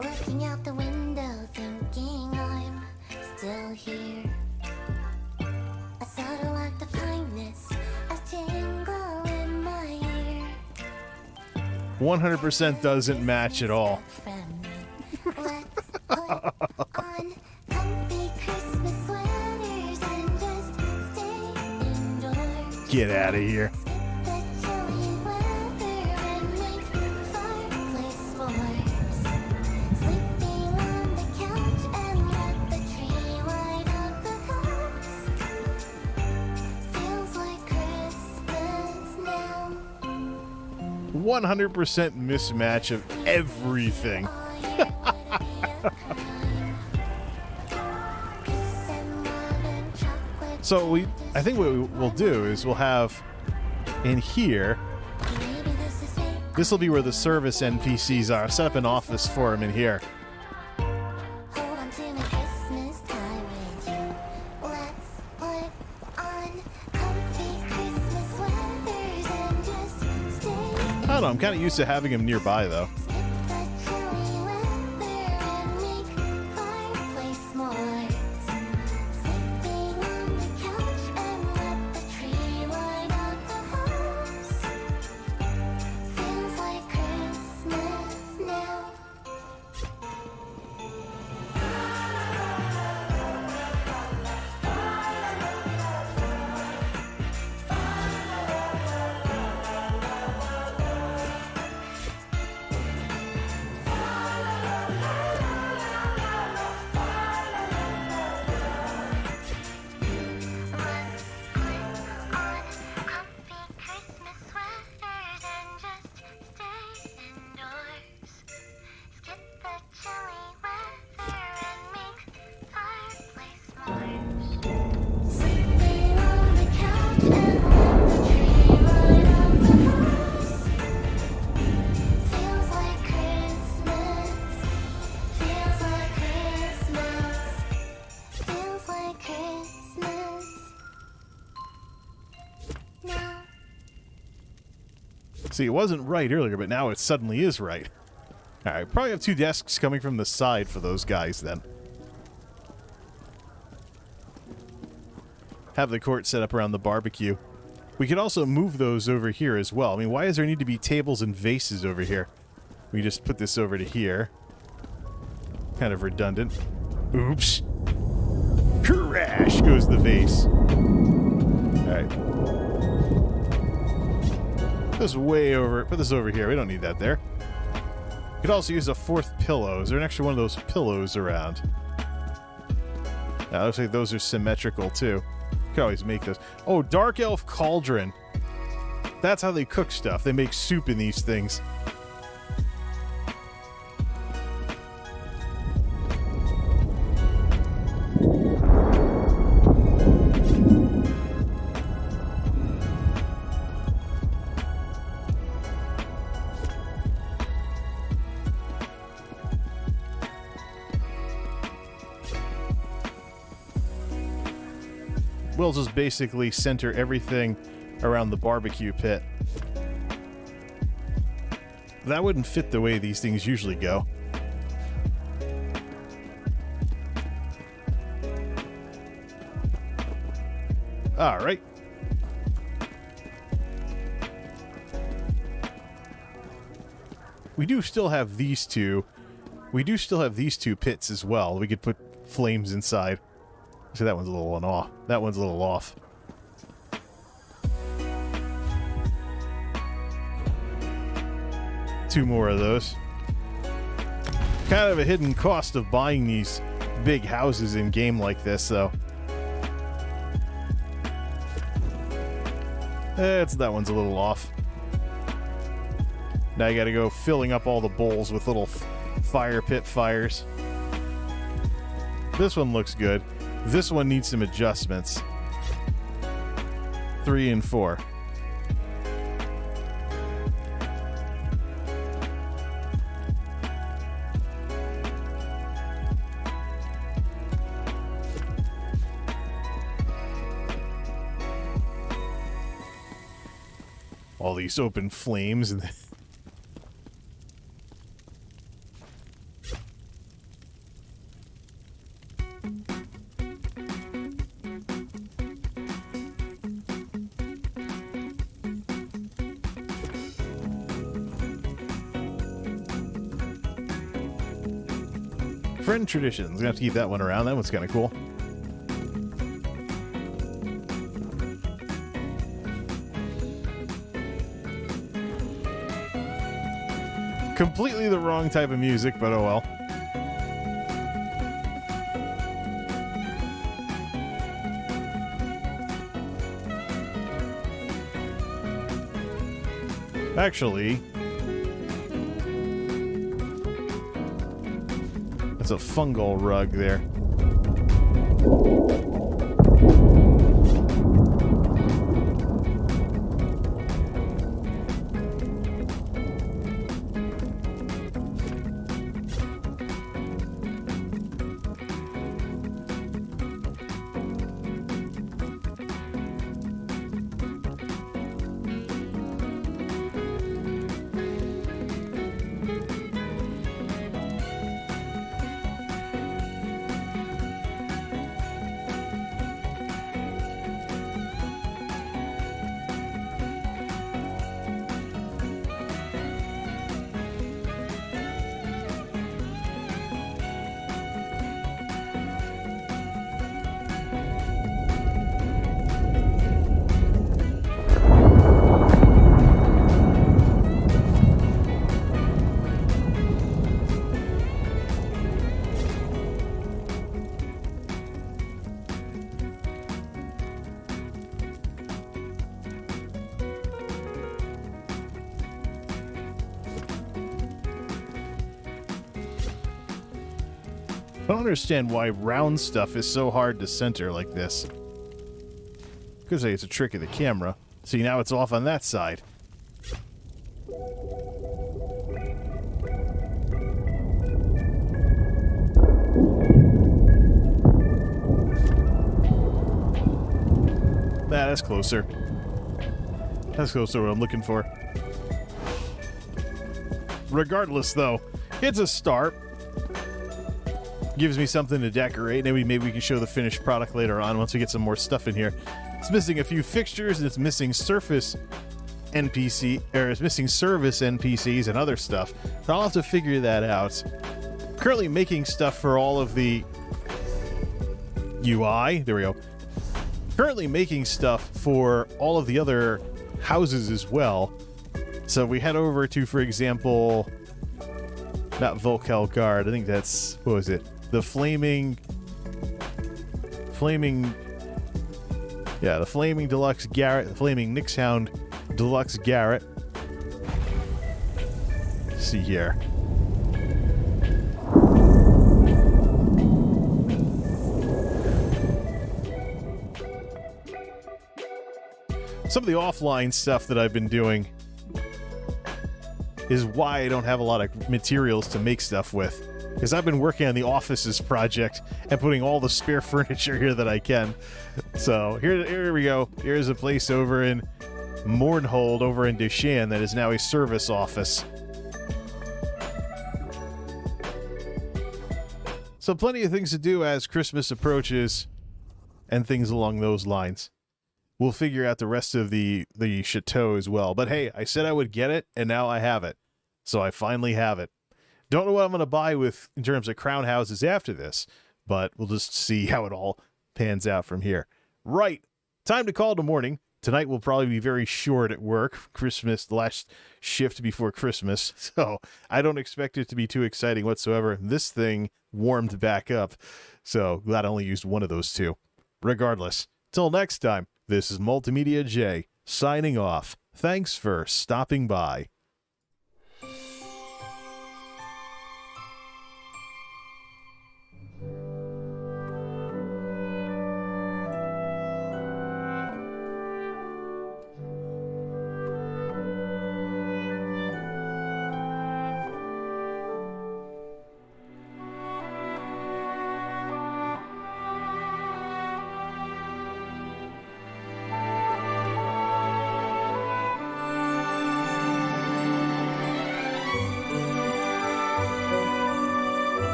Looking out the window, thinking I'm still here. A subtle act of kindness, a jingle in my ear. 100% doesn't match at all. Let's put on comfy Christmas sweaters and just stay indoors. Get out of here. Sleeping on the couch and let the tree light up the house. Feels like Christmas now. 100% mismatch of everything. So I think what we'll do is we'll have in here, this will be where the service NPCs are. Set up an office for them in here. Hold on to my Christmas time with you. Let's put on comfy Christmas sweaters and just stay. I don't know, I'm kind of used to having them nearby, though. Sleeping on the couch and let the tree light up the house. Feels like Christmas See, it wasn't right earlier, but now it suddenly is right. Alright, probably have 2 desks coming from the side for those guys then. Have the court set up around the barbecue. We could also move those over here as well. I mean, why does there need to be tables and vases over here? We just put this over to here. Kind of redundant. Oops. Crash goes the vase. Alright. Put this way over. Put this over here. We don't need that there. Could also use a 4th pillow. Is there an extra one of those pillows around? Looks like those are symmetrical too. Could always make those. Oh, Dark Elf Cauldron. That's how they cook stuff. They make soup in these things. We'll just basically center everything around the barbecue pit. That wouldn't fit the way these things usually go. Alright. We do still have these two. We do still have these 2 pits as well. We could put flames inside. So that one's a little off. That one's a little off. Two more of those. Kind of a hidden cost of buying these big houses in game like this, though. That one's a little off. Now you gotta go filling up all the bowls with little fire pit fires. This one looks good. This one needs some adjustments. 3 and 4. All these open flames and Friend Traditions. Gonna have to keep that one around. That one's kind of cool. Completely the wrong type of music, but oh well. Actually, that's a fungal rug there. I don't understand why round stuff is so hard to center like this. Could say it's a trick of the camera. See, now it's off on that side. That's closer. That's closer to what I'm looking for. Regardless, though, it's a start. Gives me something to decorate. Maybe we can show the finished product later on once we get some more stuff in here. It's missing a few fixtures, and it's missing surface NPC, or it's missing service NPCs and other stuff. So I'll have to figure that out. Currently making stuff for all of the UI. There we go. Currently making stuff for all of the other houses as well. So we head over to, for example, not Volkel Guard. I think that's, what was it? The Flaming Deluxe Garret, the Flaming Nixhound Deluxe Garret. Let's see here. Some of the offline stuff that I've been doing is why I don't have a lot of materials to make stuff with. Because I've been working on the offices project and putting all the spare furniture here that I can. So here we go. Here's a place over in Mournhold over in Deshan that is now a service office. So plenty of things to do as Christmas approaches and things along those lines. We'll figure out the rest of the chateau as well. But hey, I said I would get it, and now I have it. So I finally have it. Don't know what I'm going to buy with in terms of crown houses after this, but we'll just see how it all pans out from here. Right. Time to call it a morning. Tonight will probably be very short at work. Christmas, the last shift before Christmas. So I don't expect it to be too exciting whatsoever. This thing warmed back up. So glad I only used one of those two. Regardless, till next time, this is MultimediaJay signing off. Thanks for stopping by.